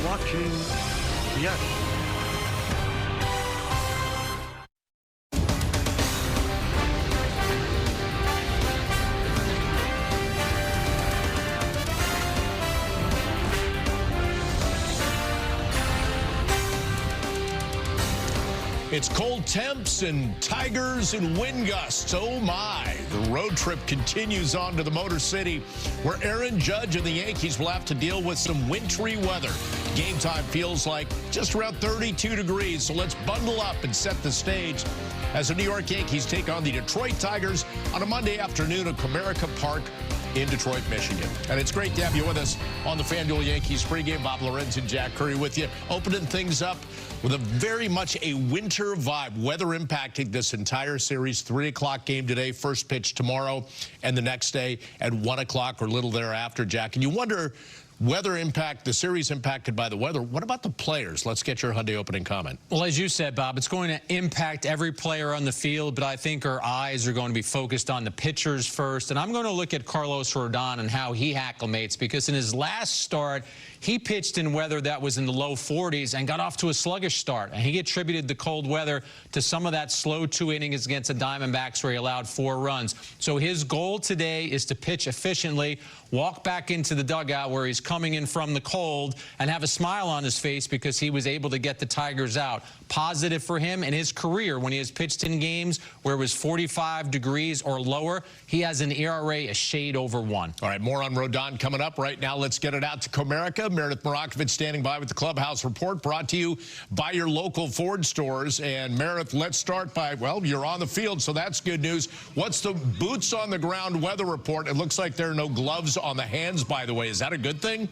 watching the Yankees. It's cold temps and tigers and wind gusts. Oh, my. The road trip continues on to the Motor City, where Aaron Judge and the Yankees will have to deal with some wintry weather. Game time feels like just around 32 degrees, so let's bundle up and set the stage as the New York Yankees take on the Detroit Tigers on a Monday afternoon at Comerica Park in Detroit, Michigan. And it's great to have you with us on the FanDuel Yankees pregame. Bob Lorenz and Jack Curry with you, opening things up with a very much a winter vibe. Weather impacting this entire series. 3 o'clock game today, first pitch tomorrow, and the next day at 1 o'clock or a little thereafter, Jack. And you wonder, weather impact, the series impacted by the weather. What about the players? Let's get your Hyundai opening comment. Well, as you said, Bob, it's going to impact every player on the field, but I think our eyes are going to be focused on the pitchers first. And I'm going to look at Carlos Rodon and how he acclimates, because in his last start, he pitched in weather that was in the low 40s and got off to a sluggish start. And he attributed the cold weather to some of that slow 2 innings against the Diamondbacks where he allowed 4 runs. So his goal today is to pitch efficiently, walk back into the dugout where he's coming in from the cold, and have a smile on his face because he was able to get the Tigers out. Positive for him in his career when he has pitched in games where it was 45 degrees or lower. He has an ERA a shade over 1. All right, more on Rodon coming up. Right now, let's get it out to Comerica. Meredith Morakovich standing by with the Clubhouse Report, brought to you by your local Ford stores. And Meredith, let's start by, well, you're on the field, so that's good news. What's the boots on the ground weather report? It looks like there are no gloves on the hands, by the way. Is that a good thing?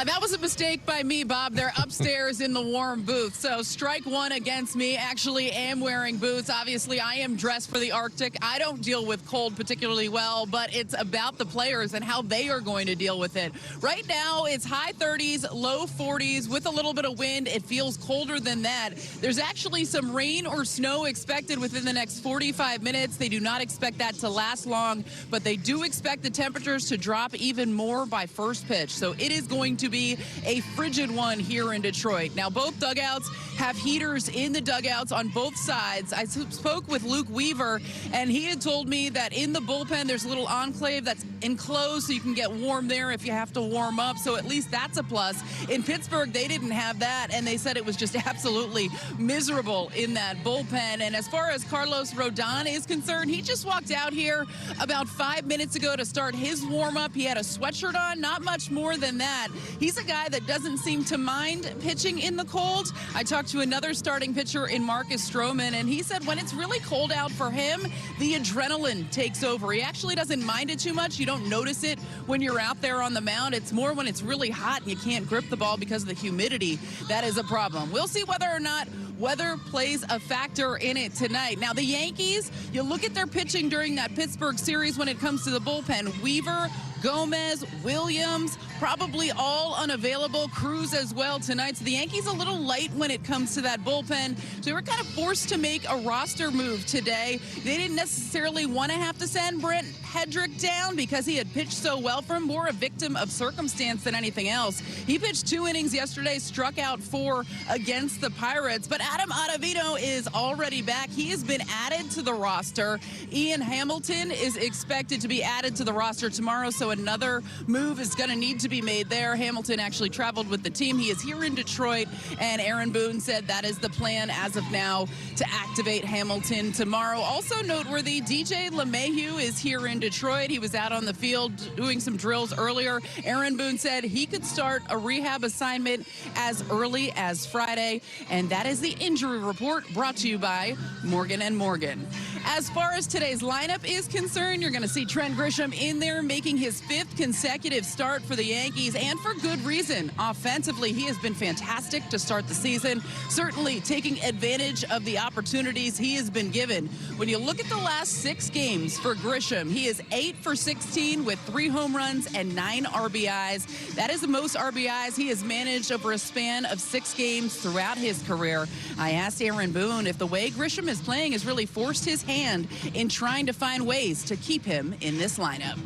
That was a mistake by me, Bob. They're upstairs in the warm booth. So strike one against me. Actually am wearing boots. Obviously, I am dressed for the Arctic. I don't deal with cold particularly well, but it's about the players and how they are going to deal with it. Right now, it's high 30s, low 40s with a little bit of wind. It feels colder than that. There's actually some rain or snow expected within the next 45 minutes. They do not expect that to last long, but they do expect the temperatures to drop even more by first pitch. So it is going to be a frigid one here in Detroit. Now, both dugouts have heaters in the dugouts on both sides. I spoke with Luke Weaver, and he had told me that in the bullpen, there's a little enclave that's enclosed so you can get warm there if you have to warm up. So at least that's a plus. In Pittsburgh, they didn't have that, and they said it was just absolutely miserable in that bullpen. And as far as Carlos Rodon is concerned, he just walked out here about 5 minutes ago to start his warm-up. He had a sweatshirt on, not much more than that. He's a guy that doesn't seem to mind pitching in the cold. I talked to another starting pitcher in Marcus Stroman, and he said when it's really cold out for him, the adrenaline takes over. He actually doesn't mind it too much. You don't notice it when you're out there on the mound. It's more when it's really hot and you can't grip the ball because of the humidity. That is a problem. We'll see whether or not weather plays a factor in it tonight. Now, the Yankees, you look at their pitching during that Pittsburgh series when it comes to the bullpen. Weaver, Gomez, Williams, probably all unavailable. Cruz as well tonight. So the Yankees a little light when it comes to that bullpen. So they were kind of forced to make a roster move today. They didn't necessarily want to have to send Brent Hedrick down because he had pitched so well for him. More a victim of circumstance than anything else. He pitched 2 innings yesterday, struck out 4 against the Pirates. But Adam Ottavino is already back. He has been added to the roster. Ian Hamilton is expected to be added to the roster tomorrow, so another move is going to need to be made there. Hamilton actually traveled with the team. He is here in Detroit, and Aaron Boone said that is the plan as of now to activate Hamilton tomorrow. Also noteworthy, DJ LeMahieu is here in Detroit. He was out on the field doing some drills earlier. Aaron Boone said he could start a rehab assignment as early as Friday, and that is the injury report brought to you by Morgan & Morgan. As far as today's lineup is concerned, you're going to see Trent Grisham in there making his 5th consecutive start for the Yankees, and for good reason. Offensively, he has been fantastic to start the season, certainly taking advantage of the opportunities he has been given. When you look at the last 6 games for Grisham, he is 8 for 16 with 3 home runs and 9 RBIs. That is the most RBIs he has managed over a span of 6 games throughout his career. I asked Aaron Boone if the way Grisham is playing has really forced his hand in trying to find ways to keep him in this lineup.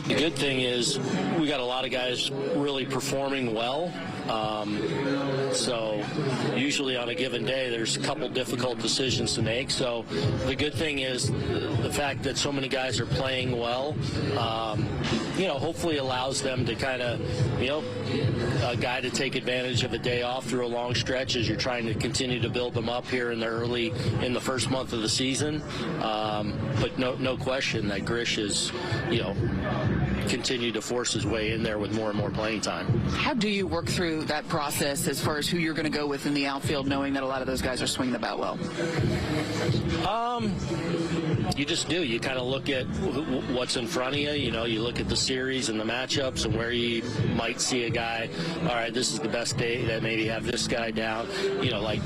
The good thing is we got a lot of guys really performing well. So usually on a given day, there's a couple difficult decisions to make. So the good thing is the fact that so many guys are playing well, hopefully allows them to kind of, a guy to take advantage of a day off through a long stretch as you're trying to continue to build them up here in the first month of the season. But no question that Grish is, continue to force his way in there with more and more playing time. How do you work through that process as far as who you're going to go with in the outfield, knowing that a lot of those guys are swinging the bat well? You just do. You kind of look at what's in front of you. You look at the series and the matchups and where you might see a guy. All right, this is the best day that maybe have this guy down. Like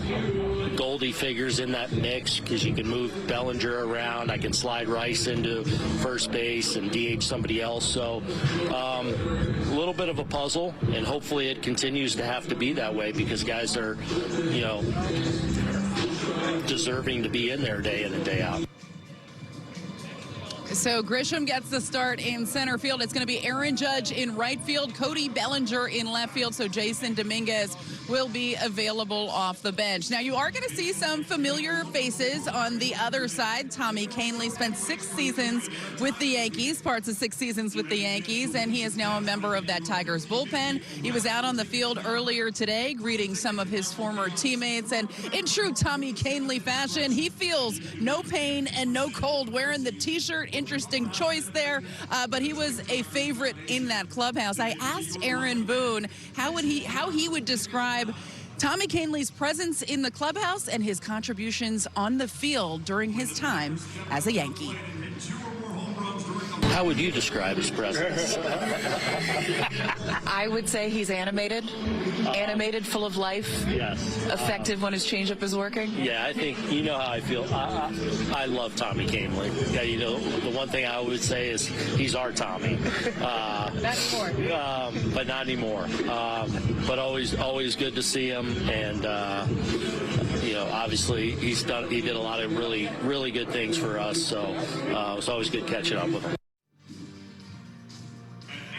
Goldie figures in that mix because you can move Bellinger around. I can slide Rice into first base and DH somebody else. So a little bit of a puzzle, and hopefully it continues to have to be that way because guys are, deserving to be in there day in and day out. So Grisham gets the start in center field. It's going to be Aaron Judge in right field, Cody Bellinger in left field. So Jason Dominguez will be available off the bench. Now, you are going to see some familiar faces on the other side. Tommy Kahnle spent 6 seasons with the Yankees, parts of 6 seasons with the Yankees, and he is now a member of that Tigers bullpen. He was out on the field earlier today greeting some of his former teammates, and in true Tommy Kahnle fashion, he feels no pain and no cold wearing the T-shirt. Interesting choice there, but he was a favorite in that clubhouse. I asked Aaron Boone how he would describe Tommy Kahnle's presence in the clubhouse and his contributions on the field during his time as a Yankee. How would you describe his presence? I would say he's animated, full of life, yes, effective when his changeup is working. Yeah, I think you know how I feel. I love Tommy Kahnle. Yeah, the one thing I would say is he's our Tommy. Not anymore. But not anymore. But always good to see him, and obviously he did a lot of really, really good things for us. So it was always good catching up with him.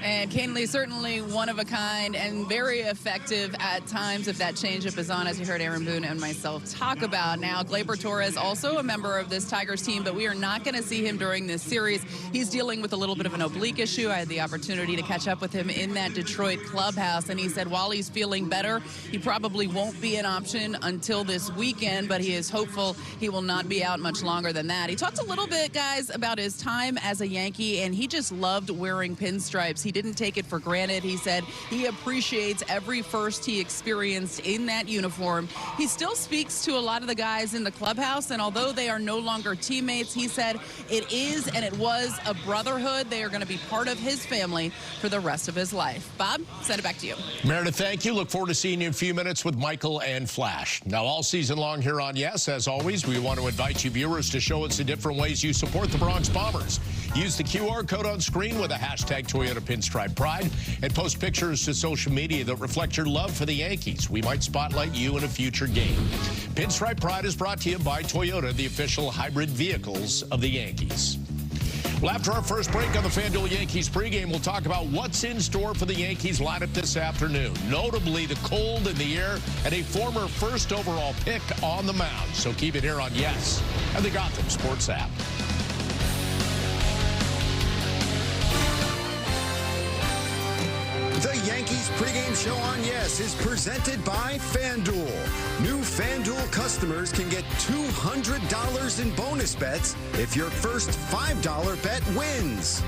And Kahnle certainly one of a kind and very effective at times if that changeup is on, as you heard Aaron Boone and myself talk about. Now, Gleyber Torres, also a member of this Tigers team, but we are not going to see him during this series. He's dealing with a little bit of an oblique issue. I had the opportunity to catch up with him in that Detroit clubhouse, and he said while he's feeling better, he probably won't be an option until this weekend, but he is hopeful he will not be out much longer than that. He talked a little bit, guys, about his time as a Yankee, and he just loved wearing pinstripes. He didn't take it for granted. He said he appreciates every first he experienced in that uniform. He still speaks to a lot of the guys in the clubhouse, and although they are no longer teammates, he said it is and it was a brotherhood. They are going to be part of his family for the rest of his life. Bob, send it back to you. Meredith, thank you. Look forward to seeing you in a few minutes with Michael and Flash. Now, all season long here on Yes, as always, we want to invite you viewers to show us the different ways you support the Bronx Bombers. Use the QR code on screen with a hashtag Toyota Pinstripe Pride and post pictures to social media that reflect your love for the Yankees. We might spotlight you in a future game. Pinstripe Pride is brought to you by Toyota, the official hybrid vehicles of the Yankees. Well, after our first break on the FanDuel Yankees pregame, we'll talk about what's in store for the Yankees lineup this afternoon. Notably, the cold in the air and a former first overall pick on the mound. So keep it here on Yes and the Gotham Sports app. The Yankees pregame show on Yes is presented by FanDuel. New FanDuel customers can get $200 in bonus bets if your first $5 bet wins.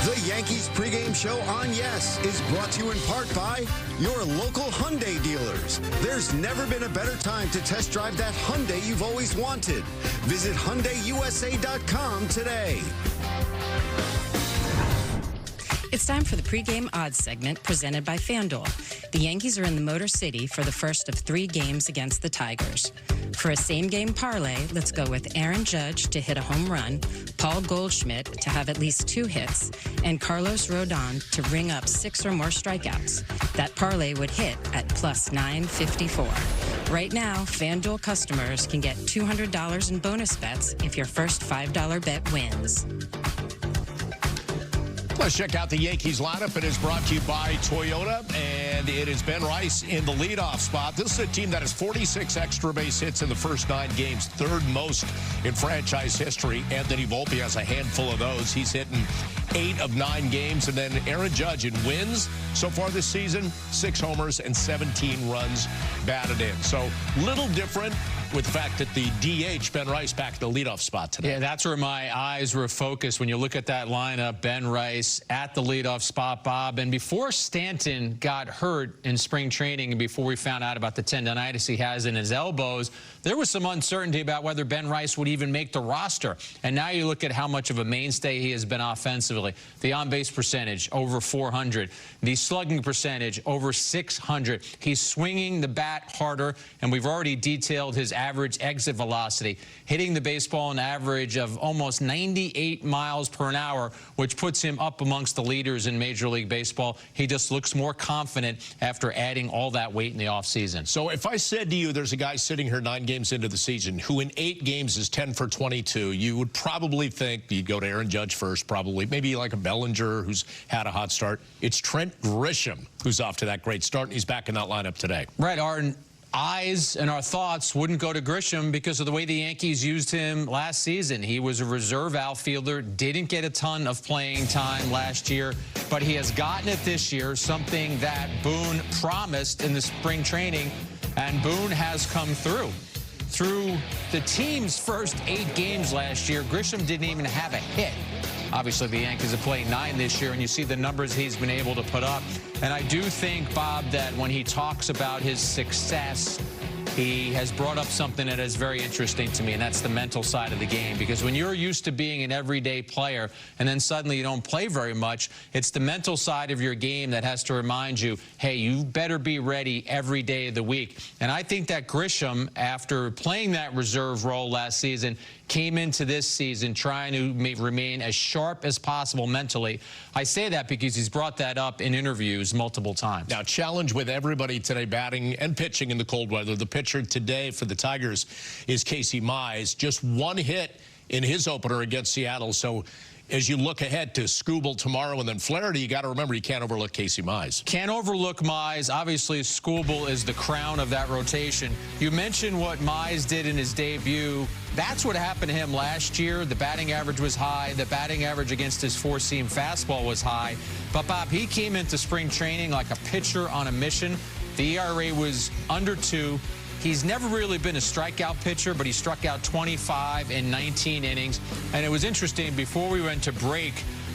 The Yankees pregame show on Yes is brought to you in part by your local Hyundai dealers. There's never been a better time to test drive that Hyundai you've always wanted. Visit HyundaiUSA.com today. It's time for the pregame odds segment presented by FanDuel. The Yankees are in the Motor City for the first of 3 games against the Tigers. For a same-game parlay, let's go with Aaron Judge to hit a home run, Paul Goldschmidt to have at least 2 hits, and Carlos Rodon to ring up 6 or more strikeouts. That parlay would hit at plus 954. Right now, FanDuel customers can get $200 in bonus bets if your first $5 bet wins. Let's check out the Yankees lineup. It is brought to you by Toyota, and it is Ben Rice in the leadoff spot. This is a team that has 46 extra base hits in the first 9 games, third most in franchise history. Anthony Volpe has a handful of those. He's hitting 8 of 9 games. And then Aaron Judge in wins so far this season, 6 homers and 17 runs batted in. So little different with the fact that the DH, Ben Rice, back in the leadoff spot today. Yeah, that's where my eyes were focused when you look at that lineup. Ben Rice at the leadoff spot, Bob. And before Stanton got hurt in spring training and before we found out about the tendonitis he has in his elbows, there was some uncertainty about whether Ben Rice would even make the roster. And now you look at how much of a mainstay he has been offensively. The on-base percentage, over 400. The slugging percentage, over 600. He's swinging the bat harder, and we've already detailed his average exit velocity, hitting the baseball an average of almost 98 miles per hour, which puts him up amongst the leaders in Major League Baseball. He just looks more confident after adding all that weight in the offseason. So if I said to you there's a guy sitting here 9 games into the season who in 8 games is 10 for 22, you would probably think you'd go to Aaron Judge first, probably. Maybe like a Bellinger who's had a hot start. It's Trent Grisham who's off to that great start, and he's back in that lineup today. Right, Arden. Eyes and our thoughts wouldn't go to Grisham because of the way the Yankees used him last season. He was a reserve outfielder, didn't get a ton of playing time last year, but he has gotten it this year, something that Boone promised in the spring training, and Boone has come through. Through the team's first 8 games last year, Grisham didn't even have a hit. Obviously, the Yankees have played 9 this year, and you see the numbers he's been able to put up. And I do think, Bob, that when he talks about his success, he has brought up something that is very interesting to me, and that's the mental side of the game. Because when you're used to being an everyday player and then suddenly you don't play very much, it's the mental side of your game that has to remind you, hey, you better be ready every day of the week. And I think that Grisham, after playing that reserve role last season, came into this season trying to remain as sharp as possible mentally. I say that because he's brought that up in interviews multiple times. Now, challenge with everybody today, batting and pitching in the cold weather. The pitcher today for the Tigers is Casey Mize. Just 1 hit in his opener against Seattle. So as you look ahead to Skubal tomorrow and then Flaherty, you got to remember you can't overlook Casey Mize. Can't overlook Mize. Obviously, Skubal is the crown of that rotation. You mentioned what Mize did in his debut. That's what happened to him last year. The batting average was high. The batting average against his 4-seam fastball was high. But, Bob, he came into spring training like a pitcher on a mission. The ERA was under 2. He's never really been a strikeout pitcher, but he struck out 25 in 19 innings. And it was interesting, before we went to break,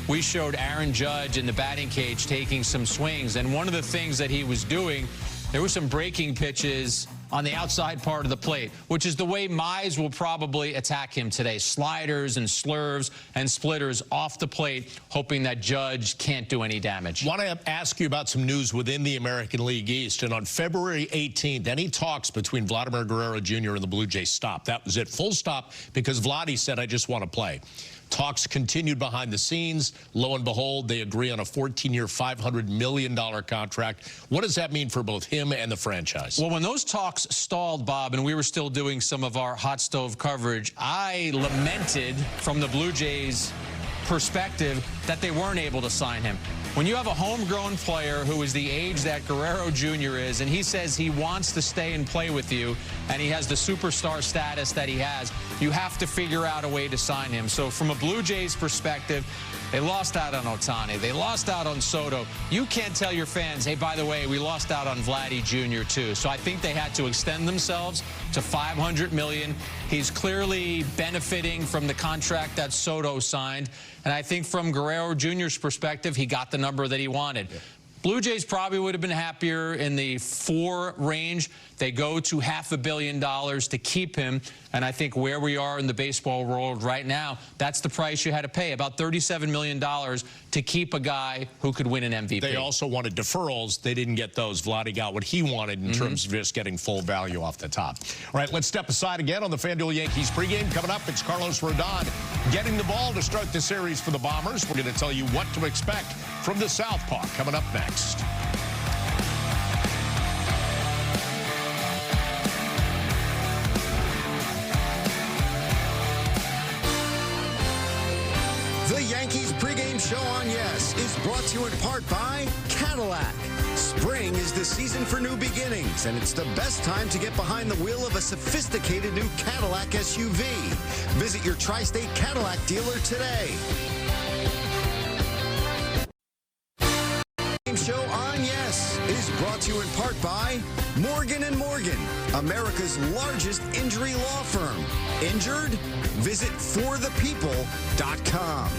we showed Aaron Judge in the batting cage taking some swings. And one of the things that he was doing, there were some breaking pitches on the outside part of the plate, which is the way Mize will probably attack him today. Sliders and slurves and splitters off the plate, hoping that Judge can't do any damage. Want to ask you about some news within the American League East. And on February 18th, any talks between Vladimir Guerrero Jr. and the Blue Jays stopped. That was it. Full stop, because Vladdy said, I just want to play. Talks continued behind the scenes. Lo and behold, they agree on a 14-year, $500 million contract. What does that mean for both him and the franchise? Well, when those talks stalled, Bob, and we were still doing some of our hot stove coverage, I lamented from the Blue Jays' perspective that they weren't able to sign him. When you have a homegrown player who is the age that Guerrero Jr. is, and he says he wants to stay and play with you, and he has the superstar status that he has, you have to figure out a way to sign him. So from a Blue Jays perspective, they lost out on Ohtani. They lost out on Soto. You can't tell your fans, hey, by the way, we lost out on Vladdy Jr. too. So I think they had to extend themselves to $500 million. He's clearly benefiting from the contract that Soto signed. And I think from Guerrero Jr.'s perspective, he got the number that he wanted. Yeah. Blue Jays probably would have been happier in the 4 range. They go to $500 million to keep him. And I think where we are in the baseball world right now, that's the price you had to pay, about $37 million to keep a guy who could win an MVP. They also wanted deferrals. They didn't get those. Vladdy got what he wanted in terms of just getting full value off the top. All right, let's step aside again on the FanDuel Yankees pregame. Coming up, it's Carlos Rodon getting the ball to start the series for the Bombers. We're going to tell you what to expect from the Southpaw coming up next. The Yankees pregame show on Yes is brought to you in part by Cadillac. Spring is the season for new beginnings, and it's the best time to get behind the wheel of a sophisticated new Cadillac SUV. Visit your Tri-State Cadillac dealer today. Show on Yes is brought to you in part by Morgan & Morgan, America's largest injury law firm. Injured? Visit forthepeople.com.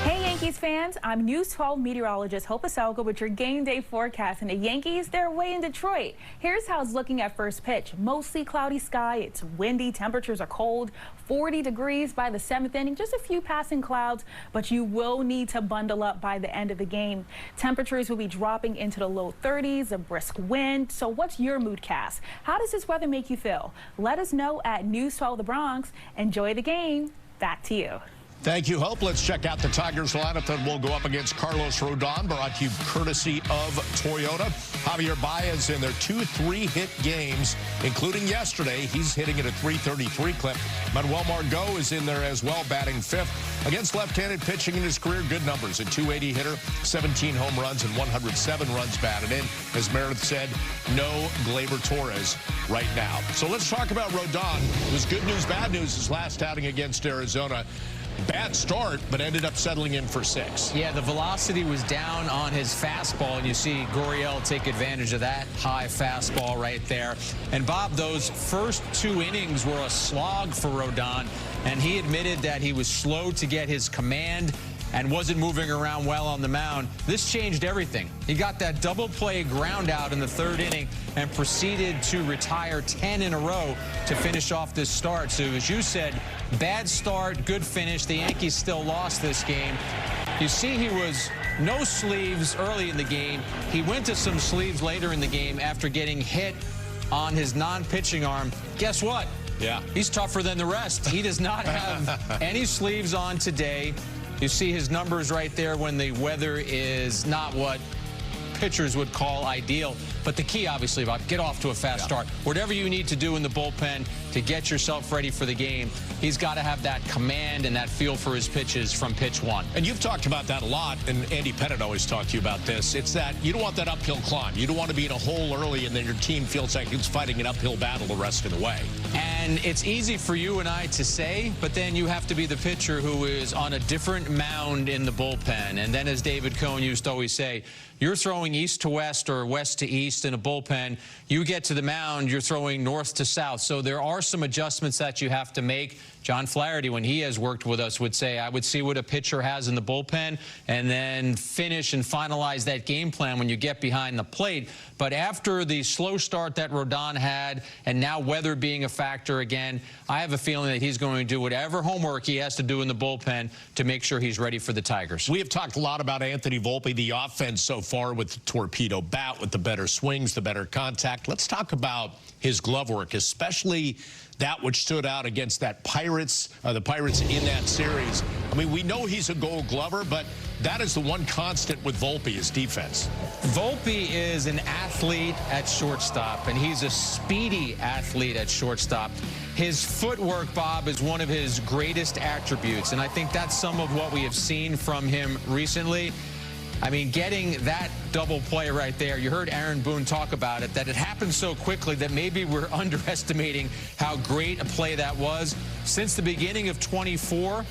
Hey Yankees fans, I'm News 12 meteorologist Hope Aselga with your game day forecast. And the Yankees, they're away in Detroit. Here's how it's looking at first pitch. Mostly cloudy sky, it's windy, temperatures are cold, 40 degrees by the 7th inning, just a few passing clouds, but you will need to bundle up by the end of the game. Temperatures will be dropping into the low 30s, a brisk wind. So what's your moodcast? How does this weather make you feel? Let us know at News 12 The Bronx. Enjoy the game. Back to you. Thank you, Hope. Let's check out the Tigers lineup that will go up against Carlos Rodon, brought to you courtesy of Toyota. Javier Baez in their 2 3-hit games, including yesterday. He's hitting at a .333 clip. Manuel Margot is in there as well, batting 5th. Against left-handed pitching in his career, good numbers. A .280 hitter, 17 home runs, and 107 runs batted in. As Meredith said, no Gleyber Torres right now. So let's talk about Rodon. It was good news, bad news his last outing against Arizona. Bad start, but ended up settling in for 6. Yeah, the velocity was down on his fastball, and you see Gurriel take advantage of that high fastball right there. And Bob, those first 2 innings were a slog for Rodon, and he admitted that he was slow to get his command and wasn't moving around well on the mound. This changed everything. He got that double play ground out in the 3rd inning and proceeded to retire 10 in a row to finish off this start. So as you said, bad start, good finish. The Yankees still lost this game. You see he was no sleeves early in the game. He went to some sleeves later in the game after getting hit on his non-pitching arm. Guess what? Yeah. He's tougher than the rest. He does not have any sleeves on today. You see his numbers right there when the weather is not what pitchers would call ideal. But the key, obviously, Bob, get off to a fast start. Whatever you need to do in the bullpen to get yourself ready for the game, he's got to have that command and that feel for his pitches from pitch 1. And you've talked about that a lot, and Andy Pettit always talked to you about this. It's that you don't want that uphill climb. You don't want to be in a hole early and then your team feels like it's fighting an uphill battle the rest of the way. And it's easy for you and I to say, but then you have to be the pitcher who is on a different mound in the bullpen. And then, as David Cohn used to always say, you're throwing east to west or west to east in a bullpen. You get to the mound, you're throwing north to south. So there are some adjustments that you have to make. John Flaherty, when he has worked with us, would say, I would see what a pitcher has in the bullpen and then finish and finalize that game plan when you get behind the plate. But after the slow start that Rodon had, and now weather being a factor again, I have a feeling that he's going to do whatever homework he has to do in the bullpen to make sure he's ready for the Tigers. We have talked a lot about Anthony Volpe, the offense so far with the torpedo bat, with the better swings, the better contact. Let's talk about his glove work, especially that which stood out against that the Pirates in that series. I mean, we know he's a Gold Glover, but that is the one constant with Volpe, his defense. Volpe is an athlete at shortstop, and he's a speedy athlete at shortstop. His footwork, Bob, is one of his greatest attributes, and I think that's some of what we have seen from him recently. I mean, getting that double play right there, you heard Aaron Boone talk about it, that it happened so quickly that maybe we're underestimating how great a play that was. Since the beginning of 24,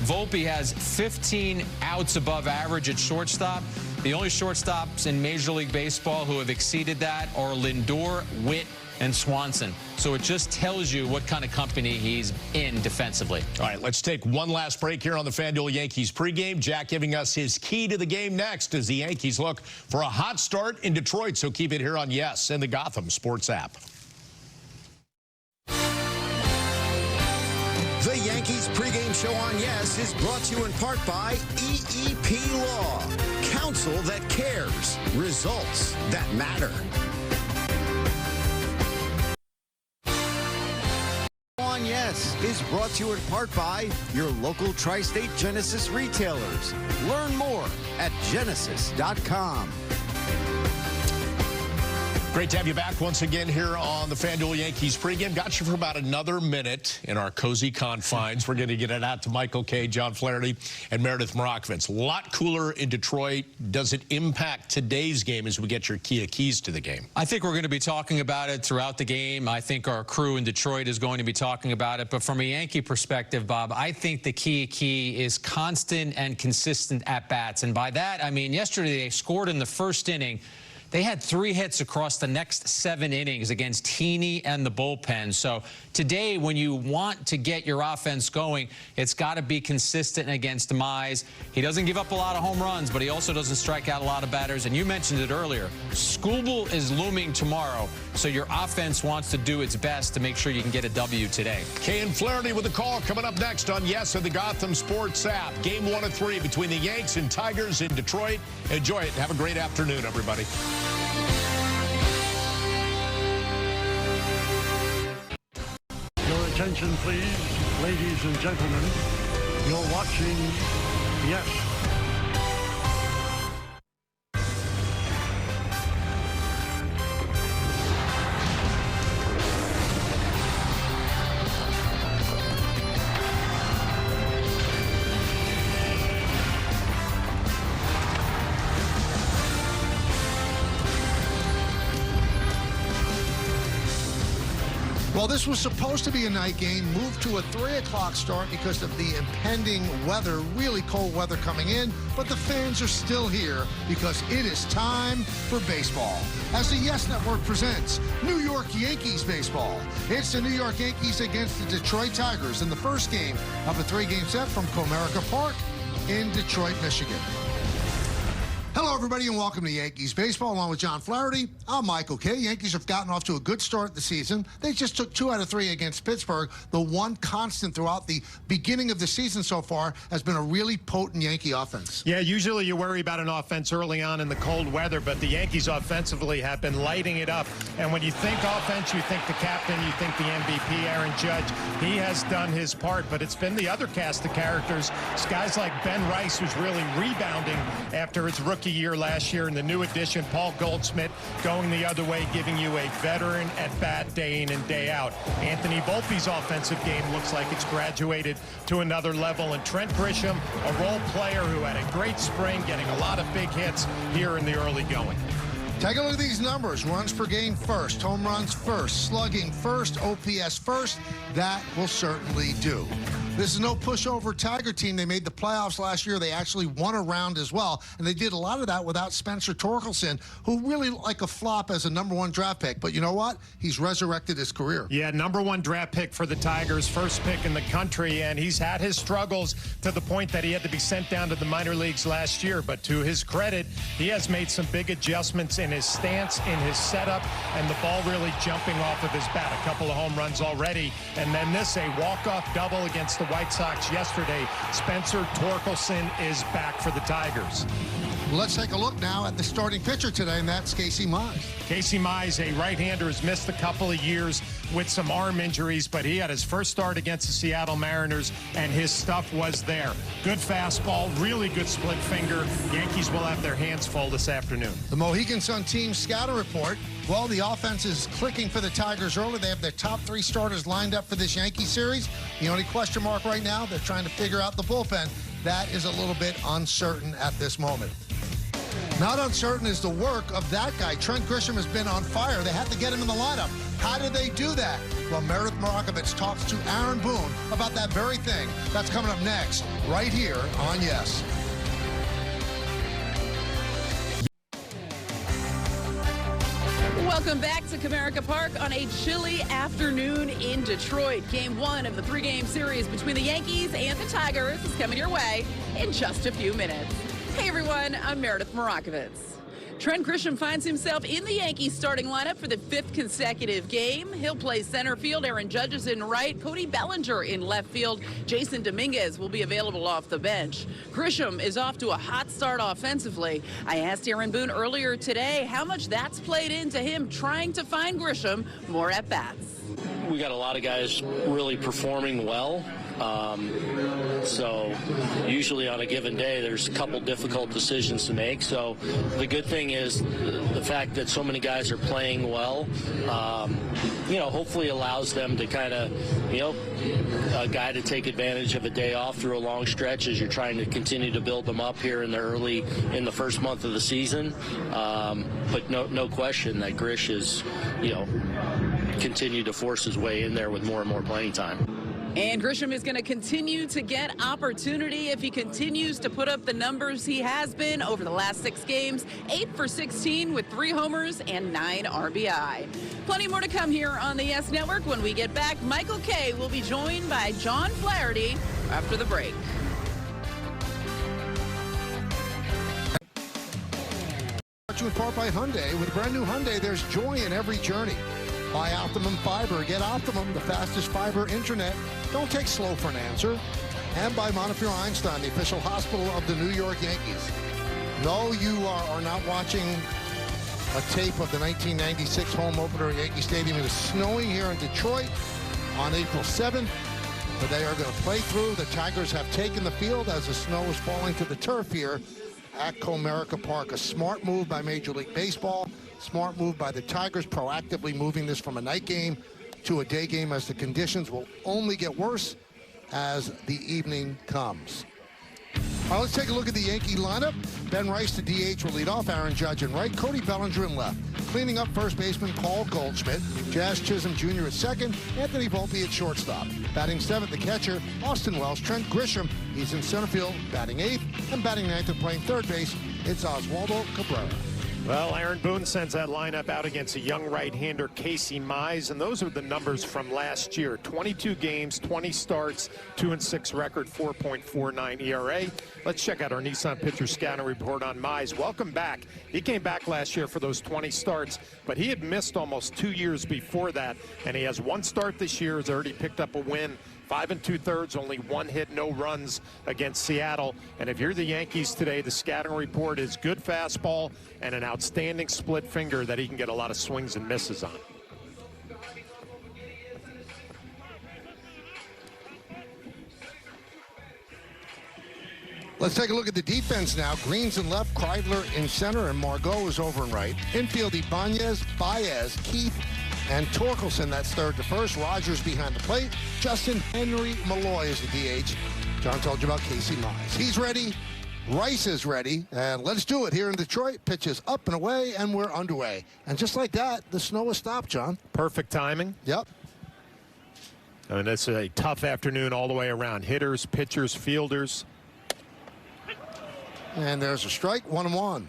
Volpe has 15 outs above average at shortstop. The only shortstops in Major League Baseball who have exceeded that are Lindor, Witt, and Swanson. So it just tells you what kind of company he's in defensively. All right, let's take one last break here on the FanDuel Yankees pregame. Jack giving us his key to the game next as the Yankees look for a hot start in Detroit. So keep it here on Yes and the Gotham Sports app. The Yankees pregame show on Yes is brought to you in part by EEP Law. Counsel that cares. Results that matter. On Yes is brought to you in part by your local Tri-State Genesis retailers. Learn more at genesis.com. Great to have you back once again here on the FanDuel Yankees pregame. Got you for about another minute in our cozy confines. We're going to get it out to Michael Kay, John Flaherty, and Meredith Morakovitz. A lot cooler in Detroit. Does it impact today's game as we get your Kia keys to the game? I think we're going to be talking about it throughout the game. I think our crew in Detroit is going to be talking about it. But from a Yankee perspective, Bob, I think the key is constant and consistent at-bats. And by that, I mean yesterday they scored in the first inning. They had 3 hits across the next 7 innings against Heaney and the bullpen. So today, when you want to get your offense going, it's got to be consistent against Mize. He doesn't give up a lot of home runs, but he also doesn't strike out a lot of batters. And you mentioned it earlier. Skubal is looming tomorrow, so your offense wants to do its best to make sure you can get a W today. Kay and Flaherty with a call coming up next on Yes and the Gotham Sports app. Game 1 of 3 between the Yanks and Tigers in Detroit. Enjoy it. Have a great afternoon, everybody. Your attention, please, ladies and gentlemen. You're watching Yes. Well, this was supposed to be a night game, moved to a 3 o'clock start because of the impending weather, really cold weather coming in, but the fans are still here because it is time for baseball. As the Yes Network presents New York Yankees baseball. It's the New York Yankees against the Detroit Tigers in the first game of a 3-game set from Comerica Park in Detroit, Michigan. Hello, everybody, and welcome to Yankees Baseball. Along with John Flaherty, I'm Michael Kay. Yankees have gotten off to a good start this season. They just took 2 out of 3 against Pittsburgh. The one constant throughout the beginning of the season so far has been a really potent Yankee offense. Yeah, usually you worry about an offense early on in the cold weather, but the Yankees offensively have been lighting it up. And when you think offense, you think the captain, you think the MVP, Aaron Judge. He has done his part, but it's been the other cast of characters. It's guys like Ben Rice, who's really rebounding after his rookie year last year, and the new addition, Paul Goldschmidt, going the other way, giving you a veteran at bat day in and day out. Anthony Volpe's offensive game looks like it's graduated to another level, and Trent Grisham, a role player who had a great spring, getting a lot of big hits here in the early going. Take a look at these numbers. Runs per game first, home runs first, slugging first, OPS first. That will certainly do. This is no pushover Tiger team. They made the playoffs last year. They actually won a round as well, and they did a lot of that without Spencer Torkelson, who really like a flop as a #1 draft pick. But you know what? He's resurrected his career. Yeah, #1 draft pick for the Tigers, first pick in the country, and he's had his struggles to the point that he had to be sent down to the minor leagues last year. But to his credit, he has made some big adjustments in his stance, in his setup, and the ball really jumping off of his bat. A couple of home runs already, and then this, a walk-off double against the White Sox yesterday. Spencer Torkelson is back for the Tigers. Let's take a look now at the starting pitcher today, and that's Casey Mize. Casey Mize, a right-hander, has missed a couple of years with some arm injuries, but he had his first start against the Seattle Mariners, and his stuff was there. Good fastball, really good split finger. Yankees will have their hands full this afternoon. The Mohegan Sun team scouting report. Well, the offense is clicking for the Tigers early. They have their top 3 starters lined up for this Yankee series. The only question mark right now, they're trying to figure out the bullpen. That is a little bit uncertain at this moment. Not uncertain is the work of that guy. Trent Grisham has been on fire. They had to get him in the lineup. How did they do that? Well, Meredith Morakovitz talks to Aaron Boone about that very thing. That's coming up next, right here on Yes. Welcome back to Comerica Park on a chilly afternoon in Detroit. Game 1 of the 3-game series between the Yankees and the Tigers is coming your way in just a few minutes. Hey everyone, I'm Meredith Morakovitz. Trent Grisham finds himself in the Yankees starting lineup for the 5th consecutive game. He'll play center field. Aaron Judge is in right. Cody Bellinger in left field. Jason Dominguez will be available off the bench. Grisham is off to a hot start offensively. I asked Aaron Boone earlier today how much that's played into him trying to find Grisham more at-bats. We got a lot of guys really performing well. So usually on a given day, there's a couple difficult decisions to make. So the good thing is the fact that so many guys are playing well, hopefully allows them to kind of, a guy to take advantage of a day off through a long stretch as you're trying to continue to build them up here in the first month of the season. But no question that Grish is, continued to force his way in there with more and more playing time. And Grisham is going to continue to get opportunity if he continues to put up the numbers he has been over the last 6 games. 8 for 16 with 3 homers and 9 RBI. Plenty more to come here on the Yes Network. When we get back, Michael Kay will be joined by John Flaherty after the break. Brought to you in part by Hyundai. With a brand new Hyundai, there's joy in every journey. Buy Optimum Fiber. Get Optimum, the fastest fiber internet. Don't take slow for an answer. And by Montefiore Einstein, the official hospital of the New York Yankees. No, you are not watching a tape of the 1996 home opener at Yankee Stadium. It is snowing here in Detroit on April 7th. But they are going to play through. The Tigers have taken the field as the snow is falling to the turf here at Comerica Park. A smart move by Major League Baseball. Smart move by the Tigers, proactively moving this from a night game to a day game, as the conditions will only get worse as the evening comes. All right, let's take a look at the Yankee lineup. Ben Rice, the DH, will lead off. Aaron Judge in right. Cody Bellinger in left. Cleaning up first baseman Paul Goldschmidt. Jazz Chisholm Jr. at second. Anthony Volpe at shortstop. Batting seventh, the catcher, Austin Wells. Trent Grisham, he's in center field, batting eighth. And batting ninth and playing third base, it's Oswaldo Cabrera. Well, Aaron Boone sends that lineup out against a young right-hander, Casey Mize, and those are the numbers from last year. 22 games, 20 starts, 2-6 record, 4.49 ERA. Let's check out our Nissan pitcher scouting report on Mize. Welcome back. He came back last year for those 20 starts, but he had missed almost 2 years before that, and he has 1 start this year, has already picked up a win. 5 2/3, only 1 hit, no runs against Seattle. And if you're the Yankees today, the scouting report is good fastball and an outstanding split finger that he can get a lot of swings and misses on. Let's take a look at the defense now. Green's in left, Kreidler in center, and Margot is over in right. Infield, Ibanez, Baez, Keith, and Torkelson, that's third to first. Rogers behind the plate. Justin Henry Malloy is the DH. John told you about Casey Mize. He's ready. Rice is ready. And let's do it here in Detroit. Pitches up and away, and we're underway. And just like that, the snow has stopped, John. Perfect timing. Yep. I mean, it's a tough afternoon all the way around. Hitters, pitchers, fielders. And there's a strike, 1-1.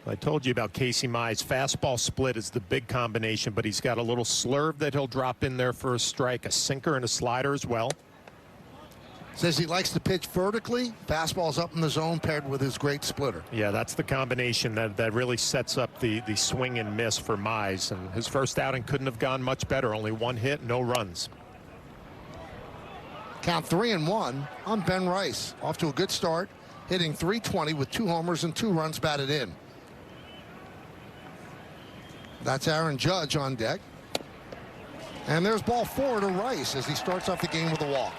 I told you about Casey Mize. Fastball split is the big combination, but he's got a little slurve that he'll drop in there for a strike, a sinker and a slider as well. Says he likes to pitch vertically. Fastball's up in the zone paired with his great splitter. Yeah, that's the combination that really sets up the swing and miss for Mize. And his first outing couldn't have gone much better. Only 1 hit, no runs. Count 3-1 on Ben Rice. Off to a good start, hitting .320 with 2 homers and 2 runs batted in. That's Aaron Judge on deck. And there's ball 4 to Rice as he starts off the game with a walk.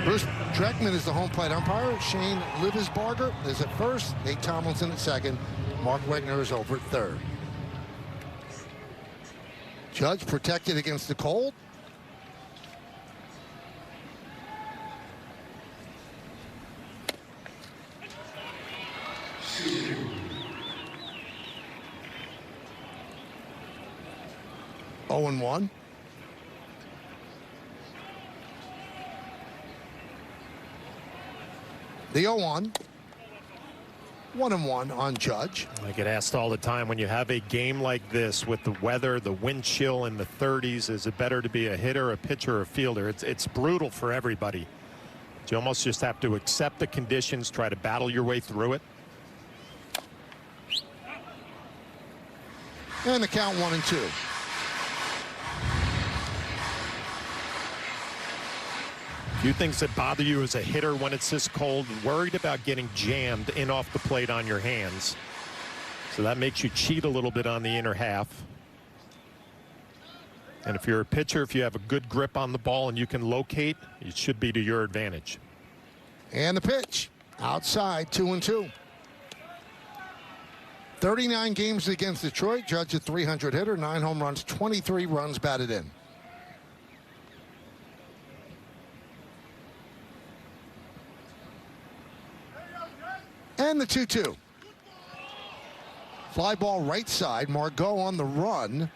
Bruce Dreckman is the home plate umpire. Shane Livisbarger is at first. Nate Tomlinson at second. Mark Wegner is over at third. Judge protected against the cold. Oh and 1. The 0-1. 1-1 on Judge. I get asked all the time, when you have a game like this with the weather, the wind chill in the 30s, is it better to be a hitter, a pitcher, or a fielder? It's brutal for everybody. You almost just have to accept the conditions, try to battle your way through it. And the count 1-2. Few things that bother you as a hitter when it's this cold. Worried about getting jammed in off the plate on your hands. So that makes you cheat a little bit on the inner half. And if you're a pitcher, if you have a good grip on the ball and you can locate, it should be to your advantage. And the pitch outside, 2-2. 39 games against Detroit. Judge a 300 hitter, 9 home runs, 23 runs batted in. And the 2-2. Fly ball right side. Margot on the run.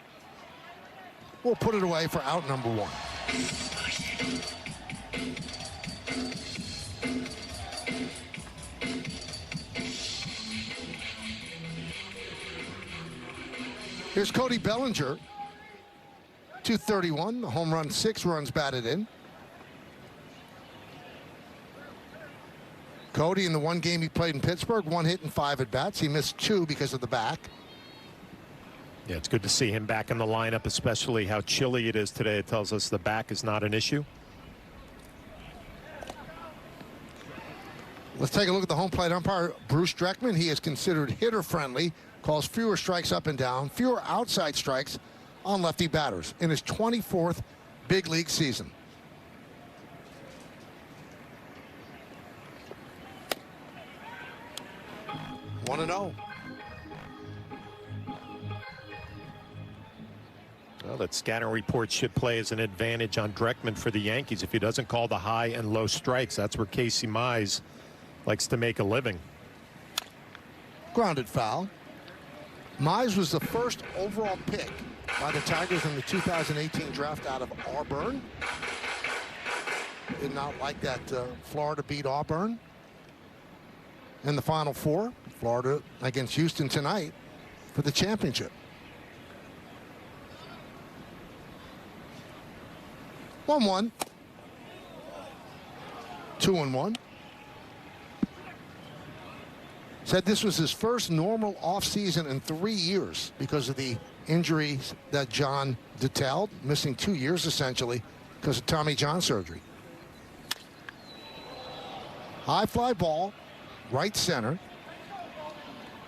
We'll put it away for out number 1. Here's Cody Bellinger, 231, the home run, 6 runs batted in. Cody, in the one game he played in Pittsburgh, 1 hit and 5 at bats. He missed 2 because of the back. Yeah, it's good to see him back in the lineup, especially how chilly it is today. It tells us the back is not an issue. Let's take a look at the home plate umpire, Bruce Dreckman. He is considered hitter friendly, calls fewer strikes up and down, fewer outside strikes on lefty batters in his 24th big league season. One and 0. Well, that scatter report should play as an advantage on Dreckman for the Yankees if he doesn't call the high and low strikes. That's where Casey Mize likes to make a living. Grounded foul. Mize was the first overall pick by the Tigers in the 2018 draft out of Auburn. Did not like that Florida beat Auburn in the Final Four. Florida against Houston tonight for the championship. 1-1. 2-1. Said this was his first normal offseason in 3 years because of the injuries that John detailed, missing 2 years essentially because of Tommy John surgery. High fly ball, right center.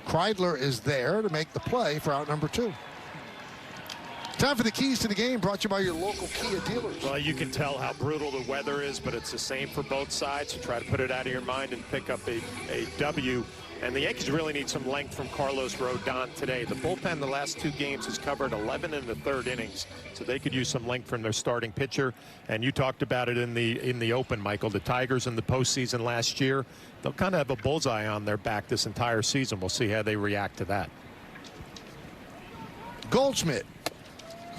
Kreidler is there to make the play for out number 2. Time for the keys to the game, brought to you by your local Kia dealers. Well, you can tell how brutal the weather is, but it's the same for both sides. So try to put it out of your mind and pick up a W. And the Yankees really need some length from Carlos Rodon today. The bullpen the last 2 games has covered 11 in the 3rd innings, so they could use some length from their starting pitcher. And you talked about it in the open, Michael. The Tigers in the postseason last year, they'll kind of have a bullseye on their back this entire season. We'll see how they react to that. Goldschmidt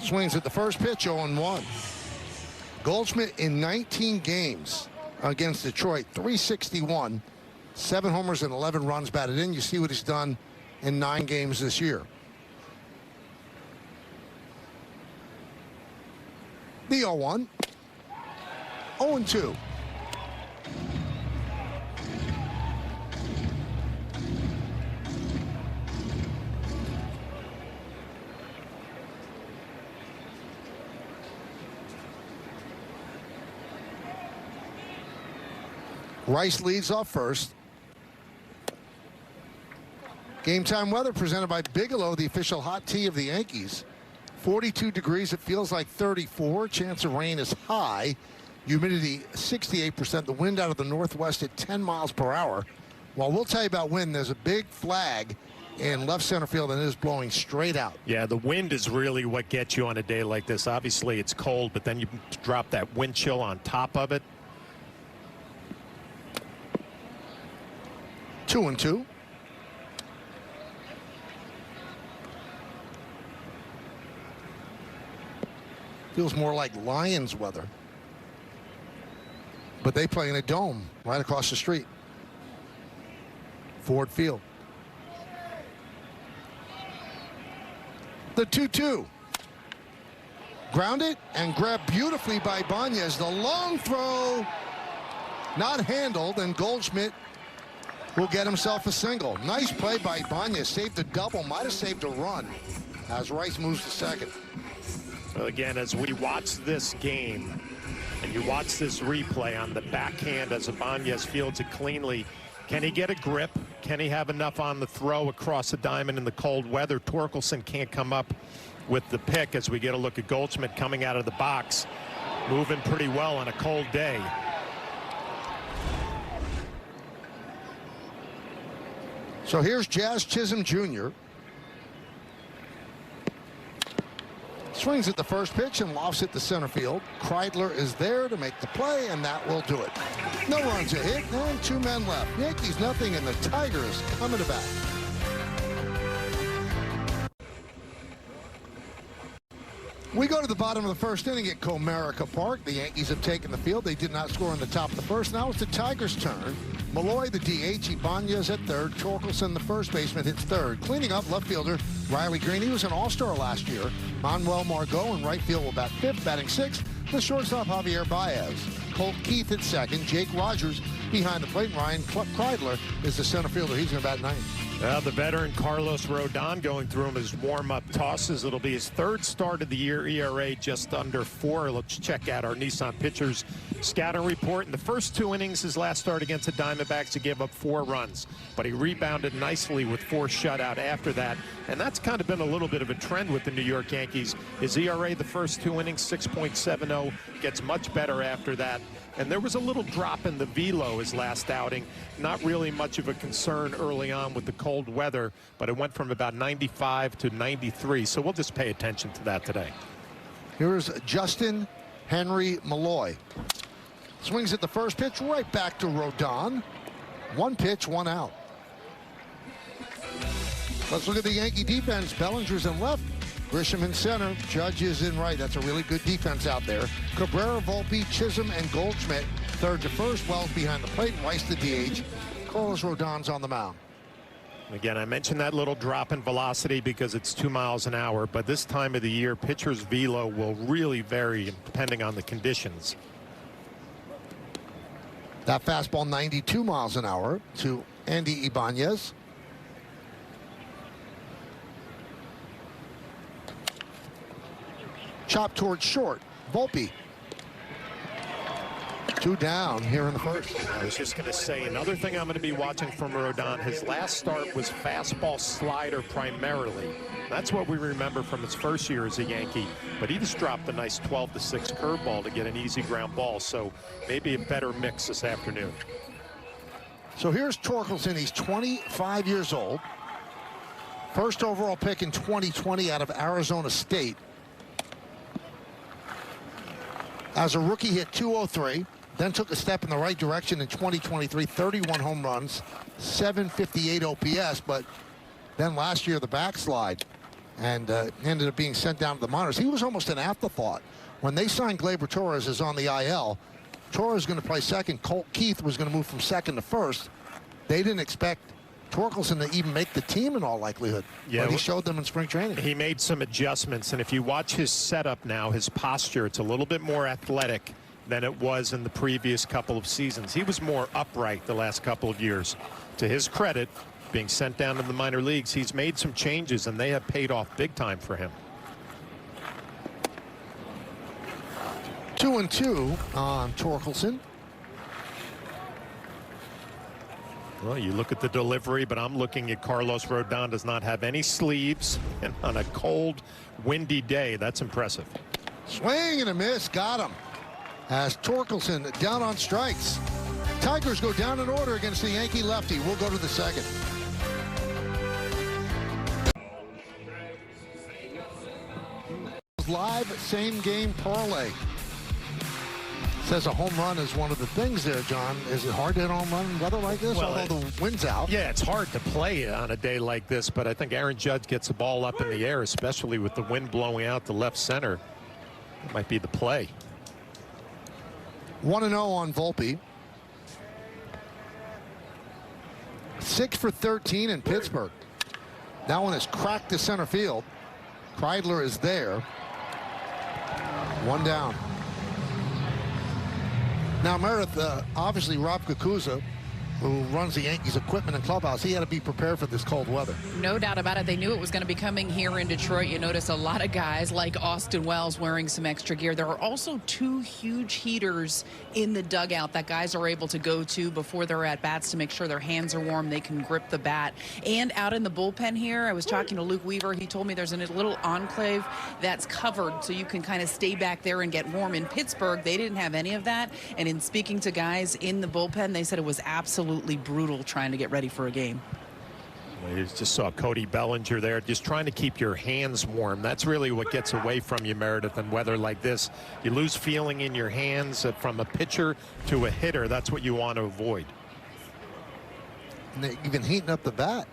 swings at the first pitch, 0-1. Goldschmidt in 19 games against Detroit, 361. 7 homers and 11 runs batted in. You see what he's done in 9 games this year. The 0-1. 0-2. Rice leads off first. Game time weather presented by Bigelow, the official hot tea of the Yankees. 42 degrees, it feels like 34. Chance of rain is high. Humidity 68%. The wind out of the northwest at 10 miles per hour. Well, we'll tell you about wind. There's a big flag in left center field and it is blowing straight out. Yeah, the wind is really what gets you on a day like this. Obviously, it's cold, but then you drop that wind chill on top of it. 2-2. Feels more like Lions weather. But they play in a dome right across the street. Ford Field. The 2-2. Grounded and grabbed beautifully by Banez. The long throw not handled, and Goldschmidt will get himself a single. Nice play by Banez. Saved a double. Might have saved a run as Rice moves to second. Well, again, as we watch this game and you watch this replay on the backhand as Ibanez fields it cleanly, can he get a grip? Can he have enough on the throw across the diamond in the cold weather? Torkelson can't come up with the pick as we get a look at Goldschmidt coming out of the box, moving pretty well on a cold day. So here's Jazz Chisholm Jr. Swings at the first pitch and lofts it to center field. Kreidler is there to make the play, and that will do it. No runs, a hit, and 2 men left. Yankees nothing, and the Tigers coming to bat. We go to the bottom of the first inning at Comerica Park. The Yankees have taken the field. They did not score in the top of the first. Now it's the Tigers' turn. Malloy, the DH, Ibanez at third. Torkelson, the first baseman, hits third. Cleaning up, left fielder Riley Green. He was an all-star last year. Manuel Margot in right field will bat fifth. Batting sixth, the shortstop Javier Baez. Colt Keith at second. Jake Rogers behind the plate. Ryan Kreidler is the center fielder. He's going to bat ninth. The veteran Carlos Rodon going through his warm-up tosses. It'll be his third start of the year. ERA just under 4. Let's check out our Nissan pitchers scouting report. In the first 2 innings, his last start against the Diamondbacks, he gave up 4 runs, but he rebounded nicely with 4 shutout after that. And that's kind of been a little bit of a trend with the New York Yankees. His ERA the first 2 innings, 6.70, gets much better after that. And there was a little drop in the velo his last outing. Not really much of a concern early on with the cold weather, but it went from about 95 to 93. So we'll just pay attention to that today. Here's Justin Henry Malloy. Swings at the first pitch, right back to Rodon. 1 pitch, 1 out. Let's look at the Yankee defense. Bellinger's in left. Grisham in center. Judge is in right. That's a really good defense out there. Cabrera, Volpe, Chisholm, and Goldschmidt third to first. Wells behind the plate. Weiss the DH. Carlos Rodon's on the mound. Again, I mentioned that little drop in velocity because it's 2 miles an hour, but this time of the year, pitcher's velo will really vary depending on the conditions. That fastball 92 miles an hour to Andy Ibanez. Chop towards short. Volpe. 2 down here in the first. I was just going to say another thing I'm going to be watching from Rodon. His last start was fastball slider primarily. That's what we remember from his first year as a Yankee. But he just dropped a nice 12-6 curveball to get an easy ground ball. So maybe a better mix this afternoon. So here's Torkelson. He's 25 years old. First overall pick in 2020 out of Arizona State. As a rookie, hit .203, then took a step in the right direction in 2023, 31 home runs, 758 OPS, but then last year the backslide and ended up being sent down to the minors. He was almost an afterthought. When they signed Gleyber Torres as on the IL, Torres is going to play second. Colt Keith was going to move from second to first. They didn't expect Torkelson to even make the team in all likelihood. Yeah, but he showed them in spring training. He made some adjustments, and if you watch his setup now, his posture, it's a little bit more athletic than it was in the previous couple of seasons. He was more upright the last couple of years. To his credit, being sent down to the minor leagues, he's made some changes, and they have paid off big time for him. 2-2 on Torkelson. Well, you look at the delivery, but I'm looking at Carlos Rodon does not have any sleeves, and on a cold, windy day, that's impressive. Swing and a miss, got him. As Torkelson down on strikes. Tigers go down in order against the Yankee lefty. We'll go to the second. Live same game parlay. Says a home run is one of the things there, John. Is it hard to hit a home run in weather like this, although the wind's out? Yeah, it's hard to play on a day like this, but I think Aaron Judge gets the ball up in the air, especially with the wind blowing out to left center. It might be the play. 1-0 on Volpe. 6 for 13 in Pittsburgh. That one is cracked to center field. Kreidler is there. 1 down. Now, Meredith, obviously Rob Kakuza who runs the Yankees equipment and clubhouse, he had to be prepared for this cold weather. No doubt about it. They knew it was going to be coming here in Detroit. You notice a lot of guys like Austin Wells wearing some extra gear. There are also 2 huge heaters in the dugout that guys are able to go to before they're at bats to make sure their hands are warm, they can grip the bat. And out in the bullpen here, I was talking to Luke Weaver. He told me there's a little enclave that's covered so you can kind of stay back there and get warm. In Pittsburgh, they didn't have any of that. And in speaking to guys in the bullpen, they said it was absolutely brutal trying to get ready for a game. You just saw Cody Bellinger there, just trying to keep your hands warm. That's really what gets away from you, Meredith, in weather like this. You lose feeling in your hands from a pitcher to a hitter. That's what you want to avoid. And they're even heating up the bat.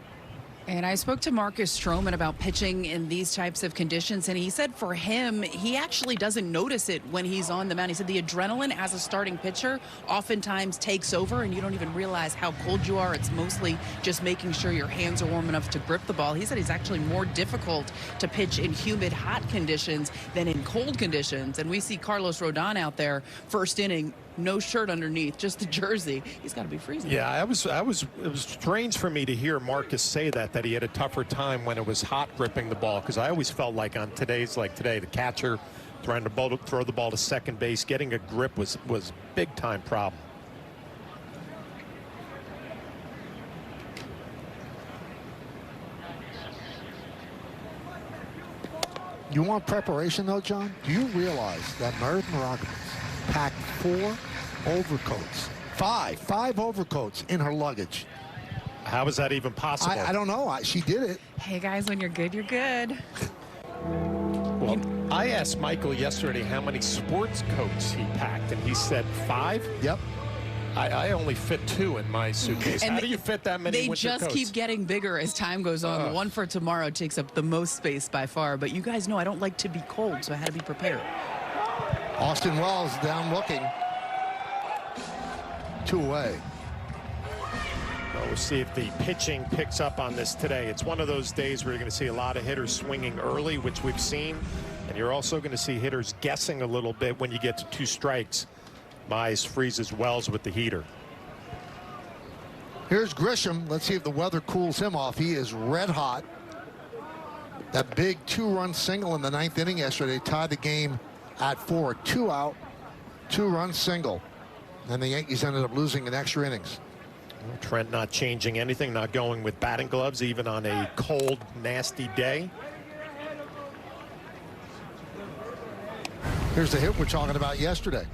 And I spoke to Marcus Stroman about pitching in these types of conditions, and he said for him, he actually doesn't notice it when he's on the mound. He said the adrenaline as a starting pitcher oftentimes takes over, and you don't even realize how cold you are. It's mostly just making sure your hands are warm enough to grip the ball. He said it's actually more difficult to pitch in humid, hot conditions than in cold conditions. And we see Carlos Rodon out there, first inning, no shirt underneath, just the jersey. He's got to be freezing. Yeah, it was strange for me to hear Marcus say that he had a tougher time when it was hot gripping the ball, because I always felt like on today's like today, the catcher trying to throw the ball to second base, getting a grip was big time problem. You want preparation, though, John? Do you realize that Meredith Maragovitz packed 4 overcoats, five overcoats in her luggage? How is that even possible? I don't know. She did it. Hey, guys, when you're good, you're good. Well, I asked Michael yesterday how many sports coats he packed, and he said 5. Yep. I only fit 2 in my suitcase. And how do you fit that many They winter just coats? keep getting bigger as time goes on. The one for tomorrow takes up the most space by far. But you guys know I don't like to be cold, so I had to be prepared. Austin Wells down looking. 2 away. Well, we'll see if the pitching picks up on this today. It's one of those days where you're going to see a lot of hitters swinging early, which we've seen. And you're also going to see hitters guessing a little bit when you get to 2 strikes. Mize freezes Wells with the heater. Here's Grisham. Let's see if the weather cools him off. He is red hot. That big 2-run single in the 9th inning yesterday tied the game at 4. 2 out, 2-run single. And the Yankees ended up losing in extra innings. Trent not changing anything, not going with batting gloves even on a cold, nasty day. Here's the hit we're talking about yesterday.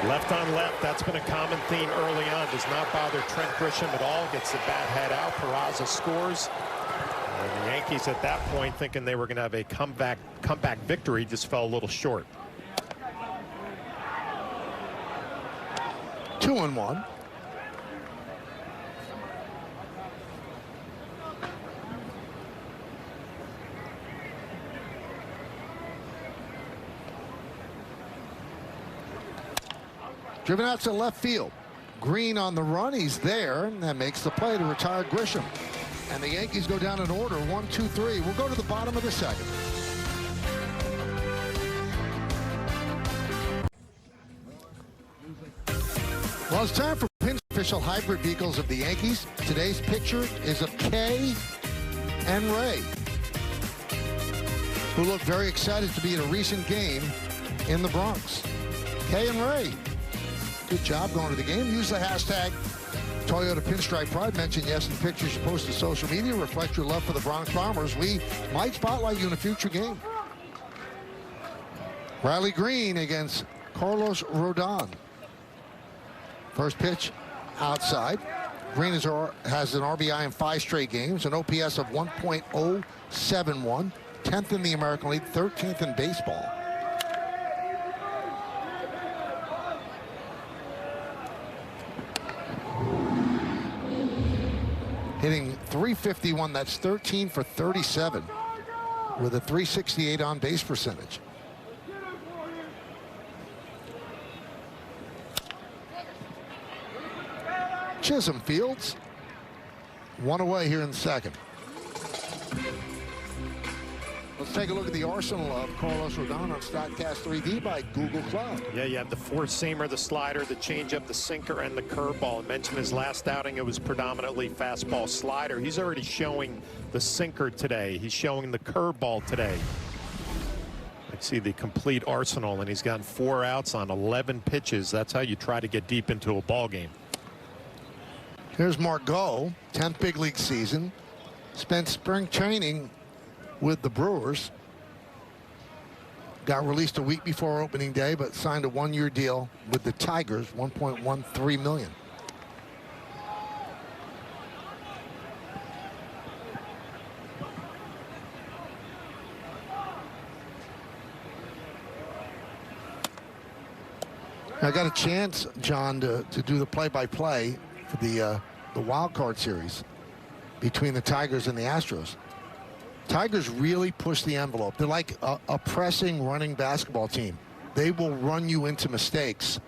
Left on left, that's been a common theme early on. Does not bother Trent Grisham at all. Gets the bat head out. Peraza scores. And the Yankees at that point, thinking they were going to have a comeback victory, just fell a little short. 2-1. Driven out to left field. Green on the run. He's there, and that makes the play to retire Grisham. And the Yankees go down in order, 1, 2, 3. We'll go to the bottom of the 2nd. Well, it's time for Pin's official hybrid vehicles of the Yankees. Today's picture is of Kay and Ray, who look very excited to be at a recent game in the Bronx. Kay and Ray, good job going to the game. Use the hashtag Toyota Pinstripe Pride. Mention yes in pictures you post to social media. Reflect your love for the Bronx Bombers. We might spotlight you in a future game. Riley Green against Carlos Rodon. First pitch outside. Green has an RBI in 5 straight games, an OPS of 1.071, 10th in the American League, 13th in baseball. Hitting .351, that's 13 for 37 with a .368 on base percentage. Chisholm fields. 1 away here in the 2nd. Let's take a look at the arsenal of Carlos Rodon on StatCast 3D by Google Cloud. Yeah, you have the four-seamer, the slider, the changeup, the sinker, and the curveball. I mentioned his last outing, it was predominantly fastball slider. He's already showing the sinker today. He's showing the curveball today. I see the complete arsenal, and he's gotten 4 outs on 11 pitches. That's how you try to get deep into a ball game. Here's Margot, 10th big league season. Spent spring training with the Brewers. Got released a week before opening day, but signed a 1-year deal with the Tigers, $1.13 million. I got a chance, John, to do the play-by-play for the wild card series between the Tigers and the Astros. Tigers really push the envelope. They're like a pressing, running basketball team. They will run you into mistakes,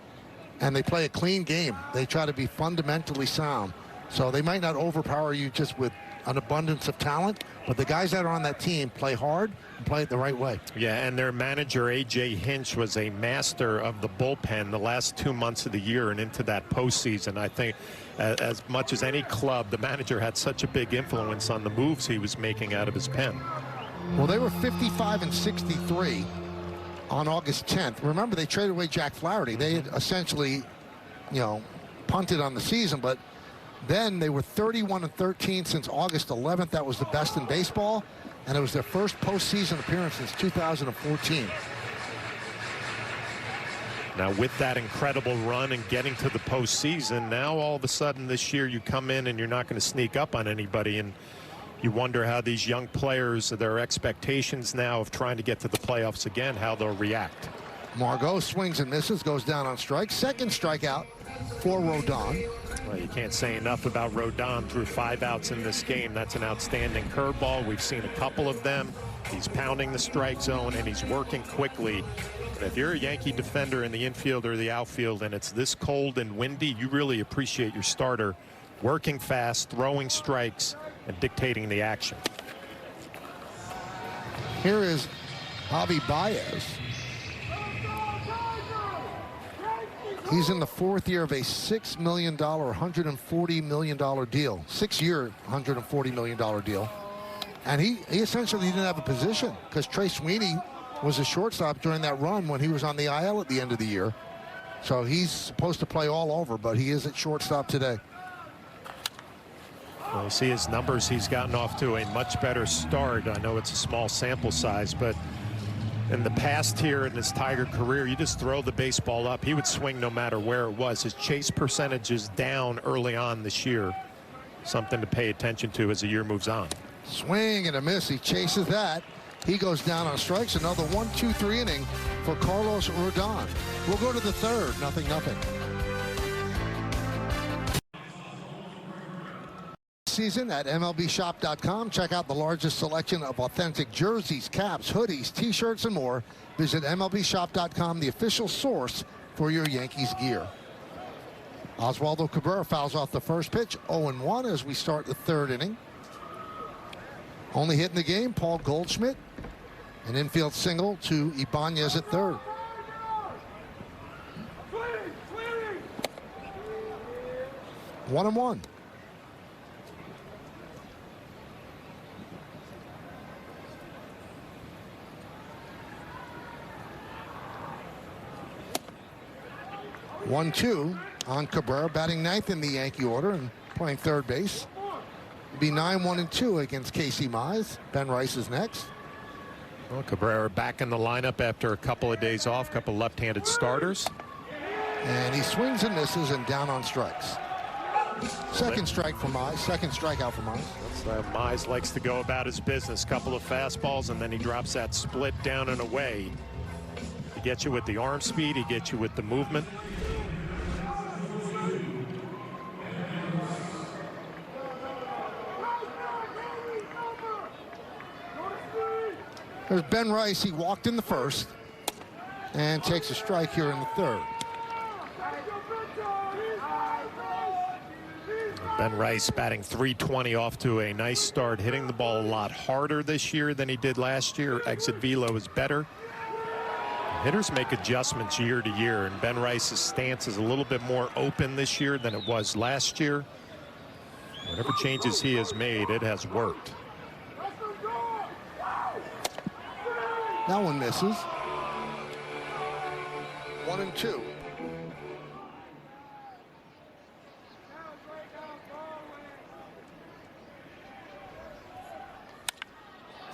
and they play a clean game. They try to be fundamentally sound. So they might not overpower you just with an abundance of talent, but the guys that are on that team play hard and play it the right way. Yeah, and their manager, A.J. Hinch, was a master of the bullpen the last 2 months of the year and into that postseason. I think as much as any club, the manager had such a big influence on the moves he was making out of his pen. Well, they were 55-63 on August 10th. Remember, they traded away Jack Flaherty. They had essentially, punted on the season, but then they were 31-13 since August 11th. That was the best in baseball, and it was their first postseason appearance since 2014. Now, with that incredible run and getting to the postseason, now all of a sudden this year you come in and you're not going to sneak up on anybody, and you wonder how these young players, their expectations now of trying to get to the playoffs again, how they'll react. Margot swings and misses, goes down on strike. Second strikeout for Rodon. Well, you can't say enough about Rodon through 5 outs in this game. That's an outstanding curveball. We've seen a couple of them. He's pounding the strike zone, and he's working quickly. And if you're a Yankee defender in the infield or the outfield and it's this cold and windy, you really appreciate your starter working fast, throwing strikes, and dictating the action. Here is Javi Baez. He's in the 4th year of a $6 million, $140 million deal. 6-year, $140 million deal. And he essentially didn't have a position because Trey Sweeney was a shortstop during that run when he was on the IL at the end of the year. So he's supposed to play all over, but he is at shortstop today. Well, you see his numbers. He's gotten off to a much better start. I know it's a small sample size, but in the past here in his Tiger career, you just throw the baseball up. He would swing no matter where it was. His chase percentage is down early on this year. Something to pay attention to as the year moves on. Swing and a miss. He chases that. He goes down on strikes. Another 1-2-3 inning for Carlos Rodon. We'll go to the 3rd. 0-0. Season at MLBshop.com. Check out the largest selection of authentic jerseys, caps, hoodies, t-shirts, and more. Visit MLBshop.com, the official source for your Yankees gear. Oswaldo Cabrera fouls off the first pitch, 0-1 as we start the 3rd inning. Only hit in the game, Paul Goldschmidt. An infield single to Ibanez at 3rd. One and one. One, two on Cabrera, batting 9th in the Yankee order and playing 3rd base. It'll be 9-1-2 against Casey Mize. Ben Rice is next. Well, Cabrera back in the lineup after a couple of days off, couple left-handed starters. And he swings and misses and down on strikes. Second strike for Mize, second strikeout for Mize. Mize likes to go about his business. Couple of fastballs, and then he drops that split down and away. He gets you with the arm speed, he gets you with the movement. There's Ben Rice. He walked in the 1st and takes a strike here in the 3rd. Ben Rice batting .320 off to a nice start, hitting the ball a lot harder this year than he did last year. Exit velo is better. Hitters make adjustments year to year, and Ben Rice's stance is a little bit more open this year than it was last year. Whatever changes he has made, it has worked. That one misses. 1-2.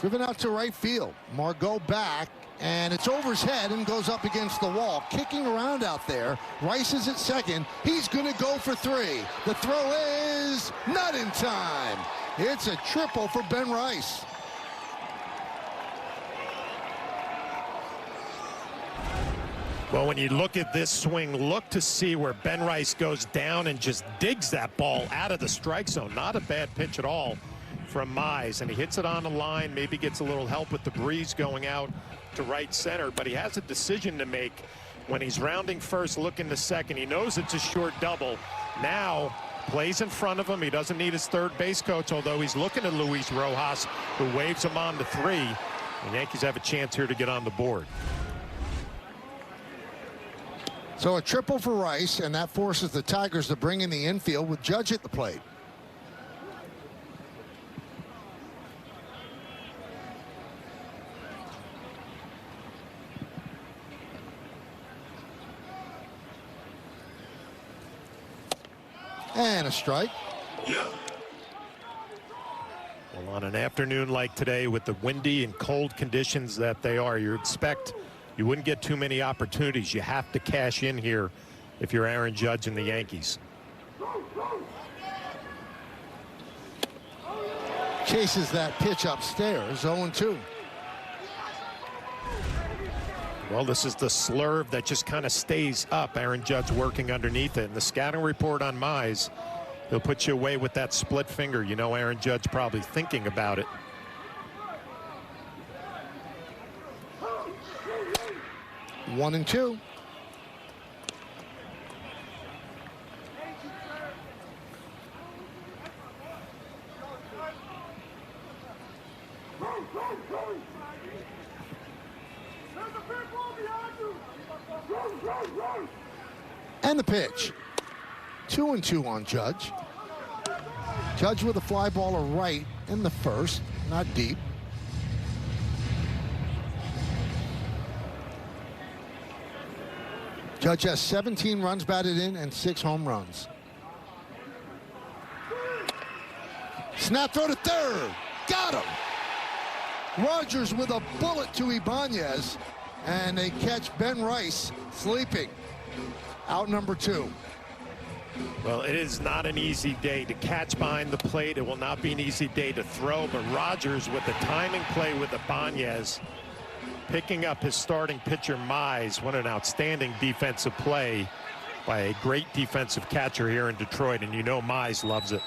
Driven out to right field. Margot back, and it's over his head and goes up against the wall. Kicking around out there. Rice is at second. He's going to go for 3. The throw is not in time. It's a triple for Ben Rice. Well, when you look at this swing, look to see where Ben Rice goes down and just digs that ball out of the strike zone. Not a bad pitch at all from Mize, and he hits it on the line, maybe gets a little help with the breeze going out to right center, but he has a decision to make when he's rounding first, looking to second. He knows it's a short double. Now plays in front of him. He doesn't need his third base coach, although he's looking at Luis Rojas, who waves him on to 3. The Yankees have a chance here to get on the board. So a triple for Rice, and that forces the Tigers to bring in the infield with Judge at the plate. And a strike. Well, on an afternoon like today with the windy and cold conditions that they are, you wouldn't get too many opportunities. You have to cash in here if you're Aaron Judge and the Yankees. Chases that pitch upstairs. 0-2. Well, this is the slurve that just kind of stays up. Aaron Judge working underneath it. And the scouting report on Mize, he'll put you away with that split finger. You know Aaron Judge probably thinking about it. One and two. And the pitch. 2-2 on Judge. Judge with a fly ball to right in the first, not deep. Judge has 17 runs batted in and 6 home runs. Snap throw to third. Got him. Rogers with a bullet to Ibanez. And they catch Ben Rice sleeping. Out number 2. Well, it is not an easy day to catch behind the plate. It will not be an easy day to throw. But Rogers with the timing play with Ibanez, picking up his starting pitcher Mize. What an outstanding defensive play by a great defensive catcher here in Detroit, and you know Mize loves it.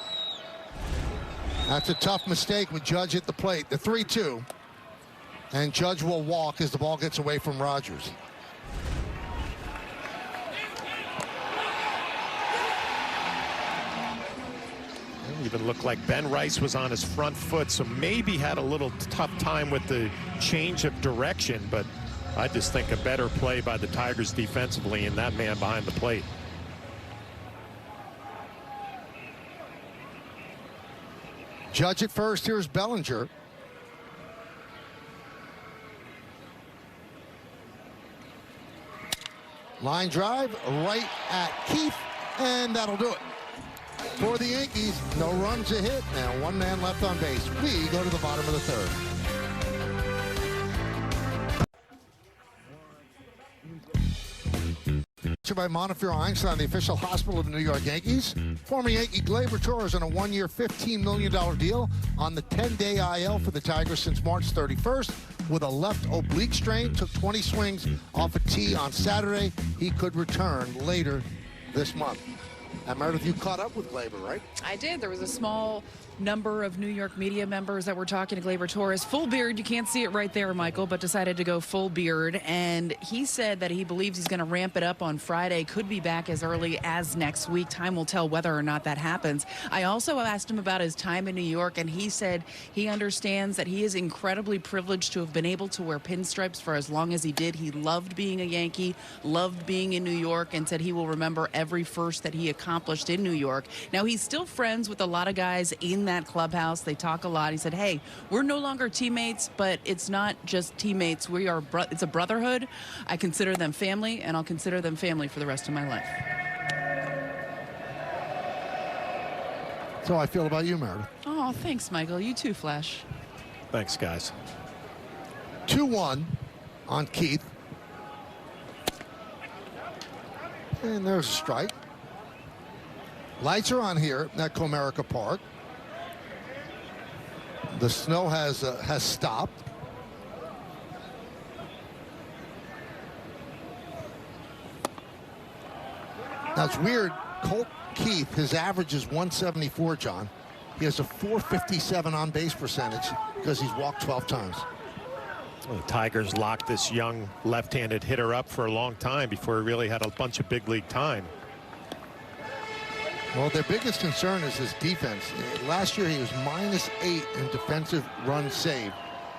That's a tough mistake with Judge at the plate. The 3-2. And Judge will walk as the ball gets away from Rogers. It even looked like Ben Rice was on his front foot, so maybe had a little tough time with the change of direction, but I just think a better play by the Tigers defensively and that man behind the plate. Judge at first. Here's Bellinger. Line drive right at Keith, and that'll do it. For the Yankees, no runs a hit, and 1 man left on base. We go to the bottom of the third. By Montefiore Einstein, the official hospital of the New York Yankees. Former Yankee Gleyber Torres on a 1-year, $15 million deal on the 10-day IL for the Tigers since March 31st with a left oblique strain. Took 20 swings off a tee on Saturday. He could return later this month. And Meredith, you caught up with Gleyber, right? I did. There was a small number of New York media members that were talking to Gleyber Torres. Full beard, you can't see it right there, Michael, but decided to go full beard. And he said that he believes he's going to ramp it up on Friday, could be back as early as next week. Time will tell whether or not that happens. I also asked him about his time in New York, and he said he understands that he is incredibly privileged to have been able to wear pinstripes for as long as he did. He loved being a Yankee, loved being in New York, and said he will remember every first that he accomplished in New York. Now, he's still friends with a lot of guys in that clubhouse. They talk a lot. He said, hey, we're no longer teammates, but it's not just teammates. We are, it's a brotherhood. I consider them family, and I'll consider them family for the rest of my life. That's how I feel about you, Meredith. Oh, thanks, Michael. You too, Flash. Thanks, guys. 2-1 on Keith. And there's a strike. Lights are on here at Comerica Park. The snow has stopped. Now it's weird. Colt Keith, his average is 174, John. He has a 457 on base percentage because he's walked 12 times. Well, the Tigers locked this young left-handed hitter up for a long time before he really had a bunch of big league time. Well, their biggest concern is his defense. Last year he was -8 in defensive runs saved.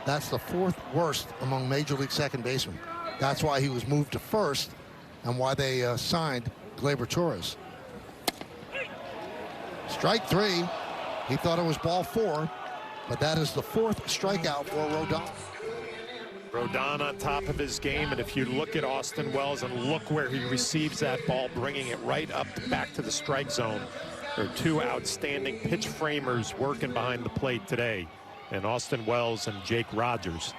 That's the 4th worst among major league second basemen. That's why he was moved to first and why they signed Gleyber Torres. Strike 3. He thought it was ball 4, but that is the 4th strikeout for Rodon. Rodon on top of his game, and if you look at Austin Wells and look where he receives that ball, bringing it right up back to the strike zone. There are 2 outstanding pitch framers working behind the plate today, and Austin Wells and Jake Rogers.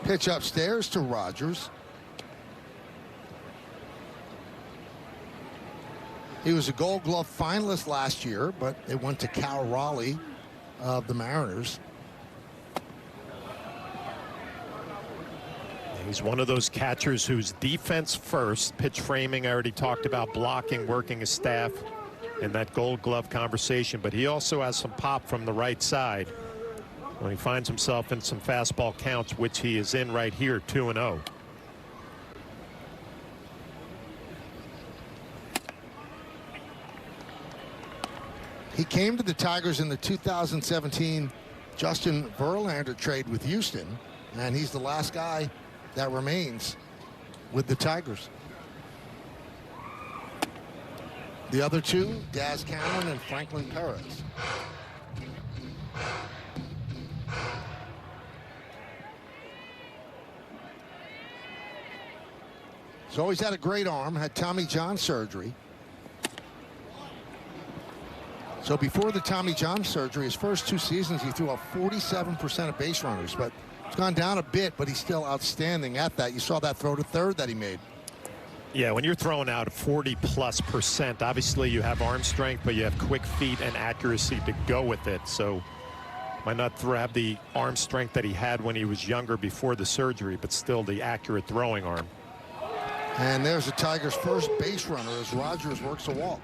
Pitch upstairs to Rogers. He was a Gold Glove finalist last year, but it went to Cal Raleigh of the Mariners. He's one of those catchers who's defense first, pitch framing. I already talked about blocking, working his staff in that Gold Glove conversation, but he also has some pop from the right side when he finds himself in some fastball counts, which he is in right here, 2-0. He came to the Tigers in the 2017 Justin Verlander trade with Houston, and he's the last guy that remains with the Tigers. The other 2, Daz Cameron and Franklin Perez. He's always had a great arm, had Tommy John surgery. So before the Tommy John surgery, his first 2 seasons, he threw out 47% of base runners, but it's gone down a bit, but he's still outstanding at that. You saw that throw to third that he made. Yeah, when you're throwing out 40+%, obviously you have arm strength, but you have quick feet and accuracy to go with it. So might not have the arm strength that he had when he was younger before the surgery, but still the accurate throwing arm. And there's the Tigers' first base runner as Rogers works a walk.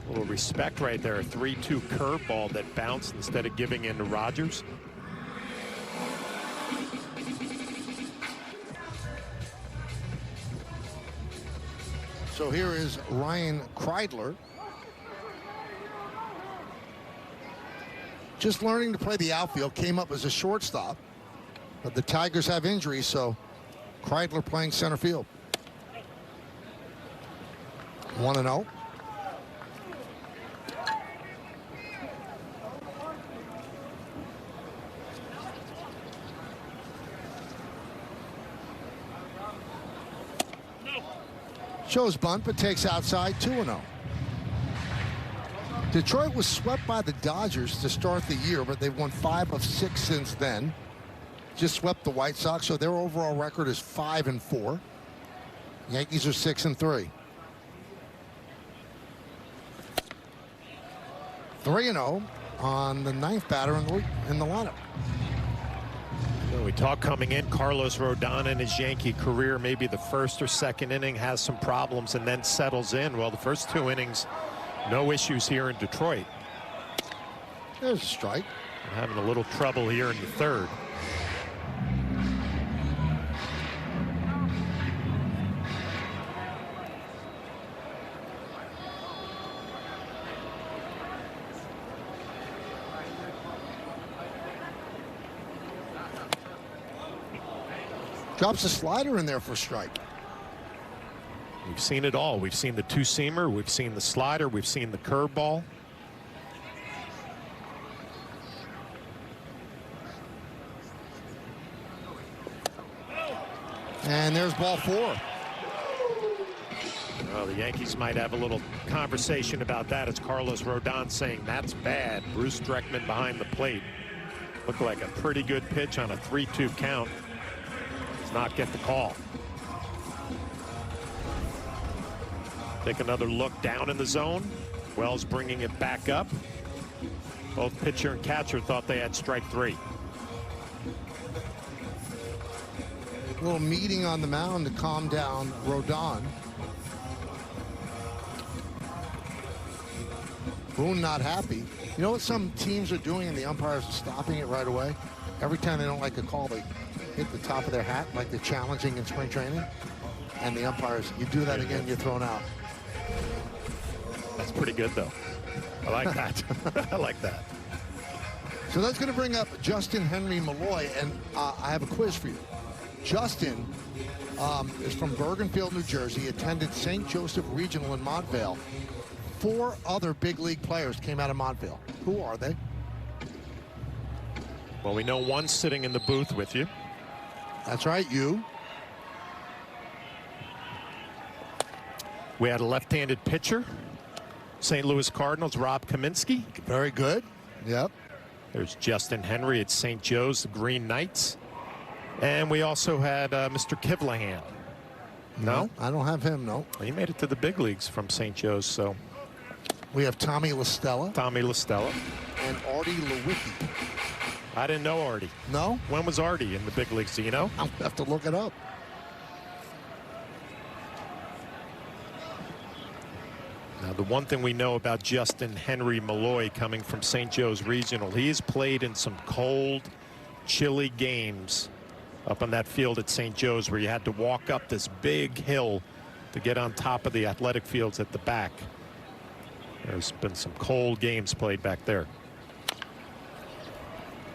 A little respect right there. A 3-2 curveball that bounced instead of giving in to Rogers. So here is Ryan Kreidler. Just learning to play the outfield, came up as a shortstop. But the Tigers have injuries, so Kreidler playing center field. 1-0. Shows bunt, but takes outside, 2-0. Detroit was swept by the Dodgers to start the year, but they've won 5 of 6 since then. Just swept the White Sox, so their overall record is 5-4. Yankees are 6-3. 3-0 on the 9th batter in the lineup. So We talk coming in, Carlos Rodon in his Yankee career, maybe the first or second inning has some problems and then settles in. Well, the first 2 innings, no issues here in Detroit. There's a strike. We're having a little trouble here in the third. Drops a slider in there for a strike. We've seen it all. We've seen the two-seamer. We've seen the slider. We've seen the curveball. And there's ball 4. Well, the Yankees might have a little conversation about that. It's Carlos Rodon saying that's bad. Bruce Dreckman behind the plate. Looked like a pretty good pitch on a 3-2 count. Does not get the call. Take another look down in the zone. Wells bringing it back up. Both pitcher and catcher thought they had strike 3. A little meeting on the mound to calm down Rodon. Boone not happy. You know what some teams are doing and the umpires are stopping it right away? Every time they don't like a call, they hit the top of their hat like they're challenging in spring training. And the umpires, you do that again, you're thrown out. That's pretty good, though. I like that. I like that. So that's going to bring up Justin Henry Malloy, and I have a quiz for you. Justin is from Bergenfield, New Jersey, attended St. Joseph Regional in Montvale. 4 other big league players came out of Montvale. Who are they? Well, we know one's sitting in the booth with you. That's right, you. We had a left-handed pitcher, St. Louis Cardinals, Rob Kaminsky. Very good. Yep. There's Justin Henry at St. Joe's, the Green Knights. And we also had Mr. Kivlahan. No? I don't have him, no. Well, he made it to the big leagues from St. Joe's, so. We have Tommy LaStella. Tommy LaStella. And Artie Lewicki. I didn't know Artie. No? When was Artie in the big leagues? Do you know? I'll have to look it up. Now, the one thing we know about Justin Henry Malloy coming from St. Joe's Regional, he's played in some cold, chilly games up on that field at St. Joe's where you had to walk up this big hill to get on top of the athletic fields at the back. There's been some cold games played back there.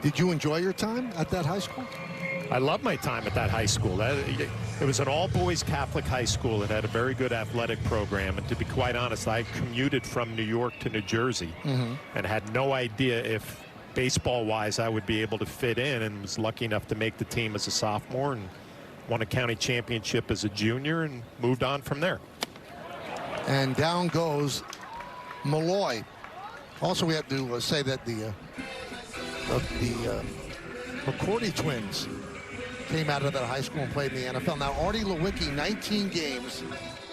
Did you enjoy your time at that high school? I love my time at that high school. It was an all-boys Catholic high school. It had a very good athletic program. And to be quite honest, I commuted from New York to New Jersey and had no idea if baseball-wise I would be able to fit in, and was lucky enough to make the team as a sophomore and won a county championship as a junior and moved on from there. And down goes Malloy. Also, we have to say that the McCourty twins came out of that high school and played in the NFL. Now, Artie Lewicki, 19 games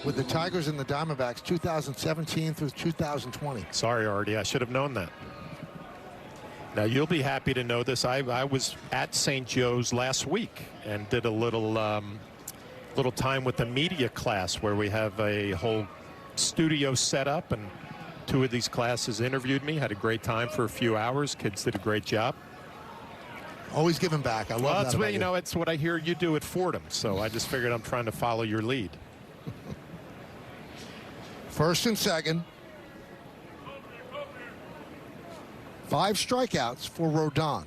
with the Tigers and the Diamondbacks, 2017 through 2020. Sorry, Artie, I should have known that. Now, you'll be happy to know this. I was at St. Joe's last week and did a little time with the media class where we have a whole studio set up, and 2 of these classes interviewed me. Had a great time for a few hours. Kids did a great job. Always giving back. I love that. That's what, you know, it's what I hear you do at Fordham. So I just figured I'm trying to follow your lead. First and second. 5 strikeouts for Rodon.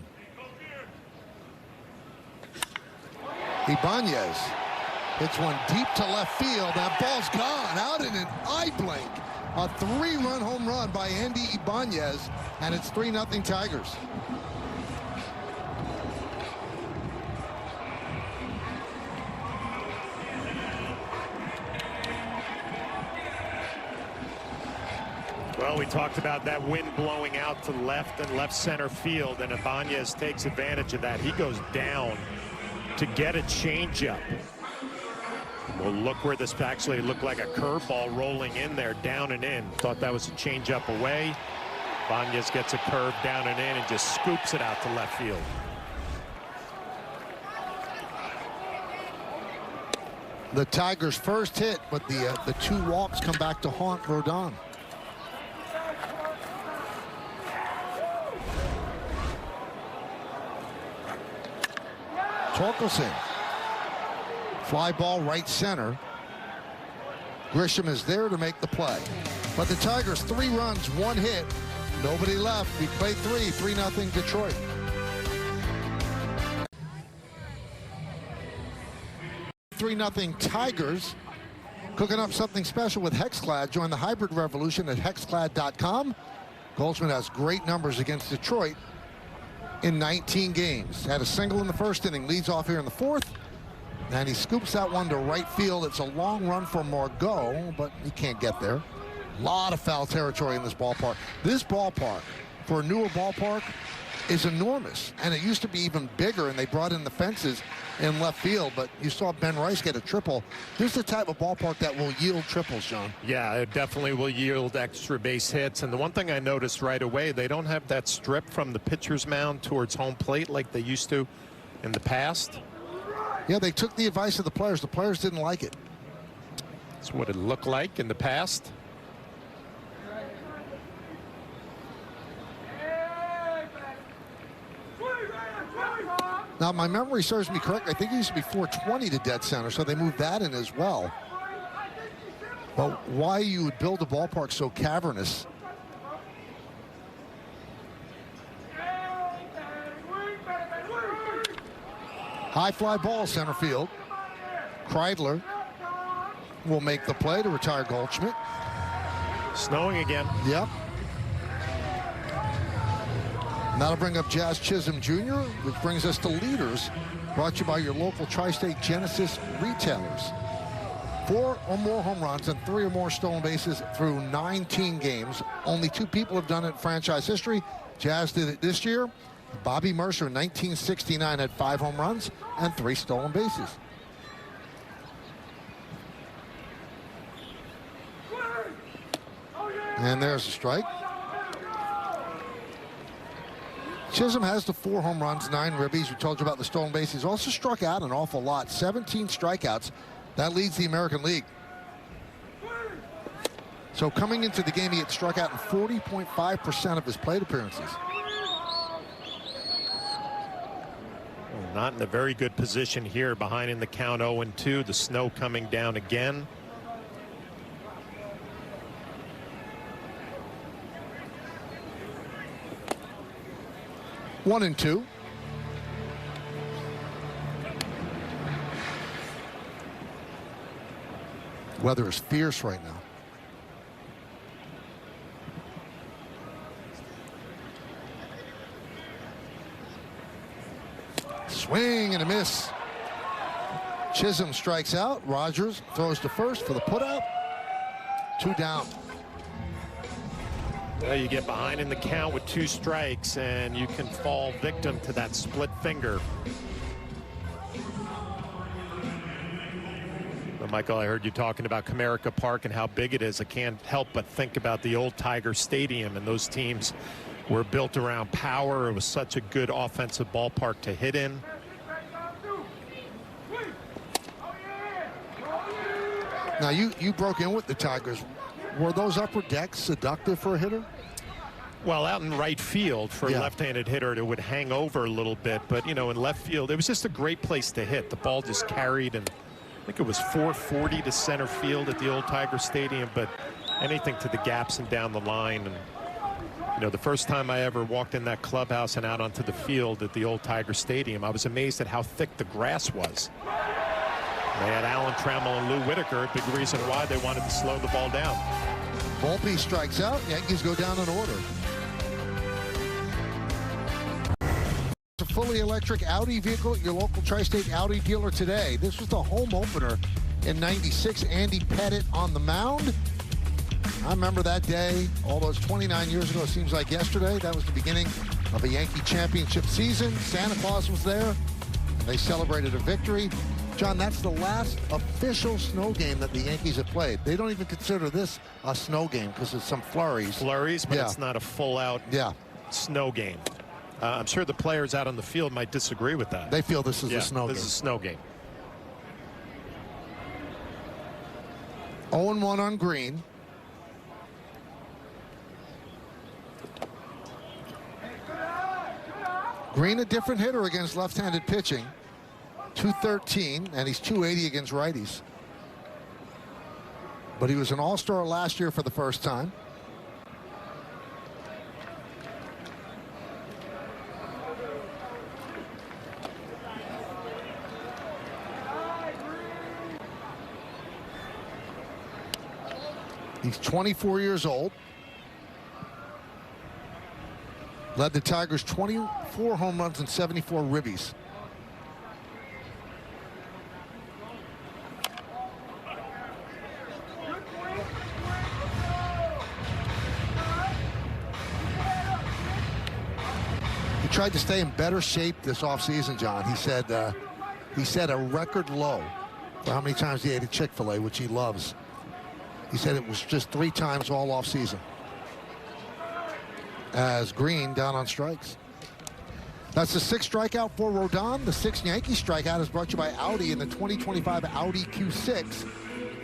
Ibanez hits one deep to left field. That ball's gone out in an eye blink. A 3-run home run by Andy Ibanez, and it's 3-0 Tigers. Well, we talked about that wind blowing out to left and left center field, and Ibanez takes advantage of that. He goes down to get a changeup. Well, look where this actually looked like a curveball rolling in there, down and in. Thought that was a changeup away. Ibanez gets a curve down and in and just scoops it out to left field. The Tigers' first hit, but the 2 walks come back to haunt Rodon. Torkelson. Fly ball right center. Grisham is there to make the play. But the Tigers, 3 runs, 1 hit. Nobody left. We played 3-0 Detroit. $3-0 Tigers. Cooking up something special with Hexclad. Join the hybrid revolution at hexclad.com. Goldschmidt has great numbers against Detroit in 19 games. Had a single in the first inning. Leads off here in the 4th. And he scoops that one to right field. It's a long run for Margot, but he can't get there. A lot of foul territory in this ballpark. This ballpark, for a newer ballpark, is enormous. And it used to be even bigger, and they brought in the fences in left field. But you saw Ben Rice get a triple. This is the type of ballpark that will yield triples, John. Yeah, it definitely will yield extra base hits. And the one thing I noticed right away, they don't have that strip from the pitcher's mound towards home plate like they used to in the past. Yeah, they took the advice of the players. The players didn't like it. That's what it looked like in the past. Now, my memory serves me correct. I think it used to be 420 to dead center, so they moved that in as well. But why you would build a ballpark so cavernous? High fly ball, center field. Kreidler will make the play to retire Goldschmidt. Snowing again. Yep. And that'll bring up Jazz Chisholm Jr., which brings us to leaders, brought to you by your local Tri-State Genesis retailers. 4 or more home runs and 3 or more stolen bases through 19 games. Only 2 people have done it in franchise history. Jazz did it this year. Bobby Mercer in 1969 had 5 home runs and 3 stolen bases. And there's a strike. Chisholm has the 4 home runs, 9 ribbies. We told you about the stolen base. He's also struck out an awful lot, 17 strikeouts. That leads the American League. So coming into the game, he had struck out in 40.5% of his plate appearances. Not in a very good position here, behind in the count 0-2. The snow coming down again. One and 2. Weather is fierce right now. Swing and a miss. Chisholm strikes out. Rogers throws to first for the putout. 2 down. Well, you get behind in the count with 2 strikes, and you can fall victim to that split finger. Well, Michael, I heard you talking about Comerica Park and how big it is. I can't help but think about the old Tiger Stadium, and those teams were built around power. It was such a good offensive ballpark to hit in. Now, you broke in with the Tigers. Were those upper decks seductive for a hitter? Well, out in right field for a left-handed hitter, it would hang over a little bit. But, you know, in left field, it was just a great place to hit. The ball just carried, and I think it was 440 to center field at the old Tiger Stadium. But anything to the gaps and down the line. And, you know, the first time I ever walked in that clubhouse and out onto the field at the old Tiger Stadium, I was amazed at how thick the grass was. They had Alan Trammell and Lou Whitaker, a big reason why they wanted to slow the ball down. Volpe strikes out. Yankees go down in order. It's a fully electric Audi vehicle at your local Tri-State Audi dealer today. This was the home opener in '96. Andy Pettit on the mound. I remember that day, although it's 29 years ago, it seems like yesterday. That was the beginning of a Yankee championship season. Santa Claus was there. They celebrated a victory. John, that's the last official snow game that the Yankees have played. They don't even consider this a snow game because there's some flurries. Flurries, but it's not a full-out snow game. I'm sure the players out on the field might disagree with that. They feel this is a snow game. This is a snow game. 0-1 on Green. Green, a different hitter against left-handed pitching. 213, and he's 280 against righties. But he was an all-star last year for the first time. He's 24 years old. Led the Tigers 24 home runs and 74 ribbies. He tried to stay in better shape this offseason, John. He said a record low for how many times he ate at Chick-fil-A, which he loves. He said it was just 3 times all offseason. As Green down on strikes. That's the 6th strikeout for Rodon. The 6th Yankee strikeout is brought to you by Audi in the 2025 Audi Q6.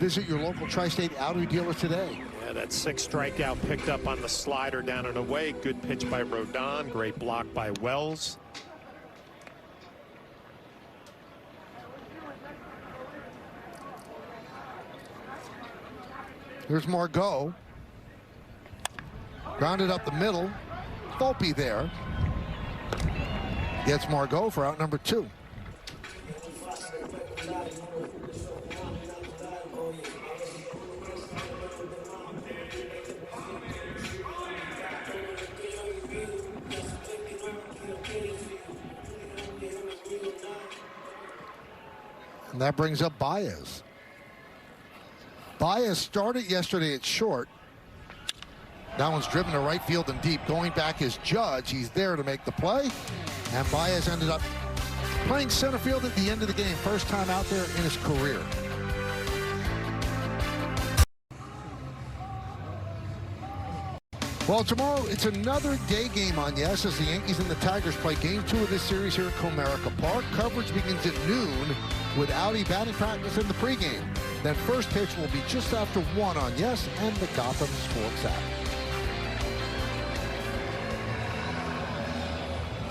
Visit your local Tri-State Audi dealer today. Yeah, that 6th strikeout picked up on the slider down and away. Good pitch by Rodon. Great block by Wells. Here's Margot. Grounded up the middle. Volpe there. Gets Margot for out number 2. And that brings up Baez. Baez started yesterday at short. That one's driven to right field and deep. Going back is Judge. He's there to make the play. And Baez ended up playing center field at the end of the game. First time out there in his career. Well, tomorrow it's another day game on Yes as the Yankees and the Tigers play game 2 of this series here at Comerica Park. Coverage begins at noon with Audi batting practice in the pregame. Then first pitch will be just after 1 on Yes and the Gotham Sports app.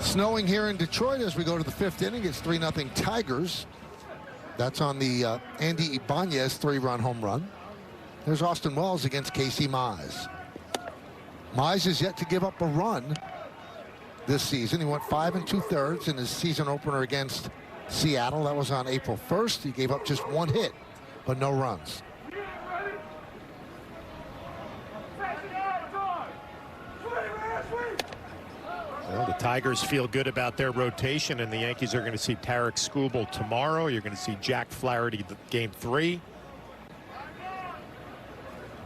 Snowing here in Detroit as we go to the 5th inning. It's 3-0 Tigers. That's on the Andy Ibanez 3-run home run. There's Austin Wells against Casey Mize. Mize is yet to give up a run this season. He went 5 2/3 in his season opener against Seattle. That was on April 1st. He gave up just 1 hit, but no runs. Well, the Tigers feel good about their rotation, and the Yankees are going to see Tarek Skubal tomorrow. You're going to see Jack Flaherty game 3.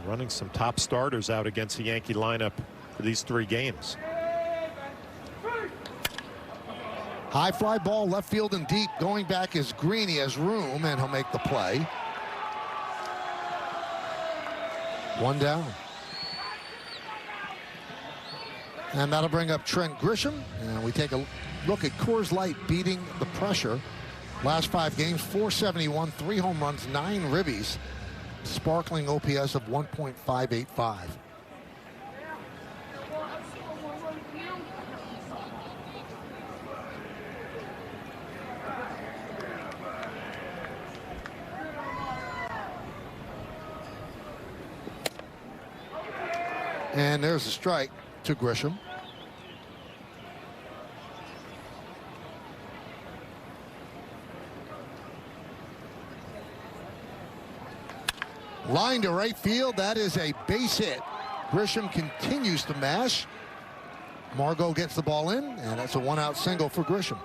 Running some top starters out against the Yankee lineup for these 3 games. High fly ball, left field and deep. Going back is Green. He has room, and he'll make the play. 1 down. And that'll bring up Trent Grisham. And we take a look at Coors Light beating the pressure. Last 5 games, 471, 3 home runs, 9 ribbies. Sparkling OPS of 1.585. And there's a strike to Grisham. Line to right field. That is a base hit. Grisham continues to mash. Margot gets the ball in, and that's a 1-out single for Grisham.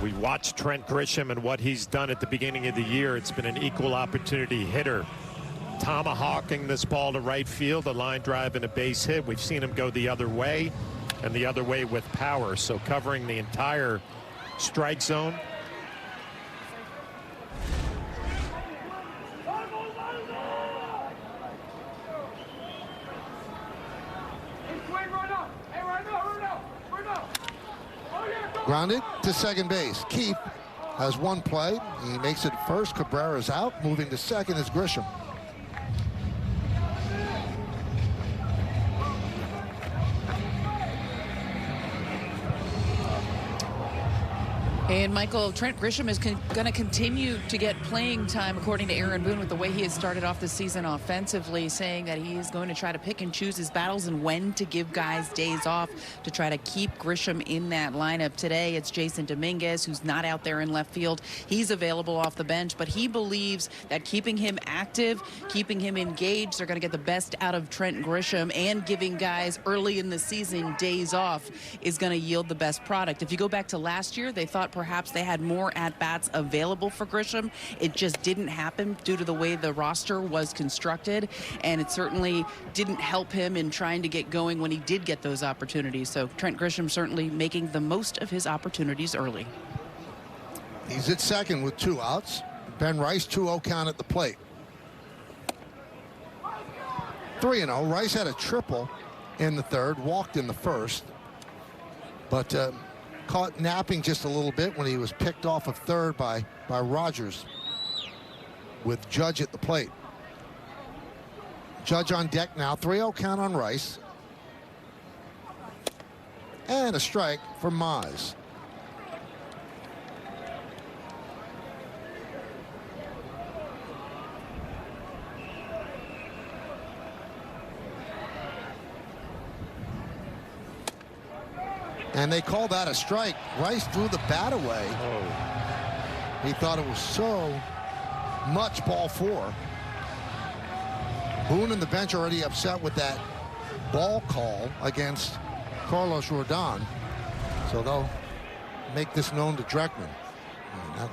We watched Trent Grisham and what he's done at the beginning of the year. It's been an equal opportunity hitter. Tomahawking this ball to right field, a line drive and a base hit. We've seen him go the other way, and the other way with power. So covering the entire strike zone. Grounded to second base. Keith has one play. He makes it first. Cabrera's out. Moving to second is Grisham. And Michael, Trent Grisham is going to continue to get playing time, according to Aaron Boone, with the way he has started off the season offensively, saying that he is going to try to pick and choose his battles and when to give guys days off to try to keep Grisham in that lineup. Today, it's Jason Dominguez, who's not out there in left field. He's available off the bench, but he believes that keeping him active, keeping him engaged, they're going to get the best out of Trent Grisham, and giving guys early in the season days off is going to yield the best product. If you go back to last year, they thought perhaps they had more at-bats available for Grisham. It just didn't happen due to the way the roster was constructed, and it certainly didn't help him in trying to get going when he did get those opportunities. So Trent Grisham certainly making the most of his opportunities early. He's at second with 2 outs. Ben Rice, 2-0 count at the plate. 3-0. Rice had a triple in the third, walked in the first, but caught napping just a little bit when he was picked off of third by Rogers, with Judge at the plate. Judge on deck now. 3-0 count on Rice. And a strike for Mize. And they call that a strike. Rice threw the bat away. He thought it was so much ball 4. Boone and the bench already upset with that ball call against Carlos Rodon. So they'll make this known to Dreckman.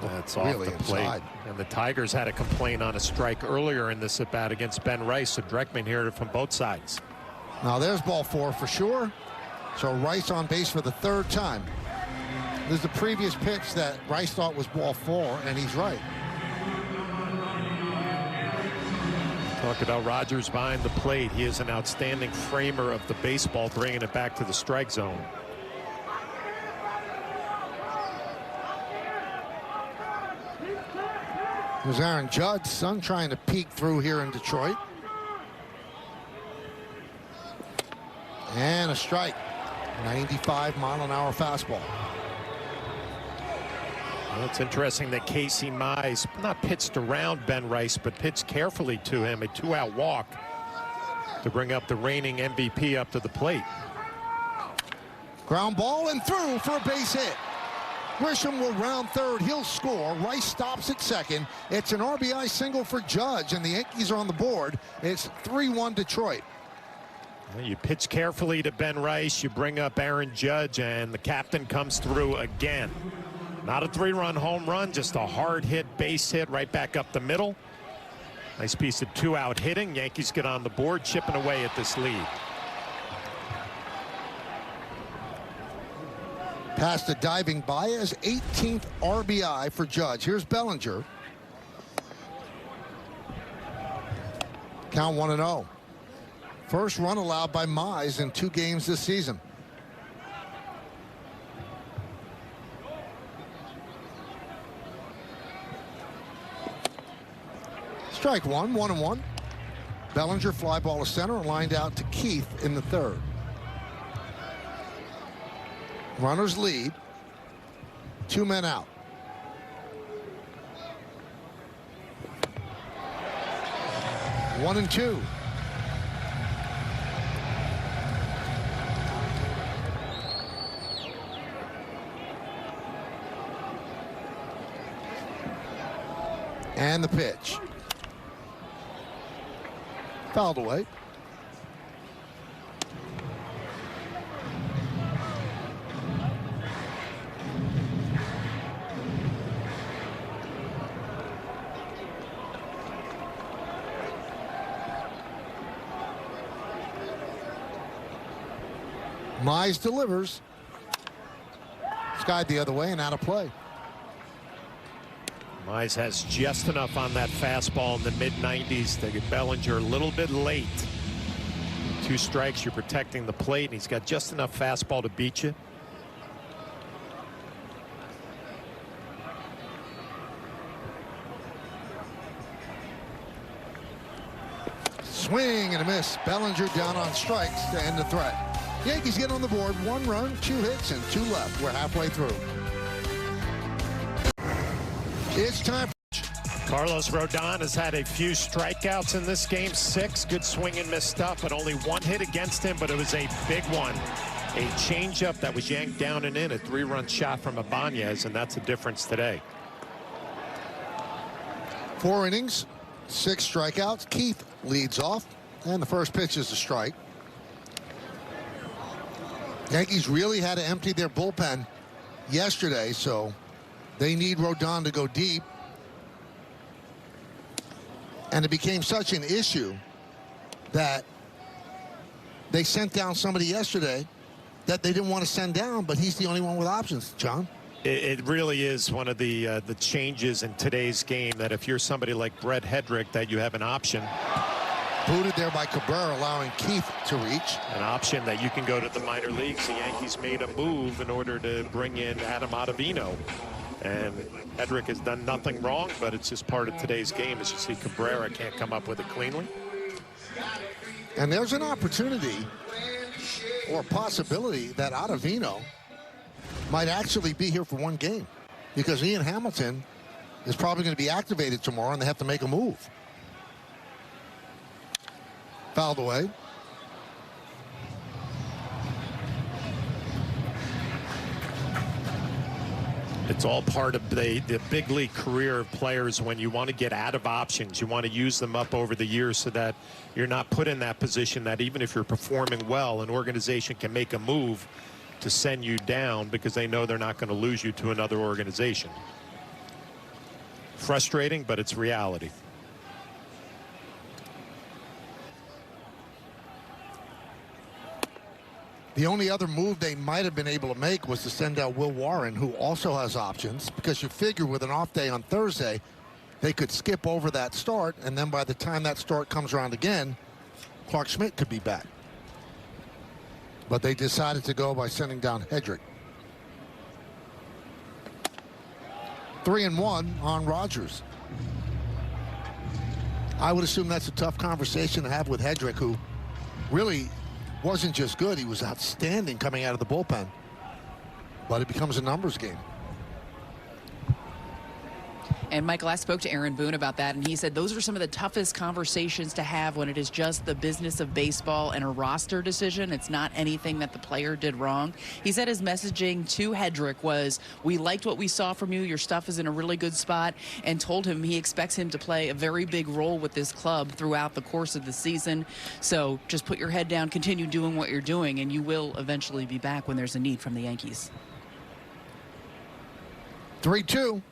That's really off the plate. inside. And the Tigers had a complaint on a strike earlier in this at-bat against Ben Rice, so Dreckman heard it from both sides. Now there's ball 4 for sure. So Rice on base for the 3rd time. This is the previous pitch that Rice thought was ball 4, and he's right. Talk about Rogers behind the plate. He is an outstanding framer of the baseball, bringing it back to the strike zone. There's Aaron Judge, son trying to peek through here in Detroit. And a strike. 95-mile-an-hour fastball. Well, it's interesting that Casey Mize not pitched around Ben Rice, but pitched carefully to him. A 2-out walk to bring up the reigning MVP up to the plate. Ground ball and through for a base hit. Grisham will round third. He'll score. Rice stops at second. It's an RBI single for Judge, and the Yankees are on the board. It's 3-1 Detroit. You pitch carefully to Ben Rice. You bring up Aaron Judge, and the captain comes through again. Not a 3-run home run, just a hard hit base hit right back up the middle. Nice piece of 2-out hitting. Yankees get on the board, chipping away at this lead. Past the diving Baez, 18th RBI for Judge. Here's Bellinger. Count 1-0. First run allowed by Mize in 2 games this season. Strike 1, 1-1. Bellinger fly ball to center and lined out to Keith in the 3rd. Runners lead. 2 men out. One and 2. And the pitch. Fouled away. Mize delivers. Skied the other way and out of play. Mize has just enough on that fastball in the mid-90s to get Bellinger a little bit late. 2 strikes, you're protecting the plate, and he's got just enough fastball to beat you. swing and a miss. Bellinger down on strikes to end the threat. Yankees get on the board. 1 run, 2 hits, and 2 left. We're halfway through. It's time for Carlos Rodon has had a few strikeouts in this game, 6. Good swing and miss stuff, but only 1 hit against him, but it was a big one. A changeup that was yanked down and in, a 3-run shot from Ibanez, and that's the difference today. 4 innings, 6 strikeouts. Keith leads off, and the first pitch is a strike. Yankees really had to empty their bullpen yesterday, so they need Rodon to go deep. And it became such an issue that they sent down somebody yesterday that they didn't want to send down, but he's the only one with options, John. It really is one of the changes in today's game, that if you're somebody like Brett Hedrick, that you have an option. Booted there by Cabrera, allowing Keith to reach. An option that you can go to the minor leagues. The Yankees made a move in order to bring in Adam Ottavino. And Hedrick has done nothing wrong, but it's just part of today's game. As you see, Cabrera can't come up with it cleanly. And there's an opportunity or possibility that Ottavino might actually be here for 1 game, because Ian Hamilton is probably going to be activated tomorrow and they have to make a move. Fouled away. It's all part of the big league career of players. When you want to get out of options, you want to use them up over the years so that you're not put in that position that even if you're performing well, an organization can make a move to send you down because they know they're not going to lose you to another organization. Frustrating, but it's reality. The only other move they might have been able to make was to send out Will Warren, who also has options, because you figure with an off day on Thursday, they could skip over that start, and then by the time that start comes around again, Clark Schmidt could be back. But they decided to go by sending down Hedrick. 3-1 on Rogers. I would assume that's a tough conversation to have with Hedrick, who really wasn't just good, he was outstanding coming out of the bullpen. But it becomes a numbers game. And Michael, I spoke to Aaron Boone about that, and he said those are some of the toughest conversations to have when it is just the business of baseball and a roster decision. It's not anything that the player did wrong. He said his messaging to Hedrick was, we liked what we saw from you, your stuff is in a really good spot, and told him he expects him to play a very big role with this club throughout the course of the season. So just put your head down, continue doing what you're doing, and you will eventually be back when there's a need from the Yankees. 3-2.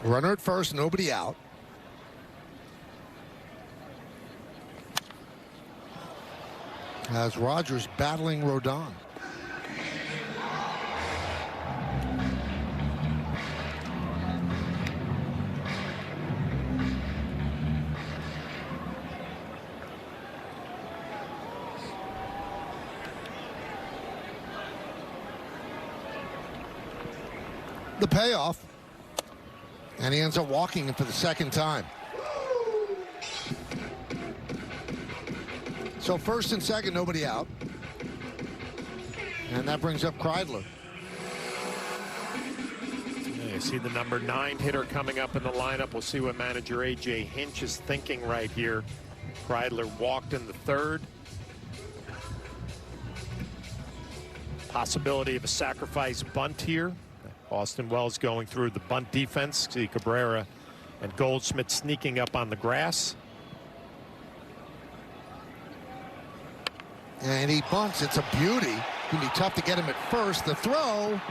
Runner at first, nobody out. As Rogers battling Rodon. The payoff. And he ends up walking for the second time. So first and second, nobody out. And that brings up Kreidler. Yeah, you see the number 9 hitter coming up in the lineup. We'll see what manager A.J. Hinch is thinking right here. Kreidler walked in the third. Possibility of a sacrifice bunt here. Austin Wells going through the bunt defense. See Cabrera and Goldschmidt sneaking up on the grass. And he bunts. It's a beauty. It's going to be tough to get him at first. The throw,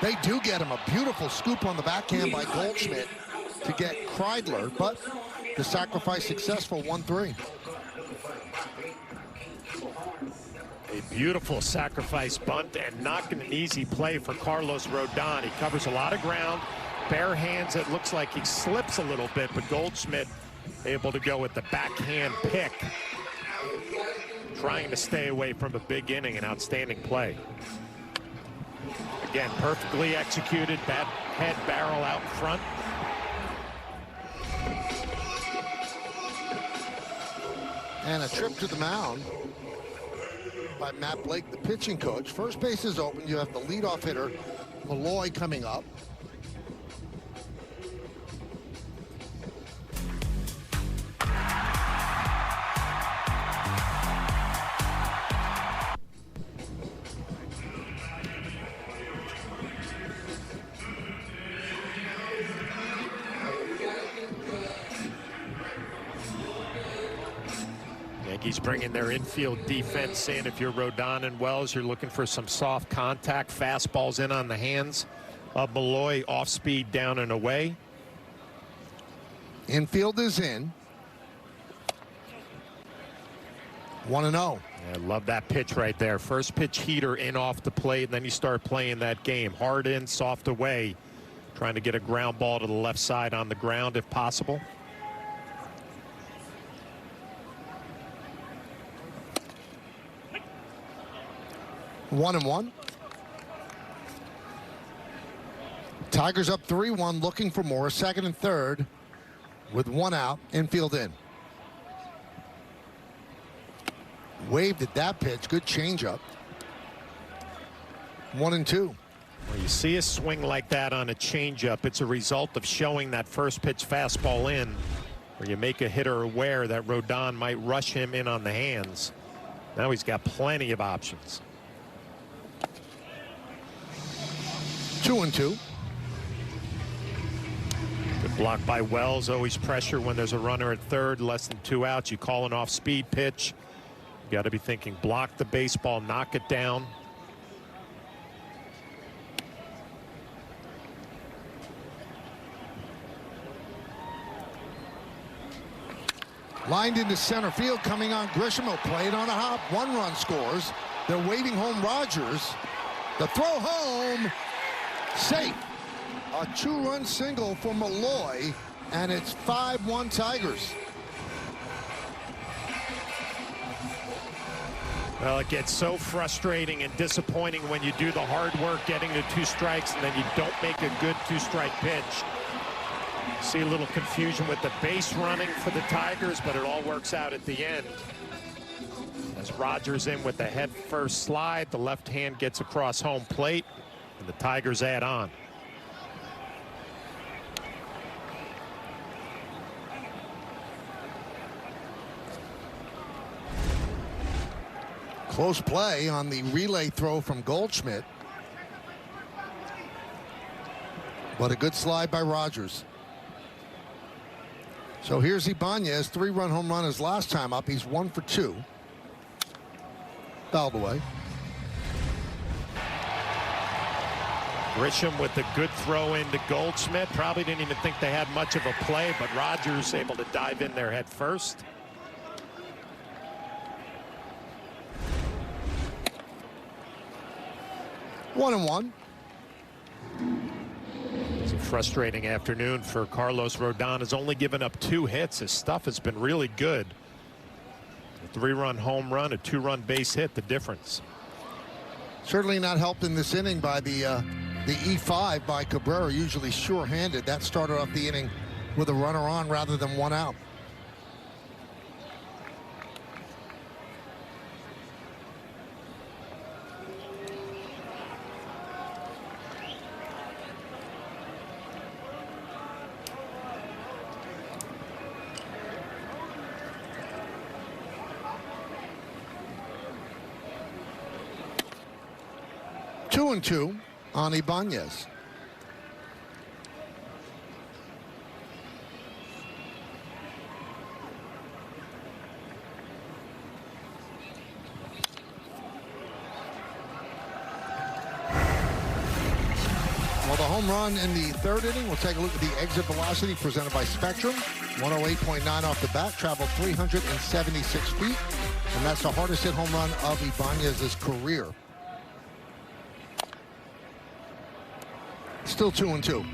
they do get him. A beautiful scoop on the backhand by Goldschmidt to get Kreidler, but the sacrifice successful, 1-3. A beautiful sacrifice bunt and not an easy play for Carlos Rodon. He covers a lot of ground, bare hands. It looks like he slips a little bit, but Goldschmidt able to go with the backhand pick. Trying to stay away from a big inning, an outstanding play. Again, perfectly executed, bat head barrel out front. And a trip to the mound by Matt Blake, the pitching coach. First base is open. You have the leadoff hitter, Malloy, coming up. Yankees bringing their infield defense in. If you're Rodon and Wells, you're looking for some soft contact. Fastballs in on the hands of Malloy, off speed down and away. Infield is in. 1-0. I love that pitch right there. First pitch heater in off the plate, and then you start playing that game. Hard in, soft away. Trying to get a ground ball to the left side on the ground if possible. One and one. Tigers up 3-1, looking for more. Second and third with one out. Infield in. Waved at that pitch. Good changeup. 1-2. When you see a swing like that on a changeup, it's a result of showing that first pitch fastball in, where you make a hitter aware that Rodon might rush him in on the hands. Now he's got plenty of options. 2-2. Good block by Wells. Always pressure when there's a runner at third, less than 2 outs. You call an off-speed pitch. You got to be thinking block the baseball, knock it down. Lined into center field, coming on Grisham. Will play it on a hop. 1 run scores. They're waiting home Rogers. The throw home. Safe. A 2-run single for Malloy, and it's 5-1 Tigers. Well, it gets so frustrating and disappointing when you do the hard work getting to 2 strikes and then you don't make a good 2-strike pitch. See a little confusion with the base running for the Tigers, but it all works out at the end. As Rogers in with the head first slide, the left hand gets across home plate, and the Tigers add on. Close play on the relay throw from Goldschmidt. But a good slide by Rogers. So here's Ibanez, 3-run home run his last time up. He's 1 for 2. Fouled away. Grisham with the good throw into Goldschmidt. Probably didn't even think they had much of a play, but Rogers able to dive in there head first. One and one. It's a frustrating afternoon for Carlos Rodon. Has only given up 2 hits. His stuff has been really good. A 3-run home run, a 2-run base hit, the difference. Certainly not helped in this inning by the E5 by Cabrera, usually sure-handed. That started off the inning with a runner on rather than 1 out. Two and 2 on Ibanez. Well, the home run in the 3rd inning. We'll take a look at the exit velocity presented by Spectrum. 108.9 off the bat, traveled 376 feet, and that's the hardest hit home run of Ibanez's career. Still 2 and 2.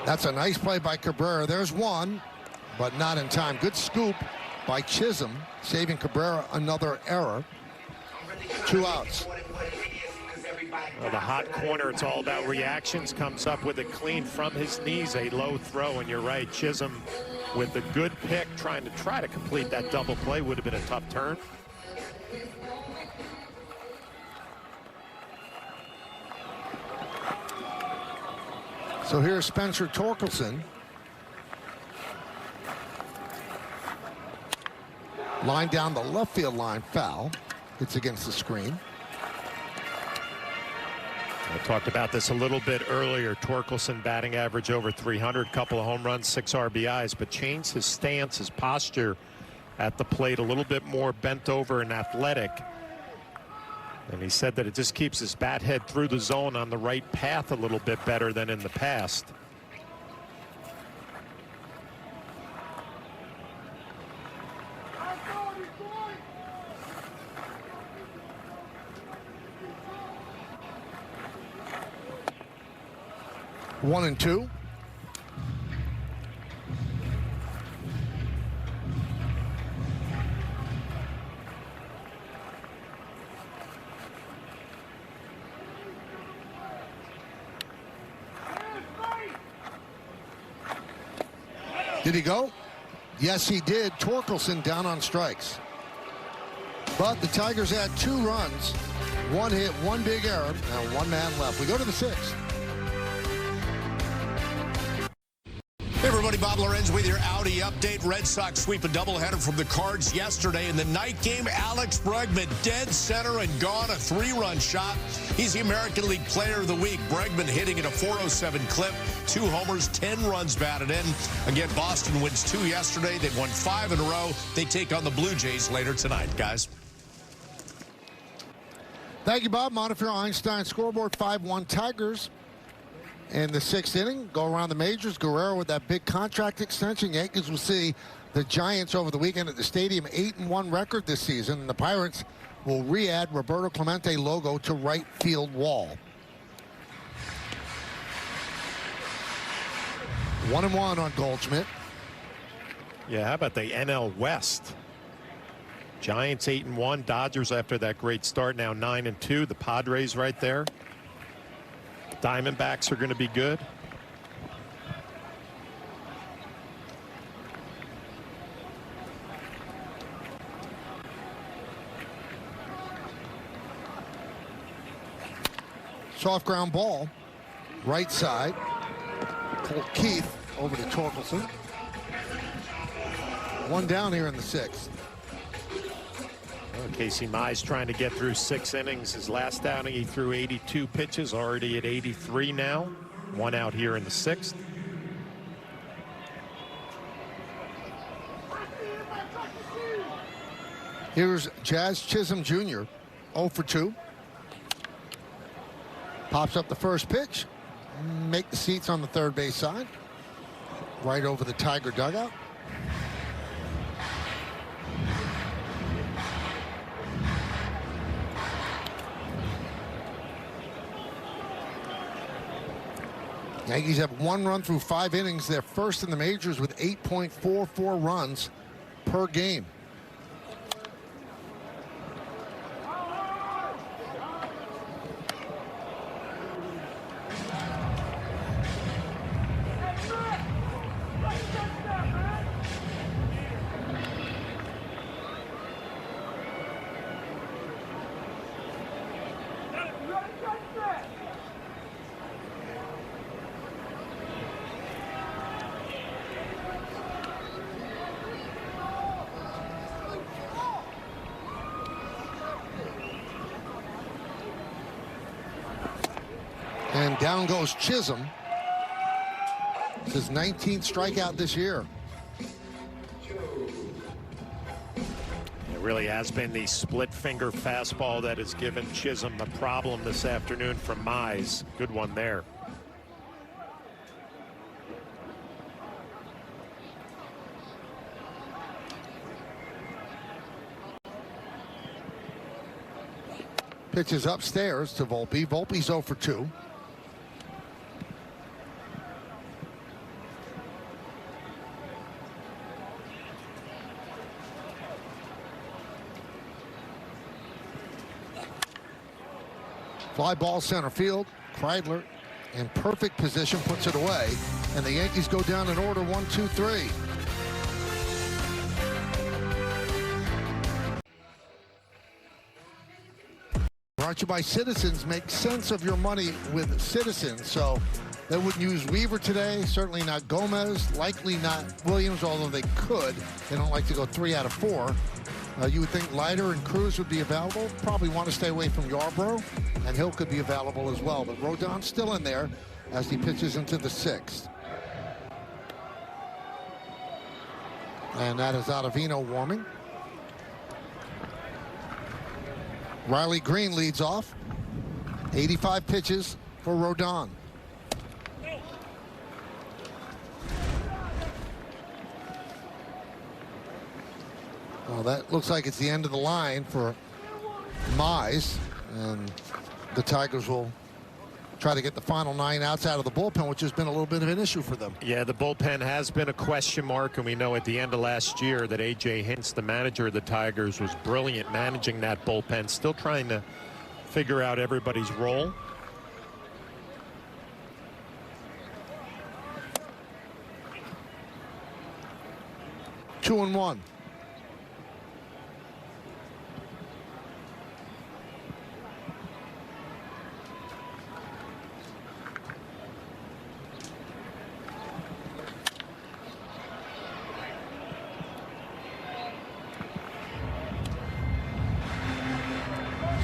That's a nice play by Cabrera. There's one, but not in time. Good scoop by Chisholm, saving Cabrera another error. 2 outs. Well, the hot corner, it's all about reactions, comes up with it clean from his knees, a low throw, and you're right, Chisholm with the good pick, trying to complete that double play, would have been a tough turn. So here's Spencer Torkelson. Line down the left field line, foul. It's against the screen. I talked about this a little bit earlier. Torkelson batting average over 300, couple of home runs, 6 RBIs, but changed his stance, his posture at the plate, a little bit more bent over and athletic. And he said that it just keeps his bat head through the zone on the right path a little bit better than in the past. One and two. Did he go? Yes, he did. Torkelson down on strikes. But the Tigers had 2 runs, 1 hit, 1 big error, and 1 man left. We go to the 6th. Hey everybody, Bob Lorenz with your Audi update. Red Sox sweep a doubleheader from the Cards yesterday. In the night game, Alex Bregman dead center and gone, a 3-run shot. He's the American League Player of the Week. Bregman hitting at a .407 clip, 2 homers, 10 runs batted in. Again, Boston wins 2 yesterday. They've won 5 in a row. They take on the Blue Jays later tonight, guys. Thank you, Bob. Montefiore Einstein scoreboard 5-1 Tigers. In the 6th inning, go around the majors. Guerrero with that big contract extension. Yankees will see the Giants over the weekend at the stadium. 8-1 record this season. And the Pirates will re-add Roberto Clemente logo to right field wall. 1-1 on Goldschmidt. Yeah, how about the NL West? Giants 8-1. Dodgers after that great start now 9-2. The Padres right there. Diamondbacks are going to be good. Soft ground ball, right side. Keith over to Torkelson. 1 down here in the 6th. Casey Mize trying to get through 6 innings. His last outing, he threw 82 pitches, already at 83 now. 1 out here in the 6th. Here's Jazz Chisholm Jr., 0 for 2. Pops up the first pitch. Make the seats on the third base side. Right over the Tiger dugout. Yankees have 1 run through 5 innings. They're first in the majors with 8.44 runs per game. And down goes Chisholm. It's his 19th strikeout this year. It really has been the split finger fastball that has given Chisholm the problem this afternoon from Mize. Good one there. Pitches upstairs to Volpe. Volpe's 0 for 2. Fly ball center field. Kreidler in perfect position puts it away. And the Yankees go down in order 1, 2, 3. Brought to you by Citizens. Make sense of your money with Citizens. So they wouldn't use Weaver today. Certainly not Gomez. Likely not Williams, although they could. They don't like to go 3 out of 4. You would think Leiter and Cruz would be available. Probably want to stay away from Yarbrough. And Hill could be available as well. But Rodon's still in there as he pitches into the 6th. And that is Ottavino warming. Riley Green leads off. 85 pitches for Rodon. Well, that looks like it's the end of the line for Mize, and the Tigers will try to get the final 9 outs out of the bullpen, which has been a little bit of an issue for them. Yeah, the bullpen has been a question mark, and we know at the end of last year that A.J. Hinch, the manager of the Tigers, was brilliant managing that bullpen, still trying to figure out everybody's role. Two and one.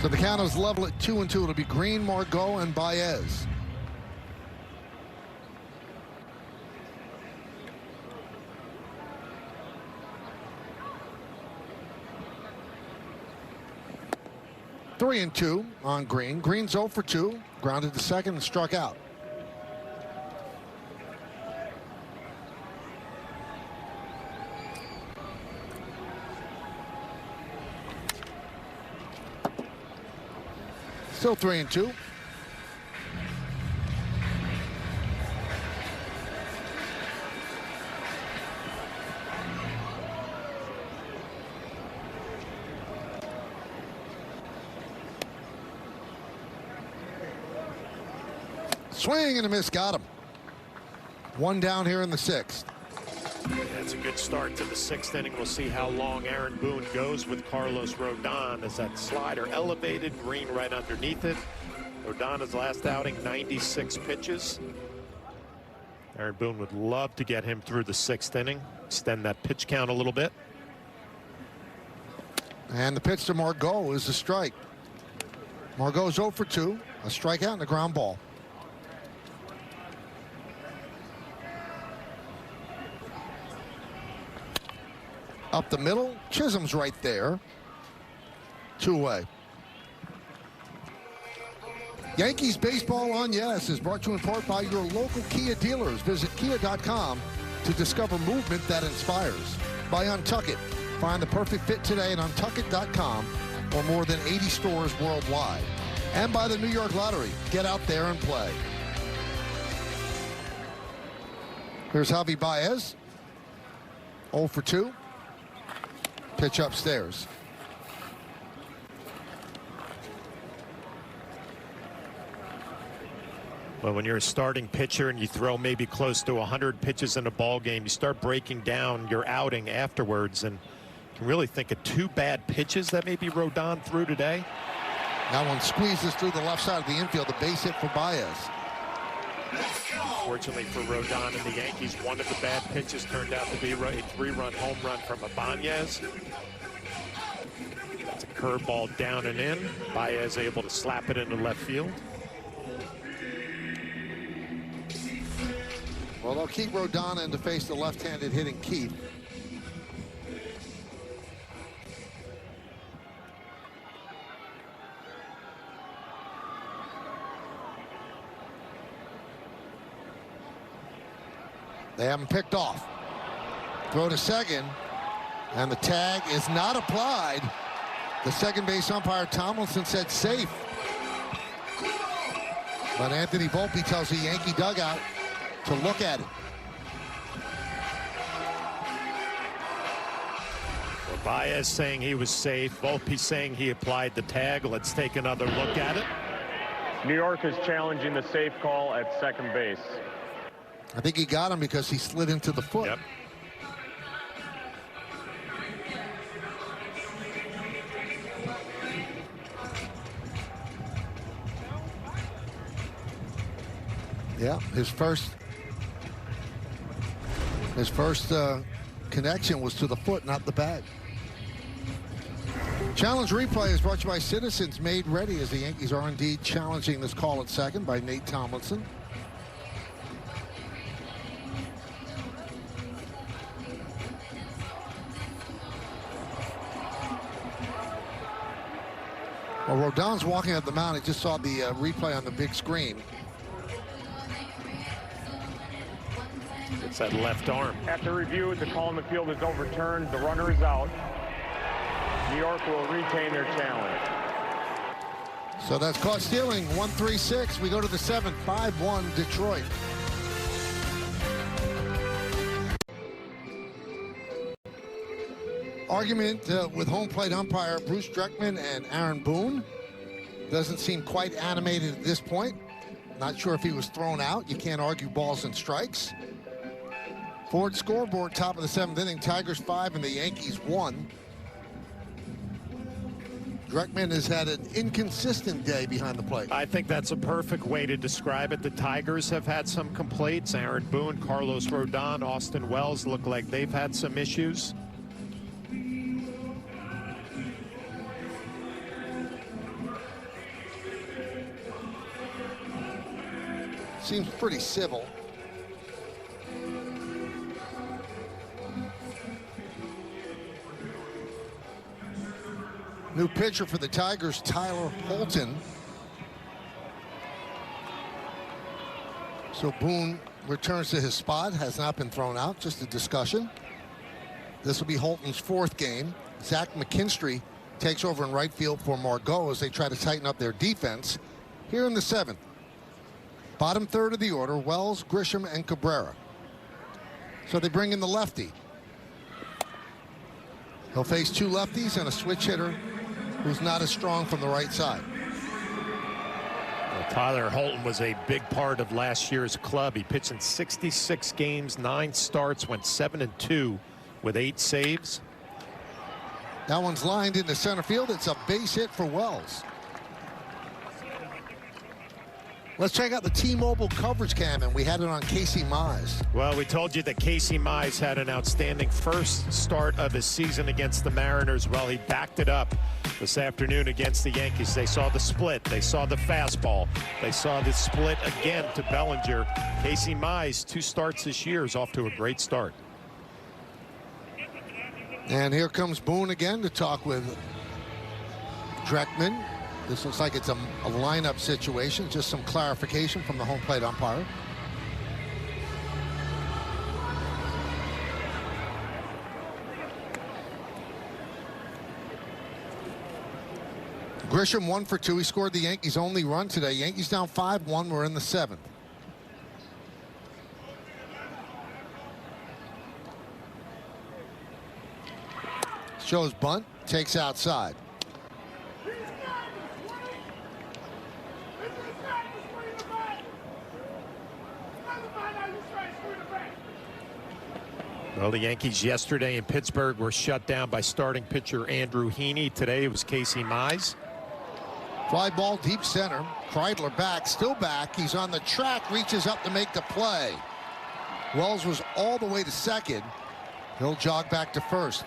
So the count is level at 2 and 2. It'll be Green, Margot, and Baez. Three and 2 on Green. Green's 0 for 2. Grounded to second and struck out. Still 3 and 2. Swing and a miss, got him. 1 down here in the 6th. That's a good start to the 6th inning. We'll see how long Aaron Boone goes with Carlos Rodon as that slider elevated, Green right underneath it. Rodon's last outing, 96 pitches. Aaron Boone would love to get him through the 6th inning, extend that pitch count a little bit. And the pitch to Margot is a strike. Margot's 0 for 2, a strikeout and a ground ball. Up the middle, Chisholm's right there. 2 away. Yankees baseball on Yes is brought to you in part by your local Kia dealers. Visit kia.com to discover movement that inspires. By Untuckit. Find the perfect fit today at untuckit.com or more than 80 stores worldwide. And by the New York Lottery. Get out there and play. Here's Javi Baez. 0 for 2. Pitch upstairs. Well, when you're a starting pitcher and you throw maybe close to 100 pitches in a ball game, you start breaking down your outing afterwards, and you can really think of 2 bad pitches that maybe Rodon threw today. That one squeezes through the left side of the infield. The base hit for Baez. Fortunately for Rodon and the Yankees, one of the bad pitches turned out to be a 3-run home run from Ibanez. That's a curveball down and in. Baez able to slap it into left field. Well, they'll keep Rodon in to face the left-handed hitting Keith. They haven't picked off. Throw to second, and the tag is not applied. The second base umpire Tomlinson said safe. But Anthony Volpe tells the Yankee dugout to look at it. Well, Baez saying he was safe. Volpe saying he applied the tag. Let's take another look at it. New York is challenging the safe call at second base. I think he got him because he slid into the foot. Yep. Yeah, his first connection was to the foot, not the bag. Challenge replay is brought to you by Citizens Made Ready, as the Yankees are indeed challenging this call at second by Nate Tomlinson. Well, Rodon's walking up the mound. He just saw the replay on the big screen. It's that left arm. After review, the call in the field is overturned. The runner is out. New York will retain their challenge. So that's caught stealing. 1-3-6. We go to the 7th. 5-1 Detroit. Argument with home plate umpire Bruce Dreckman and Aaron Boone. Doesn't seem quite animated at this point. Not sure if he was thrown out. You can't argue balls and strikes. Ford scoreboard, top of the 7th inning. Tigers 5 and the Yankees 1. Dreckman has had an inconsistent day behind the plate. I think that's a perfect way to describe it. The Tigers have had some complaints. Aaron Boone, Carlos Rodon, Austin Wells look like they've had some issues. Seems pretty civil. New pitcher for the Tigers, Tyler Holton. So Boone returns to his spot, has not been thrown out, just a discussion. This will be Holton's 4th game. Zach McKinstry takes over in right field for Margot as they try to tighten up their defense. Here in the 7th, bottom 3rd of the order, Wells, Grisham, and Cabrera. So they bring in the lefty. He'll face 2 lefties and a switch hitter who's not as strong from the right side. Well, Tyler Holton was a big part of last year's club. He pitched in 66 games, 9 starts, went 7-2 with 8 saves. That one's lined into center field. It's a base hit for Wells. Let's check out the T-Mobile coverage cam, and we had it on Casey Mize. Well, we told you that Casey Mize had an outstanding first start of his season against the Mariners. Well, he backed it up this afternoon against the Yankees. They saw the split. They saw the fastball. They saw the split again to Bellinger. Casey Mize, 2 starts this year, is off to a great start. And here comes Boone again to talk with Dreckman. This looks like it's a lineup situation. Just some clarification from the home plate umpire. Grisham 1 for 2. He scored the Yankees' only run today. Yankees down 5-1. We're in the 7th. Shows bunt, takes outside. Well, the Yankees yesterday in Pittsburgh were shut down by starting pitcher Andrew Heaney. Today it was Casey Mize. Fly ball deep center. Kreidler back, still back. He's on the track, reaches up to make the play. Wells was all the way to second. He'll jog back to first.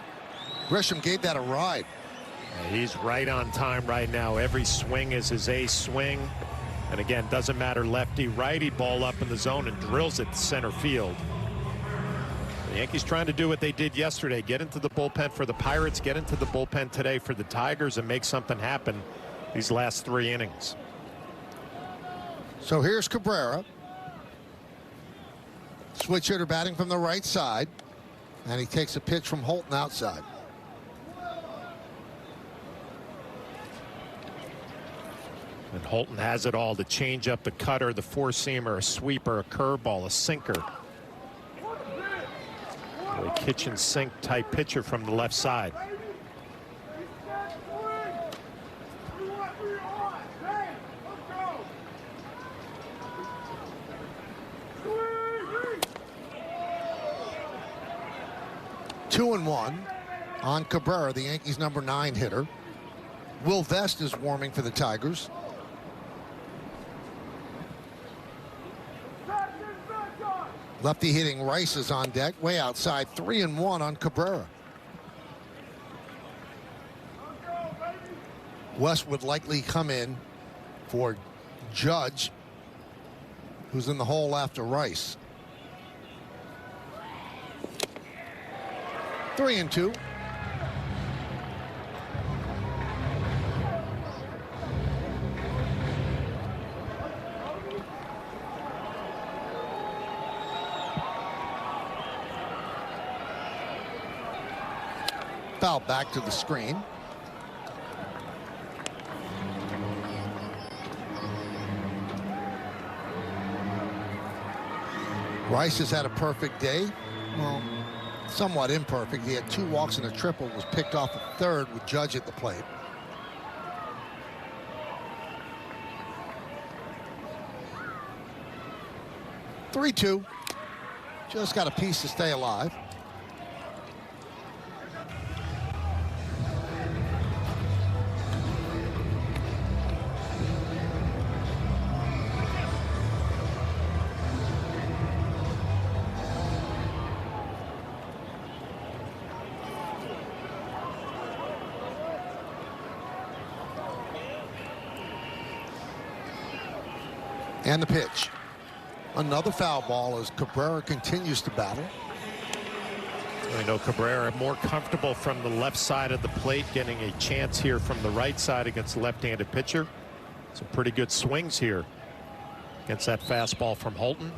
Grisham gave that a ride. He's right on time right now. Every swing is his ace swing. And again, doesn't matter lefty, righty, ball up in the zone and drills it to center field. The Yankees trying to do what they did yesterday, get into the bullpen for the Pirates, get into the bullpen today for the Tigers and make something happen these last 3 innings. So here's Cabrera. Switch hitter batting from the right side. And he takes a pitch from Holton outside. And Holton has it all: the changeup, the cutter, the four-seamer, a sweeper, a curveball, a sinker. A kitchen sink type pitcher from the left side. 2-1 on Cabrera, the Yankees' number 9 hitter. Will Vest is warming for the Tigers. Lefty hitting Rice is on deck, way outside. 3-1 on Cabrera. West would likely come in for Judge, who's in the hole after Rice. 3-2. Foul back to the screen. Rice has had a perfect day. Well, somewhat imperfect. He had 2 walks and a triple, was picked off at third with Judge at the plate. (3-2). Just got a piece to stay alive. And the pitch. Another foul ball as Cabrera continues to battle. I know Cabrera more comfortable from the left side of the plate, getting a chance here from the right side against the left-handed pitcher. Some pretty good swings here against that fastball from Holton.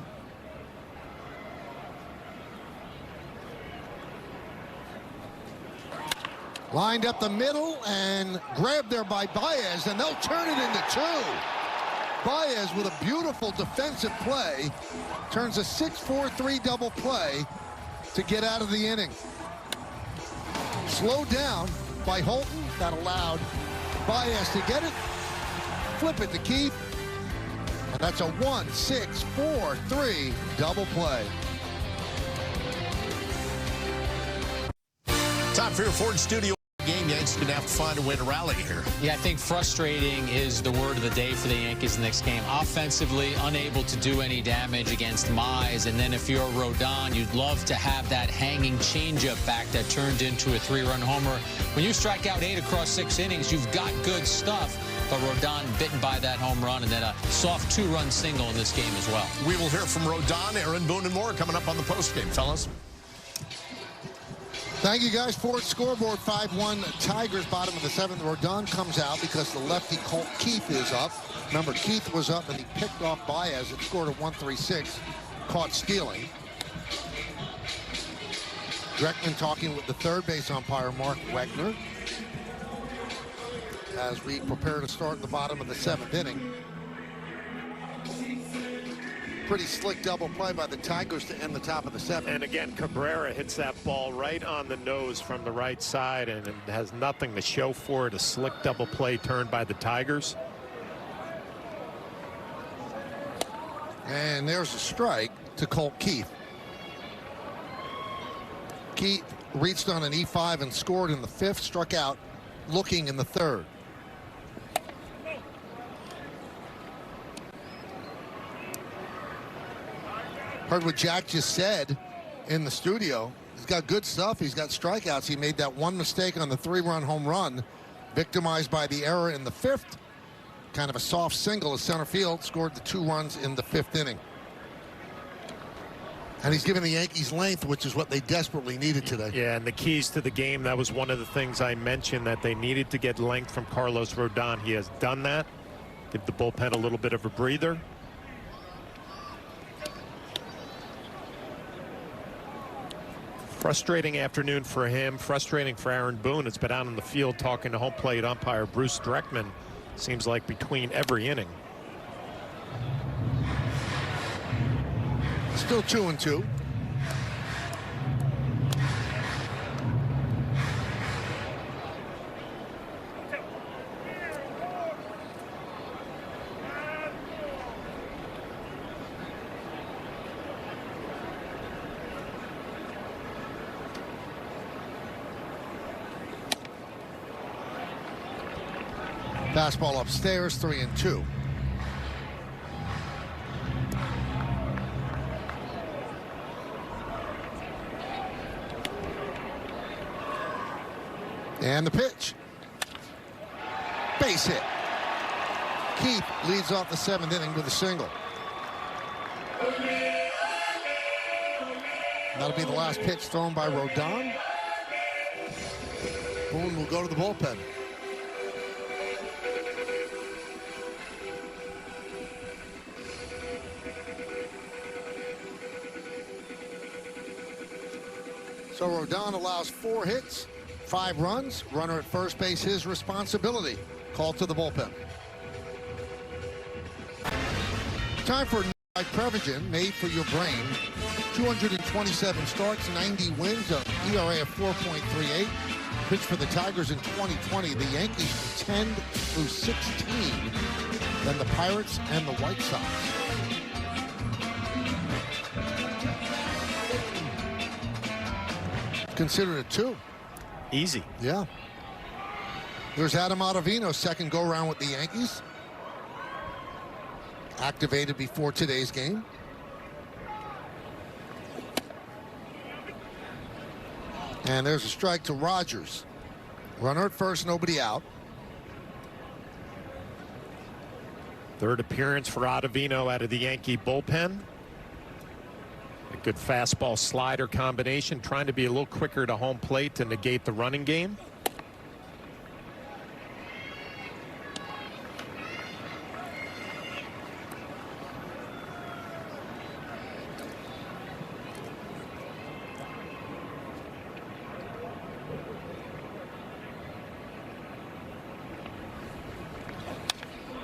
Lined up the middle and grabbed there by Baez, and they'll turn it into 2. Baez with a beautiful defensive play turns a 6-4-3 double play to get out of the inning. Slowed down by Holton. That allowed Baez to get it, flip it to Keith, and that's a 1-6-4-3 double play. Time for your Ford Studio game. Yankees going to have to find a way to rally here. Yeah, I think frustrating is the word of the day for the Yankees in the next game. Offensively, unable to do any damage against Mize. And then if you're Rodon, you'd love to have that hanging changeup back that turned into a 3-run homer. When you strike out 8 across 6 innings, you've got good stuff. But Rodon bitten by that home run, and then a soft 2-run single in this game as well. We will hear from Rodon, Aaron Boone, and more coming up on the postgame, fellas. Thank you, guys. Ford scoreboard 5-1 Tigers, bottom of the 7th. Rodon comes out because the lefty Colt Keith is up. Remember, Keith was up and he picked off Baez. It scored a 1-3-6, caught stealing. Dreckman talking with the third base umpire, Mark Wegner, as we prepare to start the bottom of the 7th inning. Pretty slick double play by the Tigers to end the top of the 7th. And again, Cabrera hits that ball right on the nose from the right side, and it has nothing to show for it. A slick double play turned by the Tigers. And there's a strike to Colt Keith. Keith reached on an E5 and scored in the 5th, struck out looking in the 3rd. Heard what Jack just said in the studio. He's got good stuff. He's got strikeouts. He made that one mistake on the 3-run home run, victimized by the error in the 5th. Kind of a soft single to center field, scored the 2 runs in the 5th inning. And he's given the Yankees length, which is what they desperately needed today. Yeah, and the keys to the game, that was one of the things I mentioned, that they needed to get length from Carlos Rodon. He has done that. Give the bullpen a little bit of a breather. Frustrating afternoon for him, frustrating for Aaron Boone. It's been out on the field talking to home plate umpire Bruce Dreckman, seems like between every inning. Still 2-2. Fastball upstairs, 3-2. And the pitch. Base hit. Keith leads off the 7th inning with a single. That'll be the last pitch thrown by Rodon. Boone will go to the bullpen. So Rodon allows 4 hits, 5 runs. Runner at first base, his responsibility. Called to the bullpen. Time for Prevagen, made for your brain. 227 starts, 90 wins, an ERA of 4.38. Pitched for the Tigers in 2020. The Yankees 10 through 16. Then the Pirates and the White Sox. Considered a 2. Easy. Yeah. There's Adam Ottavino, second go-round with the Yankees. Activated before today's game. And there's a strike to Rogers. Runner at first, nobody out. Third appearance for Ottavino out of the Yankee bullpen. A good fastball slider combination, trying to be a little quicker to home plate to negate the running game.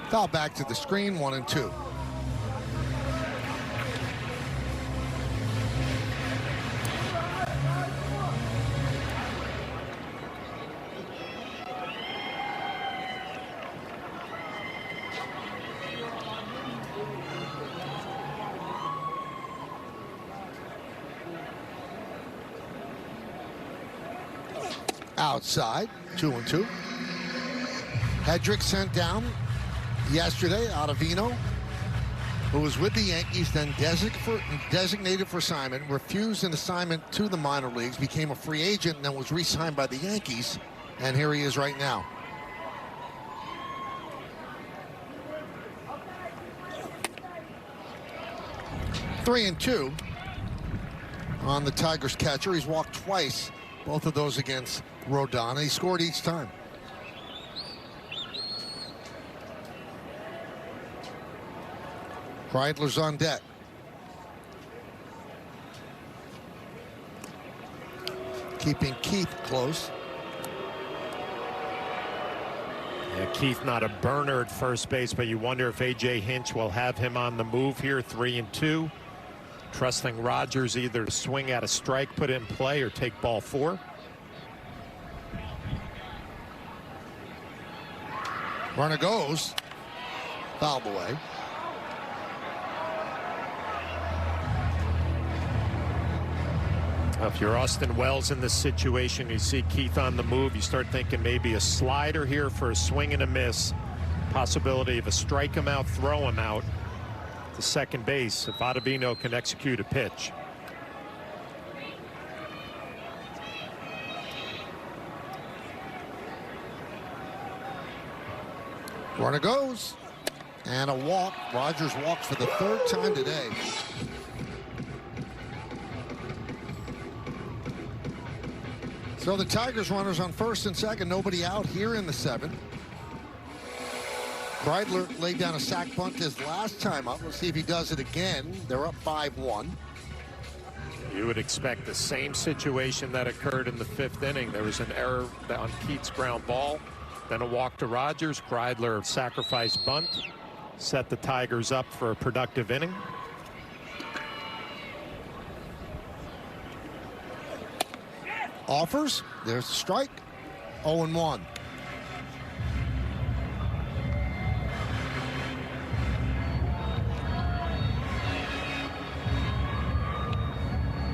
Foul back to the screen, 1-2. Outside, 2-2. Hedrick sent down yesterday. Ottavino, who was with the Yankees, then designated for assignment, refused an assignment to the minor leagues, became a free agent, and then was re-signed by the Yankees. And here he is right now. Three and 2 on the Tigers catcher. He's walked twice, both of those against Rodon. He scored each time. Kreidler's on deck. Keeping Keith close. Yeah, Keith not a burner at first base, but you wonder if A.J. Hinch will have him on the move here. 3-2. Trusting Rogers either to swing at a strike, put it in play, or take ball 4. Runner goes. Fouled away. If you're Austin Wells in this situation, you see Keith on the move, you start thinking maybe a slider here for a swing and a miss. Possibility of a strike him out, throw him out to second base if Ottavino can execute a pitch. Runner goes. And a walk. Rogers walks for the 3rd time today. So the Tigers runners on first and second, nobody out here in the 7th. Kreidler laid down a sac bunt his last time up. Let's see if he does it again. They're up 5-1. You would expect the same situation that occurred in the 5th inning. There was an error on Keith's ground ball, then a walk to Rogers. Kreidler sacrifice bunt, set the Tigers up for a productive inning. Offers. There's the strike. 0-1.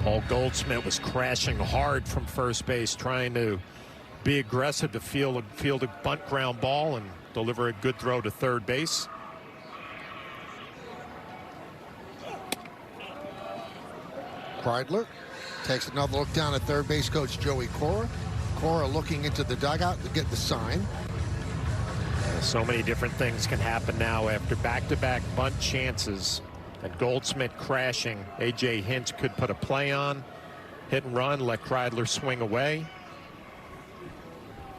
Paul Goldschmidt was crashing hard from first base, trying to be aggressive to field a bunt ground ball, and deliver a good throw to third base. Kreidler takes another look down at third base coach Joey Cora. Cora looking into the dugout to get the sign. So many different things can happen now after back-to-back bunt chances and Goldschmidt crashing. A.J. Hinch could put a play on, hit and run, let Kreidler swing away.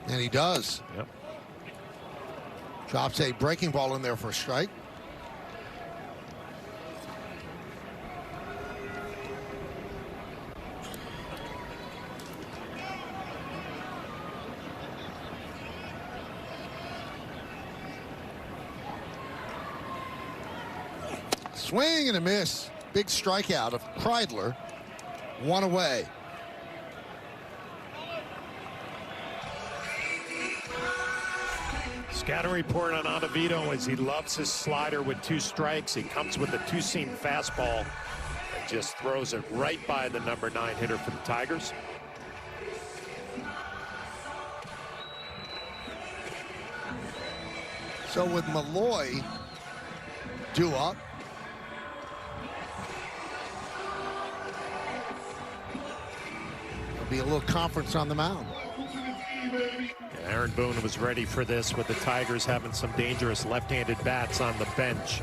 And he does. Yep. Drops a breaking ball in there for a strike. Swing and a miss. Big strikeout of Kreidler. One away. Scouting report on Ottavino is he loves his slider with 2 strikes. He comes with a 2-seam fastball and just throws it right by the number 9 hitter for the Tigers. So with Malloy due up, there'll be a little conference on the mound. Aaron Boone was ready for this with the Tigers having some dangerous left-handed bats on the bench.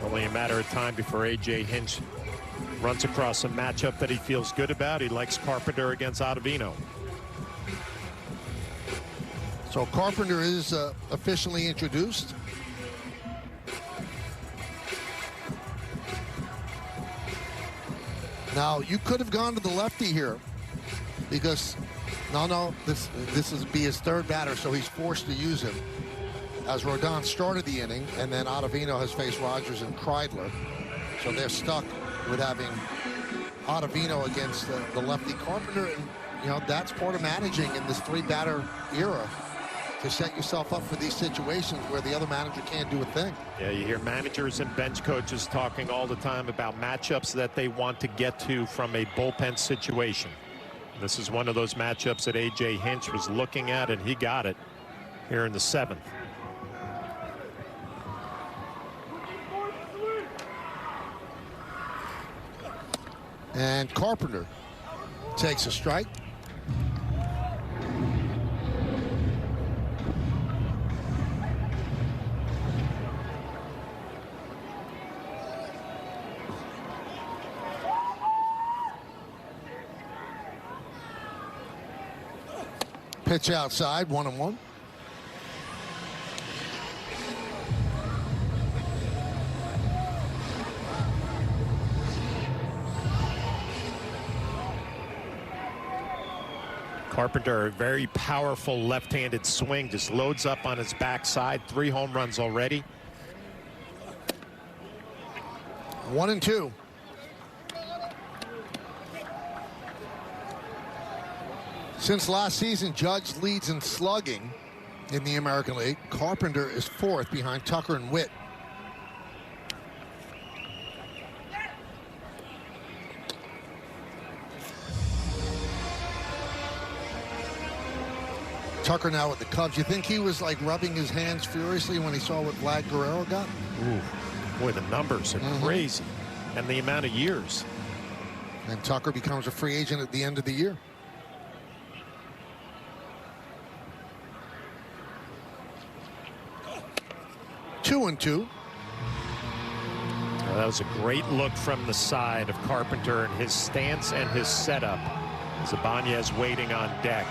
Only a matter of time before A.J. Hinch runs across a matchup that he feels good about. He likes Carpenter against Ottavino. So Carpenter is officially introduced. Now, you could have gone to the lefty here because no, this is be his third batter, so he's forced to use him. As Rodon started the inning, and then Ottavino has faced Rogers and Kreidler, so they're stuck with having Ottavino against the lefty Carpenter, and you know that's part of managing in this 3-batter era, to set yourself up for these situations where the other manager can't do a thing. Yeah, you hear managers and bench coaches talking all the time about matchups that they want to get to from a bullpen situation. This is one of those matchups that A.J. Hinch was looking at, and he got it here in the 7th. And Carpenter takes a strike. Pitch outside, 1-1. Carpenter, a very powerful left-handed swing, just loads up on his backside. 3 home runs already. 1-2. Since last season, Judge leads in slugging in the American League. Carpenter is 4th behind Tucker and Witt. Tucker now with the Cubs. You think he was like rubbing his hands furiously when he saw what Vlad Guerrero got? Ooh, boy, the numbers are crazy. And the amount of years. And Tucker becomes a free agent at the end of the year. Two and two. That was a great look from the side of Carpenter and his stance and his setup. Ibanez waiting on deck.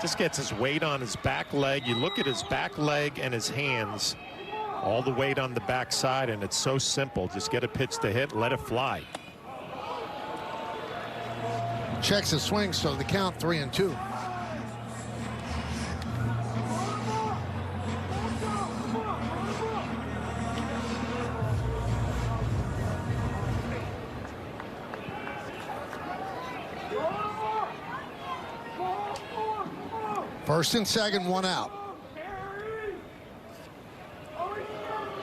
Just gets his weight on his back leg. You look at his back leg and his hands, all the weight on the backside, and it's so simple. Just get a pitch to hit, let it fly. Checks his swing, so the count 3-2. First and second, 1 out.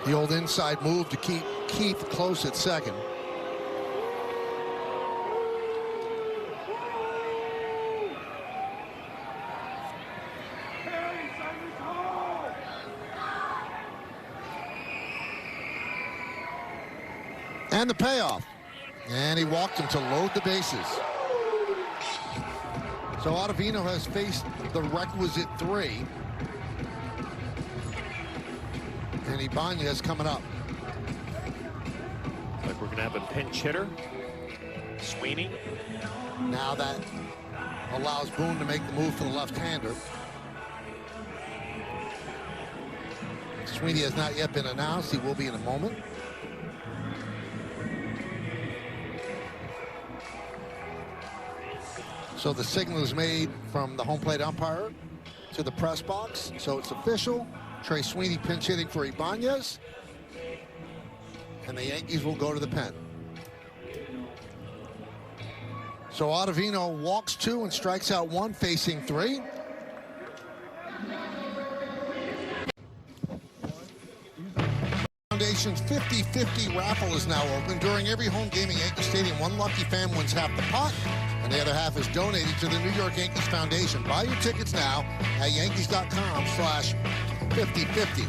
The old inside move to keep Keith close at second. And the payoff. And he walked him to load the bases. So Ottavino has faced the requisite 3. And Ibanez coming up. Like we're going to have a pinch hitter. Sweeney. Now that allows Boone to make the move for the left-hander. Sweeney has not yet been announced. He will be in a moment. So the signal is made from the home plate umpire to the press box. So it's official. Trey Sweeney pinch hitting for Ibanez. And the Yankees will go to the pen. So Ottavino walks 2 and strikes out 1, facing 3. Foundation's 50-50 raffle is now open. During every home game at Yankee Stadium, one lucky fan wins half the pot, and the other half is donated to the New York Yankees Foundation. Buy your tickets now at Yankees.com/50-50.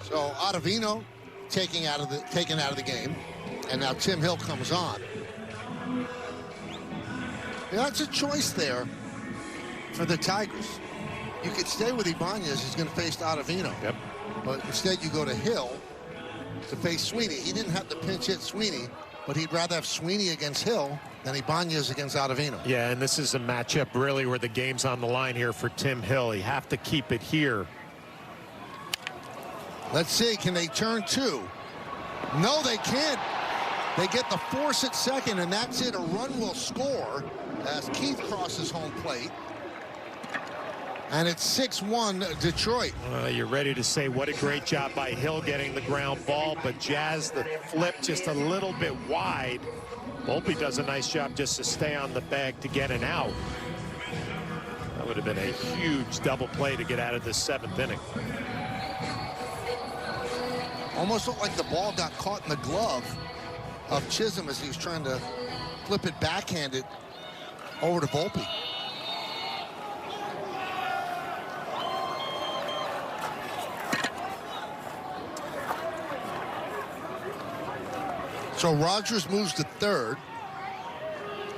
So Ottavino taken out of the game, and now Tim Hill comes on. Yeah, that's a choice there for the Tigers. You could stay with Ibanez, who's going to face Ottavino. Yep. But instead you go to Hill to face Sweeney. He didn't have to pinch hit Sweeney, but he'd rather have Sweeney against Hill than Ibanez against Ottavino. Yeah, and this is a matchup really where the game's on the line here for Tim Hill. You have to keep it here. Let's see, can they turn 2? No, they can't. They get the force at second, and that's it. A run will score as Keith crosses home plate. And it's 6-1 Detroit. You're ready to say what a great job by Hill getting the ground ball, but Jazz the flip just a little bit wide. Volpe does a nice job just to stay on the bag to get an out. That would have been a huge double play to get out of this 7th inning. Almost looked like the ball got caught in the glove of Chisholm as he was trying to flip it backhanded over to Volpe. So Rogers moves to 3rd.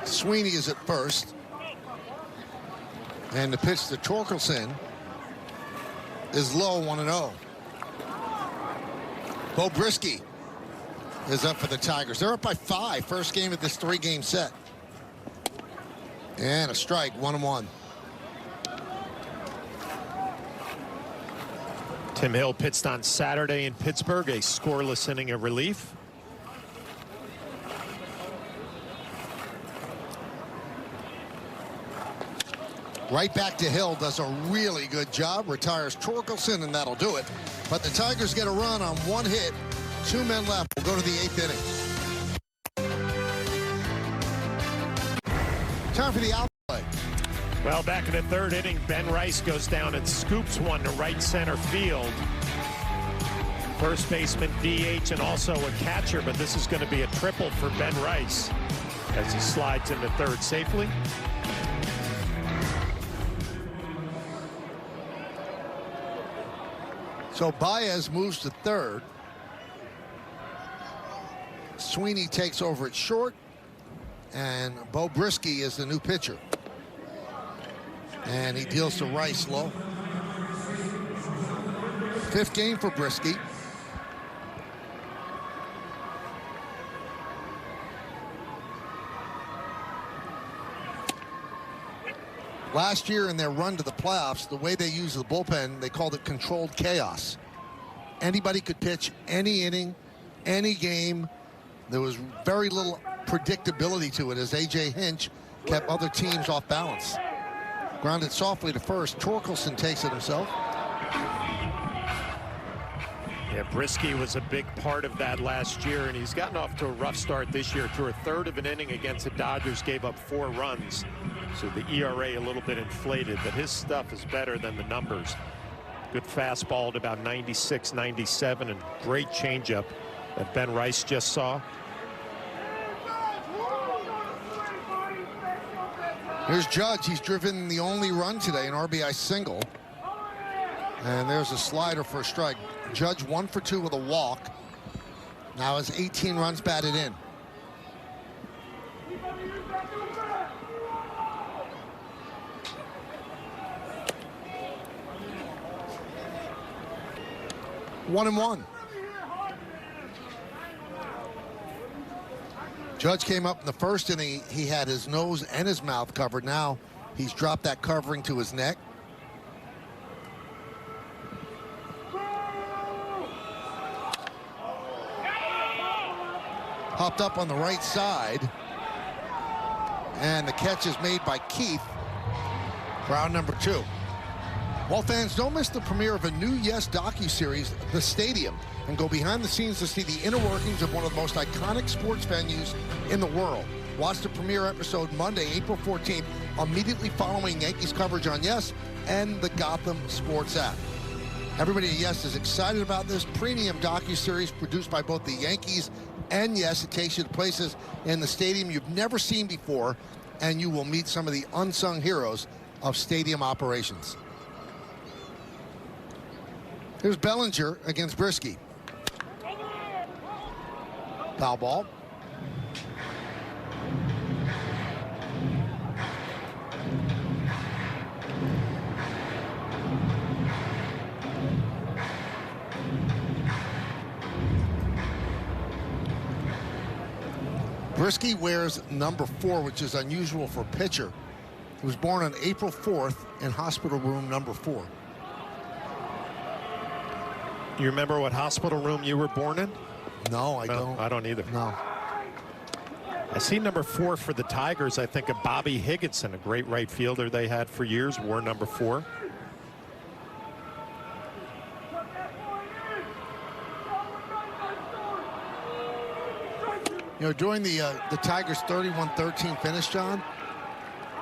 Sweeney is at 1st. And the pitch to Torkelson is low, 1-0. Bo Brisky is up for the Tigers. They're up by 5. First game of this 3-game set. And a strike, 1-1. Tim Hill pitched on Saturday in Pittsburgh, a scoreless inning of relief. Right back to Hill, does a really good job, retires Torkelson, and that'll do it. But the Tigers get a run on 1 hit, 2 men left. We'll go to the 8th inning. Time for the outplay. Well, back in the 3rd inning, Ben Rice goes down and scoops one to right center field. First baseman, DH, and also a catcher, but this is going to be a triple for Ben Rice as he slides into 3rd safely. So Baez moves to 3rd. Sweeney takes over at short. And Bo Brisky is the new pitcher. And he deals to Rice low. 5th game for Brisky. Last year in their run to the playoffs, the way they used the bullpen, they called it controlled chaos. Anybody could pitch any inning, any game. There was very little predictability to it as A.J. Hinch kept other teams off balance. Grounded softly to 1st. Torkelson takes it himself. Yeah, Brisky was a big part of that last year, and he's gotten off to a rough start this year. Through a 3rd of an inning against the Dodgers, gave up 4 runs. So the ERA a little bit inflated, but his stuff is better than the numbers. Good fastball at about 96, 97, and great changeup that Ben Rice just saw. Here's Judge. He's driven the only run today, an RBI single. And there's a slider for a strike. Judge 1 for 2 with a walk. Now has 18 runs batted in. One and one. Judge came up in the first inning. He had his nose and his mouth covered. Now he's dropped that covering to his neck. Hopped up on the right side. And the catch is made by Keith. Round number 2. Well, fans, don't miss the premiere of a new Yes docuseries, The Stadium, and go behind the scenes to see the inner workings of one of the most iconic sports venues in the world. Watch the premiere episode Monday, April 14th, immediately following Yankees coverage on Yes and the Gotham Sports app. Everybody at Yes is excited about this premium docuseries produced by both the Yankees and Yes. It takes you to places in the stadium you've never seen before, and you will meet some of the unsung heroes of stadium operations. Here's Bellinger against Brisky. Foul ball. Brisky wears number 4, which is unusual for a pitcher. He was born on April 4th in hospital room number 4. You remember what hospital room you were born in? No, I don't. I don't either. No. I see number 4 for the Tigers. I think of Bobby Higginson, a great right fielder they had for years, wore number 4. You know, during the Tigers' 31-13 finish, John,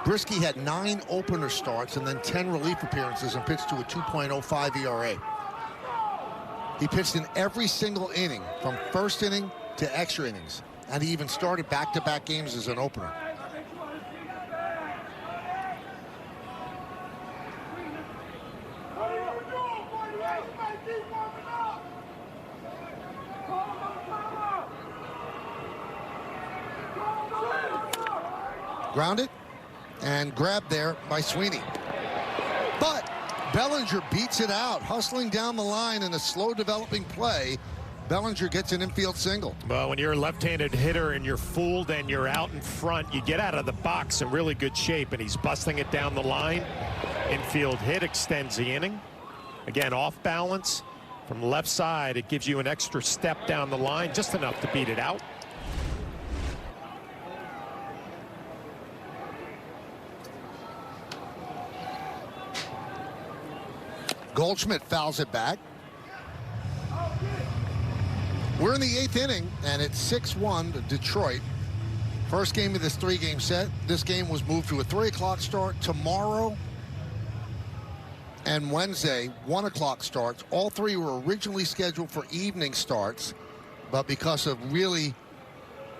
Brisky had 9 opener starts and then 10 relief appearances and pitched to a 2.05 ERA. He pitched in every single inning, from first inning to extra innings, and he even started back-to-back games as an opener. Grounded and grabbed there by Sweeney. But Bellinger beats it out, hustling down the line in a slow developing play. Bellinger gets an infield single. Well, when you're a left-handed hitter and you're fooled and you're out in front, you get out of the box in really good shape, and he's busting it down the line. Infield hit extends the inning. Again, off balance from the left side. It gives you an extra step down the line, just enough to beat it out. Goldschmidt fouls it back. We're in the 8th inning, and it's 6-1 to Detroit. First game of this 3-game set. This game was moved to a 3 o'clock start tomorrow and Wednesday, 1 o'clock starts. All 3 were originally scheduled for evening starts, but because of really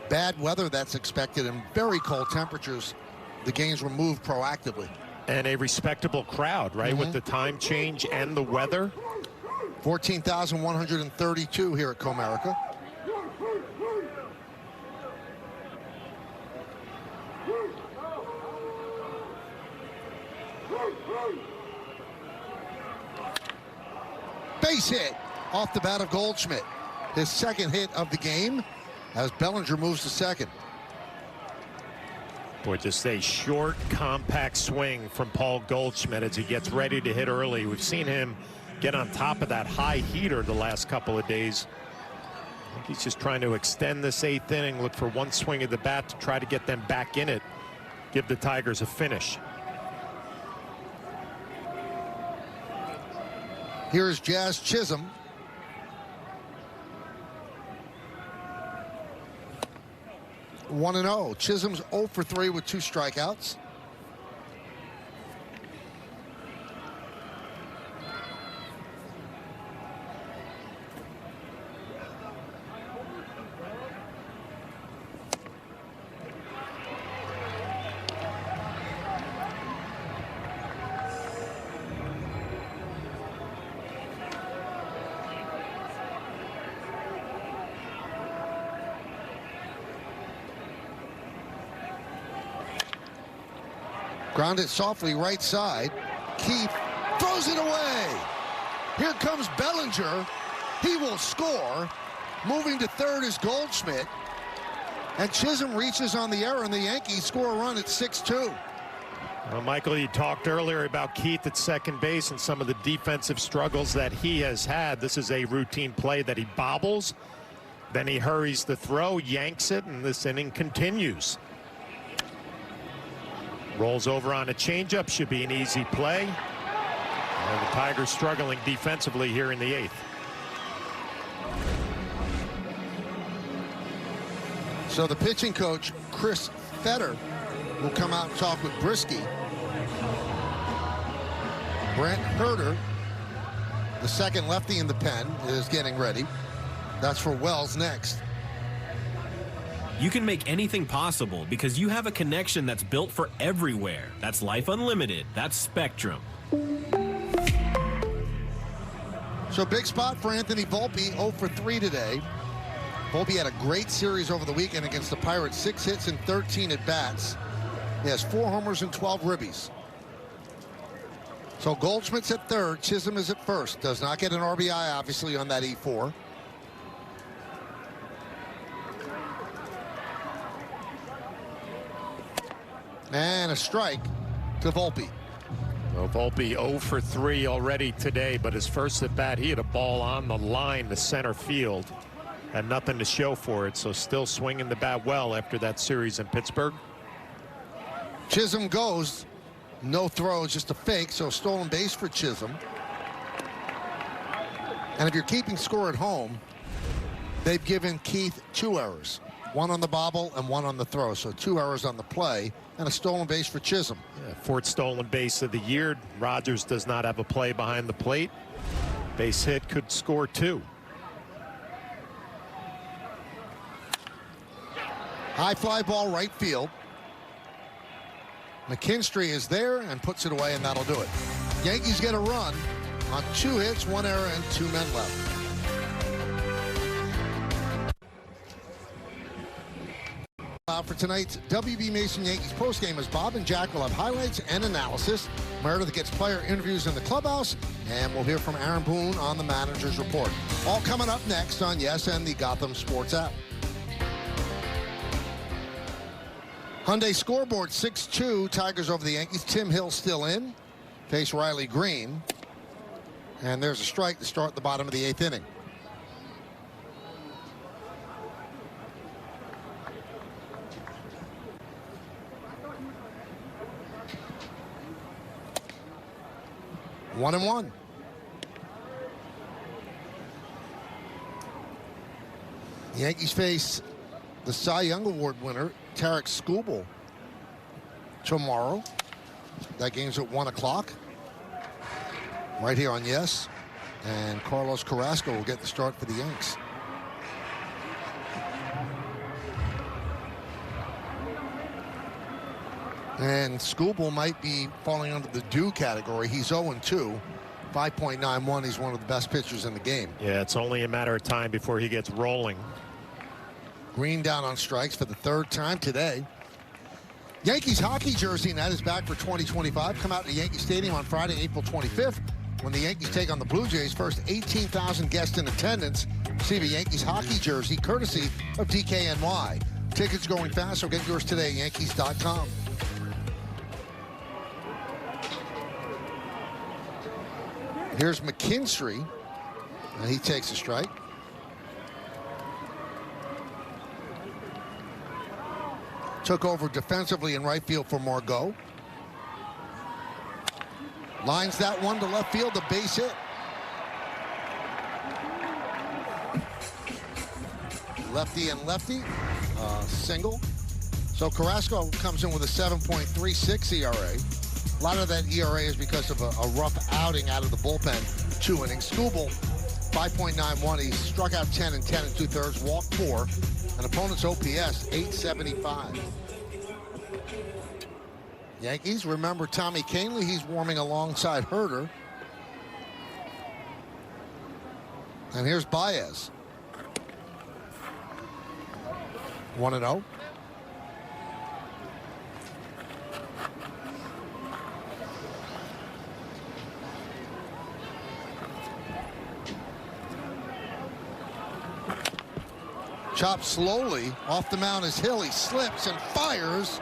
bad weather that's expected and very cold temperatures, the games were moved proactively. And a respectable crowd, right, with the time change and the weather. 14,132 here at Comerica. Base hit off the bat of Goldschmidt. His second hit of the game as Bellinger moves to second. Boy, just a short, compact swing from Paul Goldschmidt as he gets ready to hit early. We've seen him get on top of that high heater the last couple of days. I think he's just trying to extend this 8th inning, look for one swing of the bat to try to get them back in it, give the Tigers a finish. Here's Jazz Chisholm. One 1-0. Chisholm's 0 for 3 with 2 strikeouts. Grounded softly right side. Keith throws it away. Here comes Bellinger. He will score. Moving to third is Goldschmidt. And Chisholm reaches on the error, and the Yankees score a run at 6-2. Well, Michael, you talked earlier about Keith at second base and some of the defensive struggles that he has had. This is a routine play that he bobbles. Then he hurries the throw, yanks it, and this inning continues. Rolls over on a changeup, should be an easy play. And the Tigers struggling defensively here in the 8th. So the pitching coach, Chris Fetter, will come out and talk with Brisky. Brent Herter, the second lefty in the pen, is getting ready. That's for Wells next. You can make anything possible because you have a connection that's built for everywhere. That's Life Unlimited. That's Spectrum. So big spot for Anthony Volpe, 0 for 3 today. Volpe had a great series over the weekend against the Pirates, 6 hits and 13 at-bats. He has 4 homers and 12 ribbies. So Goldschmidt's at third, Chisholm is at first. Does not get an RBI, obviously, on that E4. And a strike to Volpe. Well, Volpe 0 for 3 already today, but his first at bat, he had a ball on the line to center field. Had nothing to show for it, so still swinging the bat well after that series in Pittsburgh. Chisholm goes. No throw, just a fake, so stolen base for Chisholm. And if you're keeping score at home, they've given Keith 2 errors. 1 on the bobble and 1 on the throw. So 2 errors on the play and a stolen base for Chisholm. Yeah, 4th stolen base of the year. Rogers does not have a play behind the plate. Base hit, could score 2. High fly ball right field. McKinstry is there and puts it away, and that'll do it. Yankees get a run on 2 hits, 1 error, and 2 men left. For tonight's WB Mason Yankees postgame, as Bob and Jack will have highlights and analysis. Meredith gets player interviews in the clubhouse, and we'll hear from Aaron Boone on the manager's report. All coming up next on Yes and the Gotham Sports app. Hyundai scoreboard 6-2, Tigers over the Yankees. Tim Hill still in. Face Riley Green. And there's a strike to start the bottom of the 8th inning. One and one. The Yankees face the Cy Young Award winner, Tarek Skubal, tomorrow. That game's at 1 o'clock. Right here on Yes. And Carlos Carrasco will get the start for the Yanks. And Skubal might be falling under the due category. He's 0-2, 5.91. He's one of the best pitchers in the game. Yeah, it's only a matter of time before he gets rolling. Green down on strikes for the 3rd time today. Yankees hockey jersey night is back for 2025. Come out to Yankee Stadium on Friday, April 25th, when the Yankees take on the Blue Jays. First 18,000 guests in attendance receive a Yankees hockey jersey courtesy of DKNY. Tickets going fast, so get yours today at Yankees.com. Here's McKinstry, and he takes a strike. Took over defensively in right field for Margot. Lines that one to left field, a base hit. Lefty and lefty, single. So Carrasco comes in with a 7.36 ERA. A lot of that ERA is because of a rough outing out of the bullpen. 2 innings. Skubal, 5.91. He struck out 10 and 10 2/3, walked 4. An opponent's OPS, 875. Yankees, remember Tommy Kahnle. He's warming alongside Herter. And here's Baez. 1-0. Chops slowly. Off the mound is Hill. He slips and fires.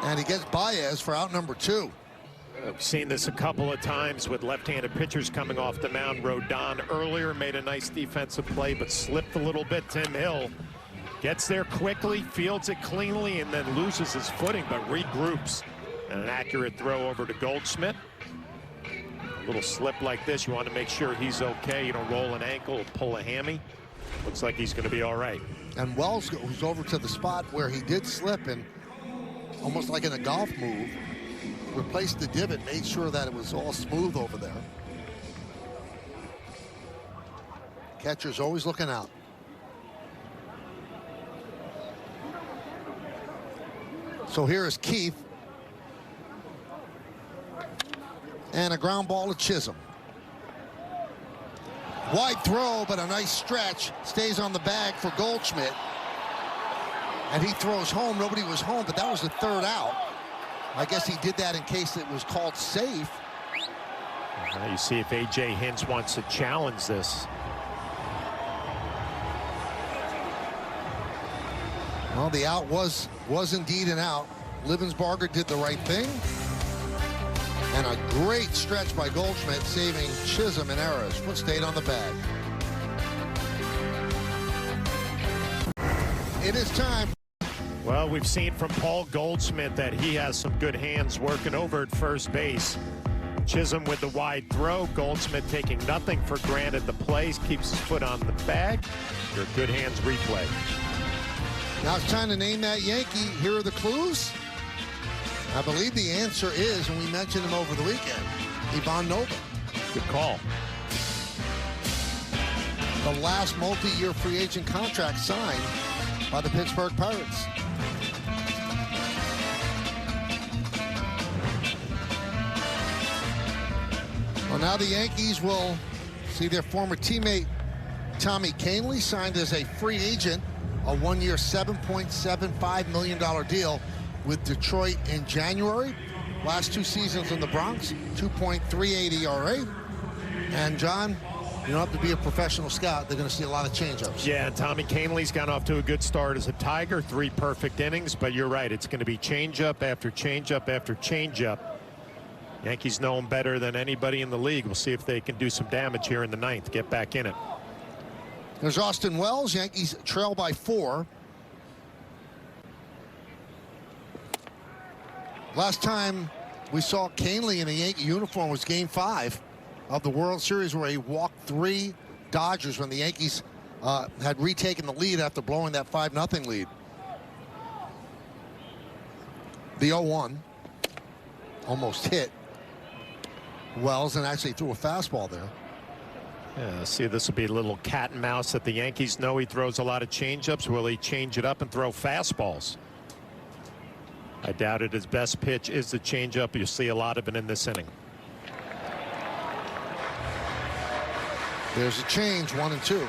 And he gets Baez for out number 2. We've seen this a couple of times with left-handed pitchers coming off the mound. Rodon earlier made a nice defensive play, but slipped a little bit. Tim Hill gets there quickly, fields it cleanly, and then loses his footing, but regroups. And an accurate throw over to Goldschmidt. A little slip like this, you want to make sure he's okay. You don't roll an ankle, pull a hammy. Looks like he's going to be all right. And Wells goes over to the spot where he did slip, and almost like in a golf move, replaced the divot, made sure that it was all smooth over there. Catcher's always looking out. So here is Keith. And a ground ball to Chisholm. Wide throw, but a nice stretch. Stays on the bag for Goldschmidt. And he throws home. Nobody was home, but that was the 3rd out. I guess he did that in case it was called safe. Now you see if A.J. Hinch wants to challenge this. Well, the out was indeed an out. Livensbarger did the right thing. And a great stretch by Goldschmidt, saving Chisholm and errors. Foot stayed on the bag. It is time. Well, we've seen from Paul Goldschmidt that he has some good hands working over at first base. Chisholm with the wide throw. Goldschmidt taking nothing for granted. The play keeps his foot on the bag. Your good hands replay. Now it's time to name that Yankee. Here are the clues. I believe the answer is, and we mentioned him over the weekend, Ivan Nova. Good call. The last multi-year free agent contract signed by the Pittsburgh Pirates. Well, now the Yankees will see their former teammate Tommy Kahnle signed as a free agent, a one-year $7.75 million deal with Detroit in January. Last 2 seasons in the Bronx, 2.38 ERA. And John, you don't have to be a professional scout. They're going to see a lot of changeups. Yeah, and Tommy Kahnle's gone off to a good start as a Tiger. 3 perfect innings, but you're right. It's going to be changeup after changeup after changeup. Yankees know him better than anybody in the league. We'll see if they can do some damage here in the 9th. Get back in it. There's Austin Wells. Yankees trail by 4. Last time we saw Kahnle in a Yankee uniform was Game 5 of the World Series, where he walked 3 Dodgers when the Yankees had retaken the lead after blowing that 5-0 lead. The 0-1 almost hit Wells and actually threw a fastball there. Yeah, see, this will be a little cat and mouse that the Yankees know he throws a lot of changeups. Will he change it up and throw fastballs? I doubt it. His best pitch is the changeup. You'll see a lot of it in this inning. There's a change, 1 and 2.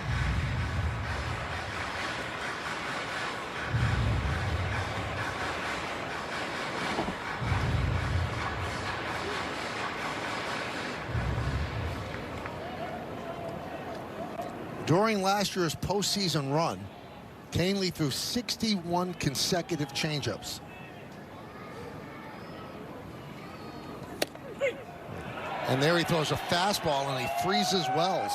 During last year's postseason run, Kahnle threw 61 consecutive changeups. And there he throws a fastball and he freezes Wells.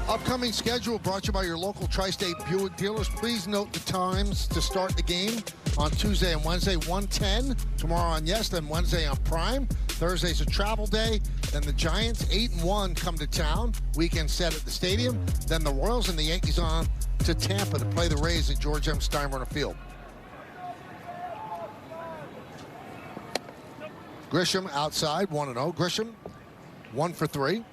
Upcoming schedule brought to you by your local Tri-State Buick dealers. Please note the times to start the game on Tuesday and Wednesday, 1:10. Tomorrow on Yes, then Wednesday on Prime. Thursday's a travel day. Then the Giants, 8-1, come to town. Weekend set at the stadium. Then the Royals and the Yankees on to Tampa to play the Rays at George M. Steinbrenner Field. Grisham outside, 1-0. Grisham, 1 for 3.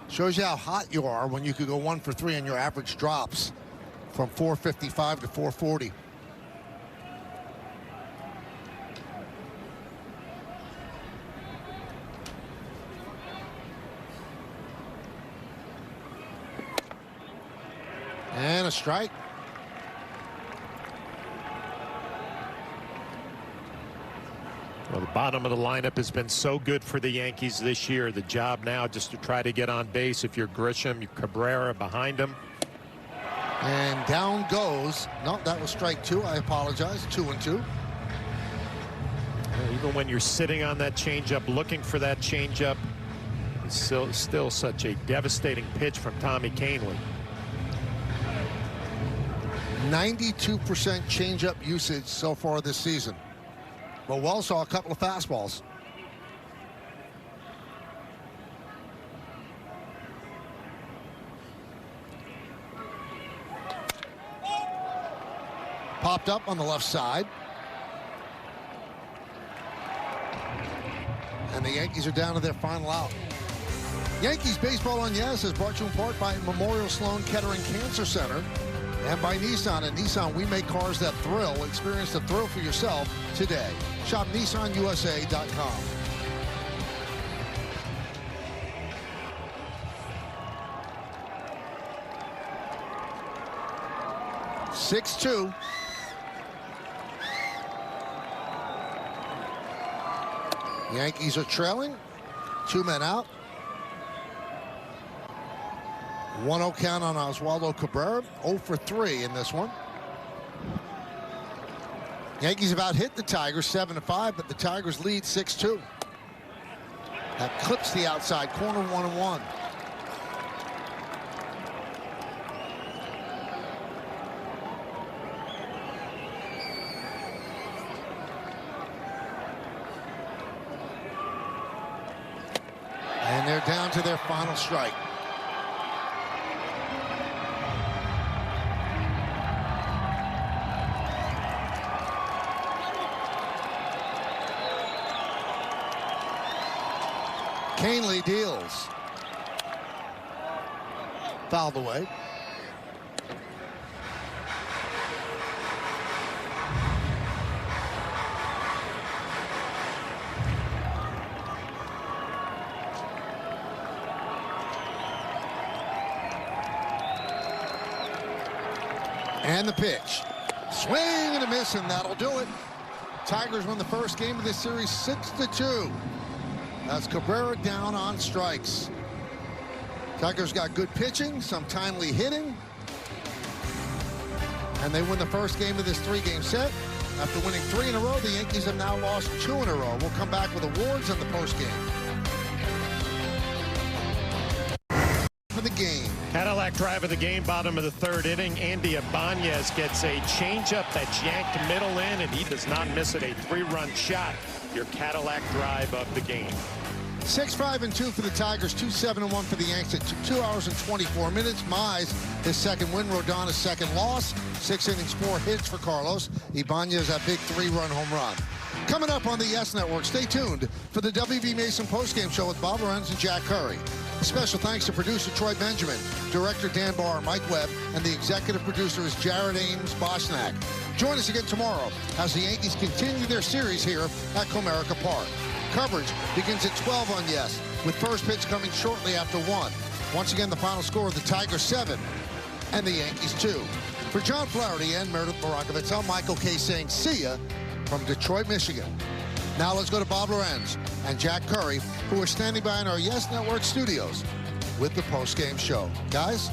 Shows you how hot you are when you could go 1 for 3 and your average drops from 455 to 440. And a strike. Well, the bottom of the lineup has been so good for the Yankees this year. The job now just to try to get on base. If you're Grisham, you're Cabrera behind him. And down goes. No, that was strike 2. I apologize. 2-2. Even when you're sitting on that changeup, looking for that changeup, it's still such a devastating pitch from Tommy Kahnle. 92% changeup usage so far this season. But we also saw a couple of fastballs. Popped up on the left side. And the Yankees are down to their final out. Yankees Baseball on Yes is brought to you in part by Memorial Sloan Kettering Cancer Center and by Nissan. At Nissan, we make cars that thrill. Experience the thrill for yourself today. Shop NissanUSA.com. (6-2). Yankees are trailing. 2 men out. 1-0 count on Oswaldo Cabrera. 0 for 3 in this one. Yankees have out-hit the Tigers 7-5, but the Tigers lead 6-2. That clips the outside corner, 1-1. And they're down to their final strike. Kahnle deals. Fouled away. And the pitch. Swing and a miss, and that'll do it. Tigers win the first game of this series 6-2. That's Cabrera down on strikes. Tigers got good pitching, some timely hitting. And they win the first game of this 3-game set. After winning 3 in a row, the Yankees have now lost 2 in a row. We'll come back with awards in the postgame. For the game. Cadillac drive of the game, bottom of the 3rd inning. Andy Ibanez gets a changeup that's yanked middle in, and he does not miss it. A 3-run shot. Your Cadillac drive of the game. 6-5-2 for the Tigers, 2-7-1 for the Yanks at 2 hours and 24 minutes. Mize, his second win. Rodon, his second loss. 6 innings, 4 hits for Carlos. Ibanez, that big 3-run home run. Coming up on the Yes Network, stay tuned for the W.B. Mason postgame show with Bob Lorenz and Jack Curry. A special thanks to producer Troy Benjamin, director Dan Barr, Mike Webb, and the executive producer is Jared Ames Bosnack. Join us again tomorrow as the Yankees continue their series here at Comerica Park. Coverage begins at 12 on Yes, with first pitch coming shortly after 1. Once again, the final score of the Tigers 7 and the Yankees 2. For John Flaherty and Meredith Morakovitz, I'm Michael K. saying see ya from Detroit, Michigan. Now let's go to Bob Lorenz and Jack Curry, who are standing by in our Yes Network studios with the postgame show. Guys?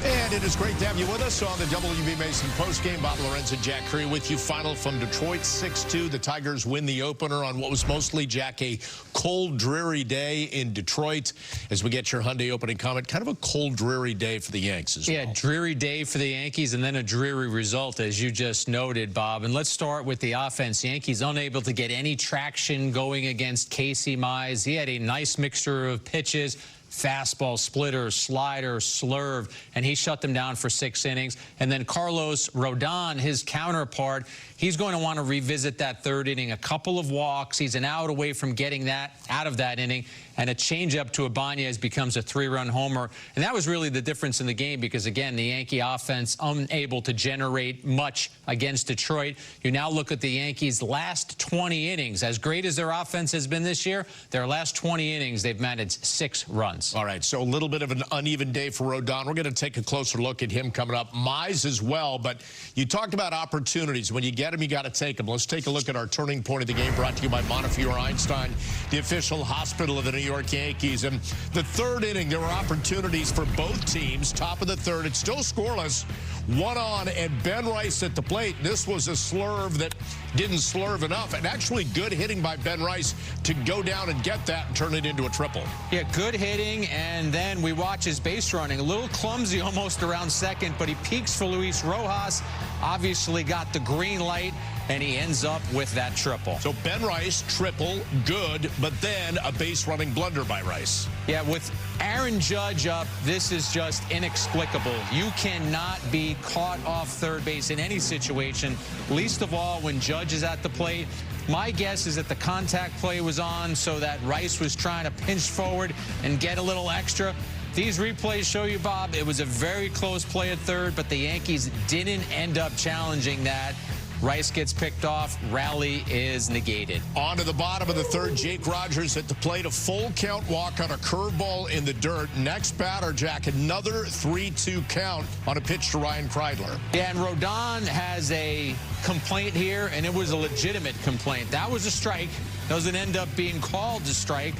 And it is great to have you with us on the W.B. Mason postgame. Bob Lorenz and Jack Curry with you. Final from Detroit, 6-2. The Tigers win the opener on what was mostly, Jack, a cold, dreary day in Detroit. As we get your Hyundai opening comment, kind of a cold, dreary day for the Yanks as well. Yeah, dreary day for the Yankees and then a dreary result, as you just noted, Bob. And let's start with the offense. Yankees unable to get any traction going against Casey Mize. He had a nice mixture of pitches. Fastball, splitter, slider, slurve, and he shut them down for 6 innings. And then Carlos Rodon, his counterpart, he's going to want to revisit that 3rd inning. A couple of walks. He's an out away from getting that out of that inning. and a changeup to Ibanez becomes a 3-run homer. And that was really the difference in the game because, again, the Yankee offense unable to generate much against Detroit. You now look at the Yankees' last 20 innings. As great as their offense has been this year, their last 20 innings, they've managed 6 runs. All right, so a little bit of an uneven day for Rodon. We're going to take a closer look at him coming up. Mize as well, but you talked about opportunities. When you get them, you got to take them. Let's take a look at our turning point of the game, brought to you by Montefiore Einstein, the official hospital of the New York Yankees. And the third inning, there were opportunities for both teams. Top of the third, it's still scoreless. 1 on, and Ben Rice at the plate. This was a slurve that didn't slurve enough, and actually good hitting by Ben Rice to go down and get that and turn it into a triple. Yeah, good hitting, and then we watch his base running. A little clumsy almost around second, but he peaks for Luis Rojas. Obviously got the green light, and he ends up with that triple. So Ben Rice, triple, good, but then a base running blunder by Rice. Yeah, with Aaron Judge up, this is just inexplicable. You cannot be caught off third base in any situation, least of all when Judge is at the plate. My guess is that the contact play was on so that Rice was trying to pinch forward and get a little extra. These replays show you, Bob, it was a very close play at third, but the Yankees didn't end up challenging that. Rice gets picked off. Rally is negated. On to the bottom of the third, Jake Rogers at the plate. A full count walk on a curveball in the dirt. Next batter, Jack, another 3-2 count on a pitch to Ryan Kreidler. Yeah, and Rodon has a complaint here, and it was a legitimate complaint. That was a strike. Doesn't end up being called a strike.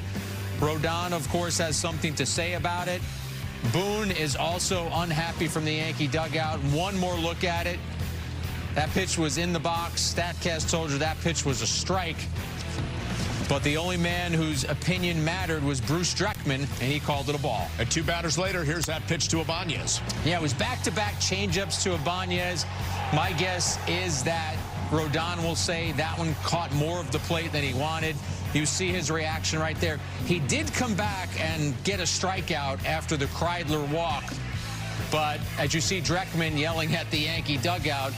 Rodon, of course, has something to say about it. Boone is also unhappy from the Yankee dugout. One more look at it. That pitch was in the box. StatCast told you that pitch was a strike. But the only man whose opinion mattered was Bruce Dreckman, and he called it a ball. And 2 batters later, here's that pitch to Ibanez. Yeah, it was back-to-back changeups to Ibanez. My guess is that Rodon will say that one caught more of the plate than he wanted. You see his reaction right there. He did come back and get a strikeout after the Kreidler walk. But as you see Dreckman yelling at the Yankee dugout,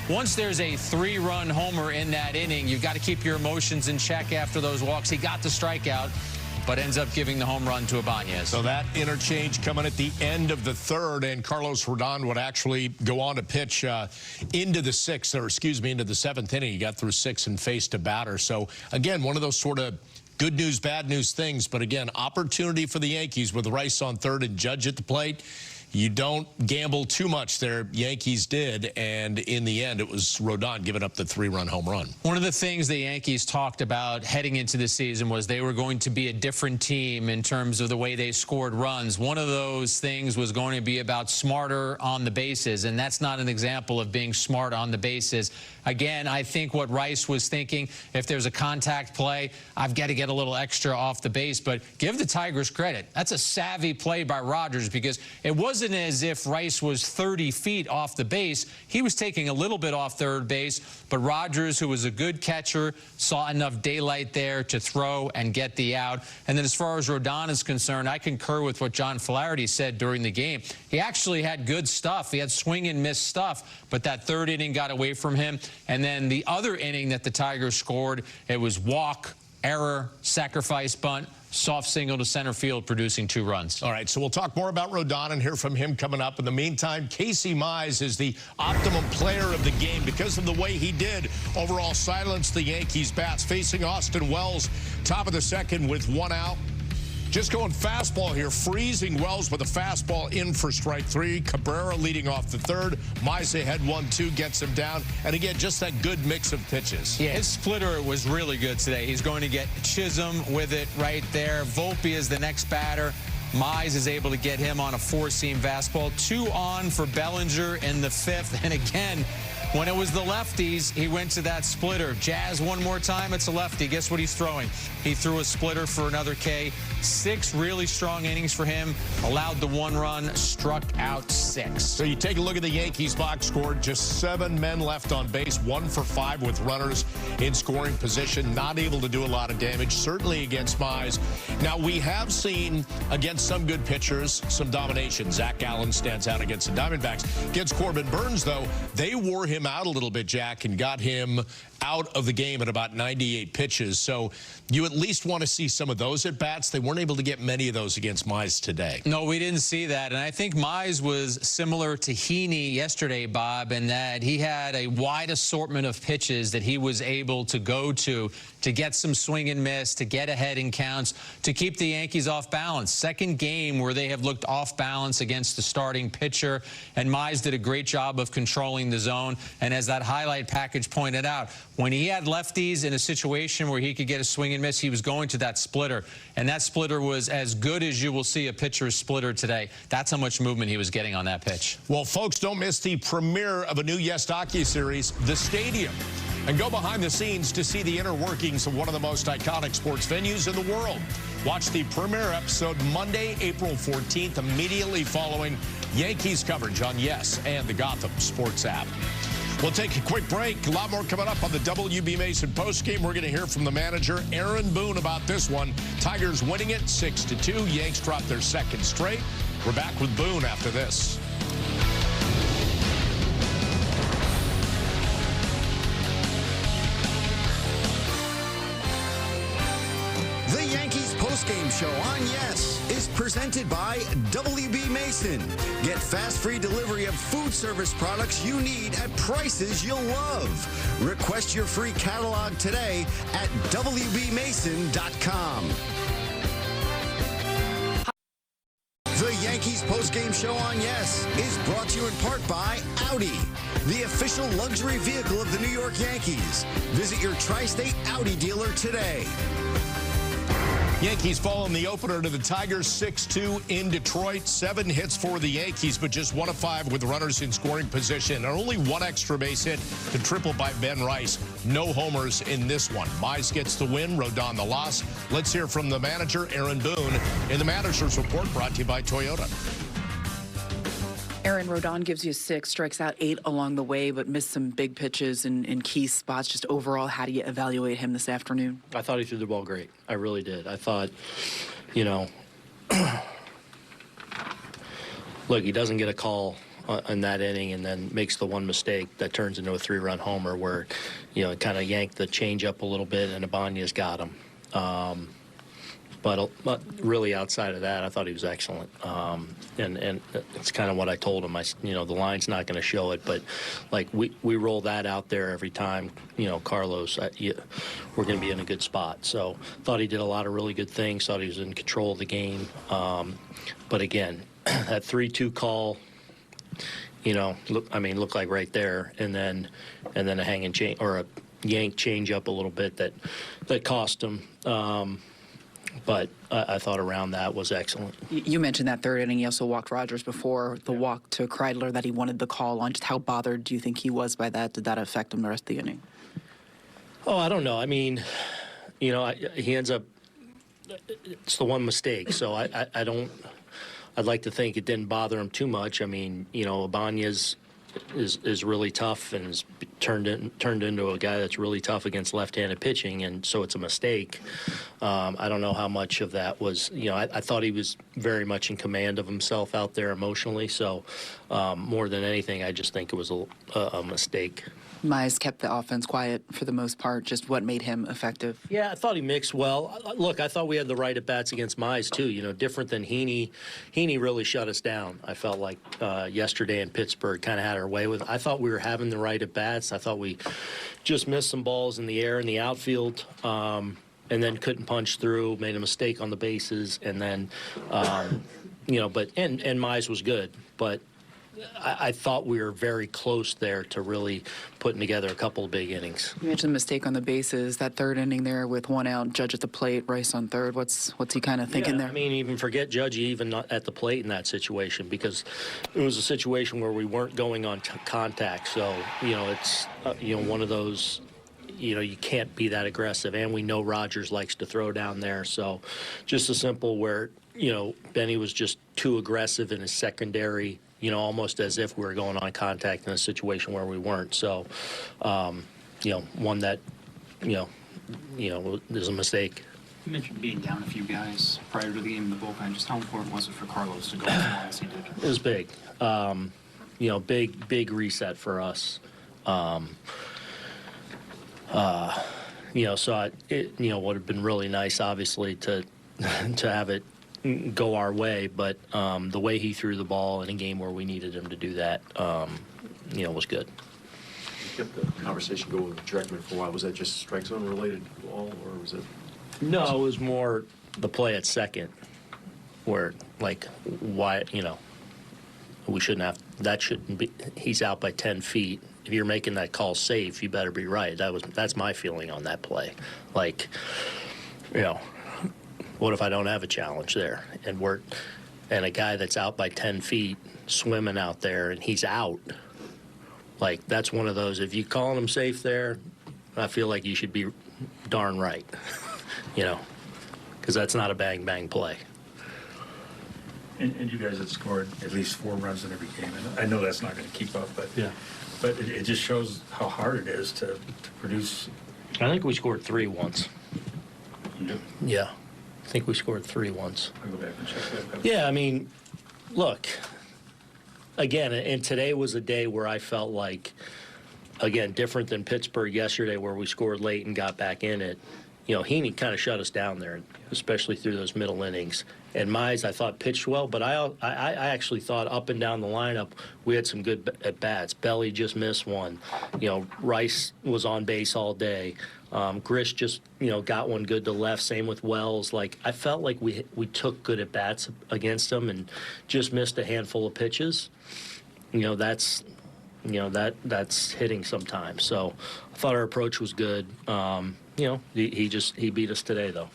once there's a 3-run homer in that inning, you've got to keep your emotions in check after those walks. He got the strikeout, but ends up giving the home run to Ibanez. So that interchange coming at the end of the third, and Carlos Rodon would actually go on to pitch into the 6th, or excuse me, into the 7th inning. He got through 6 and faced a batter. So, again, one of those sort of good news, bad news things. But, again, opportunity for the Yankees with Rice on third and Judge at the plate. You don't gamble too much there. Yankees did, and in the end, it was Rodon giving up the 3-run home run. One of the things the Yankees talked about heading into the season was they were going to be a different team in terms of the way they scored runs. One of those things was going to be about smarter on the bases, and that's not an example of being smart on the bases. Again, I think what Rice was thinking, if there's a contact play, I've got to get a little extra off the base. But give the Tigers credit. That's a savvy play by Rogers, because it wasn't as if Rice was 30 feet off the base. He was taking a little bit off third base, but Rogers, who was a good catcher, saw enough daylight there to throw and get the out. And then as far as Rodon is concerned, I concur with what John Flaherty said during the game. He actually had good stuff. He had swing and miss stuff, but that third inning got away from him. And then the other inning that the Tigers scored, it was walk, error, sacrifice bunt, soft single to center field, producing 2 runs. All right, so we'll talk more about Rodon and hear from him coming up. In the meantime, Casey Mize is the optimum player of the game because of the way he did overall silence the Yankees' bats, facing Austin Wells, top of the second with 1 out. Just going fastball here, freezing Wells with a fastball in for strike 3. Cabrera leading off the third. Mize ahead 1-2, gets him down. And again, just that good mix of pitches. Yeah, his splitter was really good today. He's going to get Chisholm with it right there. Volpe is the next batter. Mize is able to get him on a 4-seam fastball. 2 on for Bellinger in the 5th. And again, when it was the lefties, he went to that splitter. Jazz one more time, it's a lefty. Guess what he's throwing? He threw a splitter for another K. 6 really strong innings for him. Allowed the 1 run, struck out 6. So you take a look at the Yankees box score. Just 7 men left on base, 1 for 5 with runners in scoring position. Not able to do a lot of damage, certainly against Mize. Now, we have seen against some good pitchers some domination. Zach Allen stands out against the Diamondbacks. Against Corbin Burns, though, they wore him out a little bit, Jack, and got him out of the game at about 98 pitches. So you at least want to see some of those at bats. They weren't able to get many of those against Mize today. No, we didn't see that. And I think Mize was similar to Heaney yesterday, Bob, in that he had a wide assortment of pitches that he was able to go to get some swing and miss, to get ahead in counts, to keep the Yankees off balance. Second game where they have looked off balance against the starting pitcher, and Mize did a great job of controlling the zone. And as that highlight package pointed out, when he had lefties in a situation where he could get a swing and miss, he was going to that splitter. And that splitter was as good as you will see a pitcher's splitter today. That's how much movement he was getting on that pitch. Well, folks, don't miss the premiere of a new Yes docuseries, The Stadium. And go behind the scenes to see the inner workings of one of the most iconic sports venues in the world. Watch the premiere episode Monday, April 14th, immediately following Yankees coverage on Yes and the Gotham Sports app. We'll take a quick break. A lot more coming up on the WB Mason postgame. We're going to hear from the manager, Aaron Boone, about this one. Tigers winning it 6-2. Yanks drop their second straight. We're back with Boone after this. The Yankees postgame show on Yes is presented by WB Mason. Get fast free delivery of food service products you need at prices you'll love. Request your free catalog today at WBMason.com. The Yankees postgame show on Yes is brought to you in part by Audi, the official luxury vehicle of the New York Yankees. Visit your tri-state Audi dealer today. Yankees fall in the opener to the Tigers 6-2 in Detroit. 7 hits for the Yankees, but just 1 of 5 with runners in scoring position. And only 1 extra base hit, the triple by Ben Rice. No homers in this one. Mize gets the win, Rodon the loss. Let's hear from the manager, Aaron Boone, in the manager's report brought to you by Toyota. Aaron, Rodon gives you 6, strikes out 8 along the way, but missed some big pitches in key spots. Just overall, how do you evaluate him this afternoon? I thought he threw the ball great. I really did. I thought, you know, look, he doesn't get a call in that inning and then makes the one mistake that turns into a 3-run homer where, you know, kind of yanked the change up a little bit and Ibanez got him. But really outside of that, I thought he was excellent. And it's kind of what I told him. You know, the line's not going to show it, but like we roll that out there every time, you know, Carlos, we're going to be in a good spot. So thought he did a lot of really good things. Thought he was in control of the game. But again, that 3-2 call, you know, looked like right there, and then a hanging change or a yank change up a little bit that cost him. But I thought around that was excellent. You mentioned that third inning. He also walked Rogers before the walk to Kreidler that he wanted the call on. Just how bothered do you think he was by that? Did that affect him the rest of the inning? Oh, I don't know. I mean, you know, he ends up – it's the one mistake. So I don't – I'd like to think it didn't bother him too much. I mean, you know, Ibanez is really tough and is turned into a guy that's really tough against left-handed pitching, and so it's a mistake. I don't know how much of that was, you know, I thought he was very much in command of himself out there emotionally, so more than anything, I just think it was a mistake. Mize kept the offense quiet for the most part. Just what made him effective? Yeah, I thought he mixed well. Look, I thought we had the right at-bats against Mize, too. You know, different than Heaney. Heaney really shut us down. I felt like yesterday in Pittsburgh kind of had our way with it. I thought we were having the right at-bats. I thought we just missed some balls in the air in the outfield and then couldn't punch through, made a mistake on the bases, and then, you know, but and Mize was good. But I thought we were very close there to really putting together a couple of big innings. You mentioned the mistake on the bases. That third inning there with 1 out, Judge at the plate, Rice on third. What's he kind of thinking there? I mean, even forget Judge even not at the plate in that situation, because it was a situation where we weren't going on contact. So, you know, it's, you know, one of those, you know, you can't be that aggressive. And we know Rogers likes to throw down there. So just a simple where, you know, Benny was just too aggressive in his secondary, you know, almost as if we were going on contact in a situation where we weren't. So, you know, one that, you know, there's a mistake. You mentioned being down a few guys prior to the game in the bullpen. Just how important was it for Carlos to go as long as he did? It was big. You know, big reset for us. So it would have been really nice, obviously, to have it go our way. But the way he threw the ball in a game where we needed him to do that, was good. You kept the conversation going with Dreckman for a while. Was that just strike zone related all, or was it? No, it was more the play at second, where why we shouldn't have. That shouldn't be. He's out by 10 feet. If you're making that call safe, you better be right. That's my feeling on that play. What if I don't have a challenge there, and a guy that's out by 10 feet swimming out there, and he's out. That's one of those. If you calling him safe there, I feel like you should be darn right. Because that's not a bang bang play. And you guys have scored at least 4 runs in every game. I know that's not going to keep up, but yeah. But it just shows how hard it is to produce. I think we scored 3 once. You do? Yeah, I think we scored 3 once. I'll go back and check that. Yeah, I mean, look, again, and today was a day where I felt like, again, different than Pittsburgh yesterday where we scored late and got back in it. Heaney kind of shut us down there, especially through those middle innings. And Mize, I thought, pitched well, but I actually thought up and down the lineup we had some good at-bats. Belly just missed one. Rice was on base all day. Grish just, got one good to left. Same with Wells. I felt like we took good at-bats against them and just missed a handful of pitches. That's hitting sometimes. So I thought our approach was good. He beat us today, though.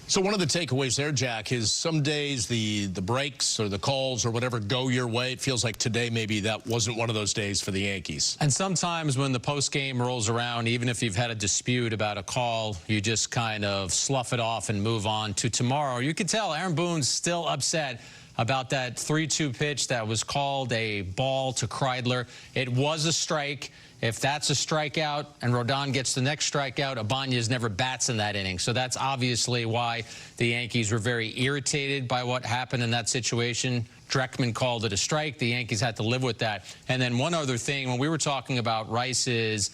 So one of the takeaways there, Jack, is some days the breaks or the calls or whatever go your way. It feels like today maybe that wasn't one of those days for the Yankees. And sometimes when the postgame rolls around, even if you've had a dispute about a call, you just kind of slough it off and move on to tomorrow. You can tell Aaron Boone's still upset about that 3-2 pitch that was called a ball to Kreidler. It was a strike. If that's a strikeout and Rodon gets the next strikeout, Ibanez never bats in that inning. So that's obviously why the Yankees were very irritated by what happened in that situation. Dreckman called it a strike. The Yankees had to live with that. And then one other thing, when we were talking about Rice's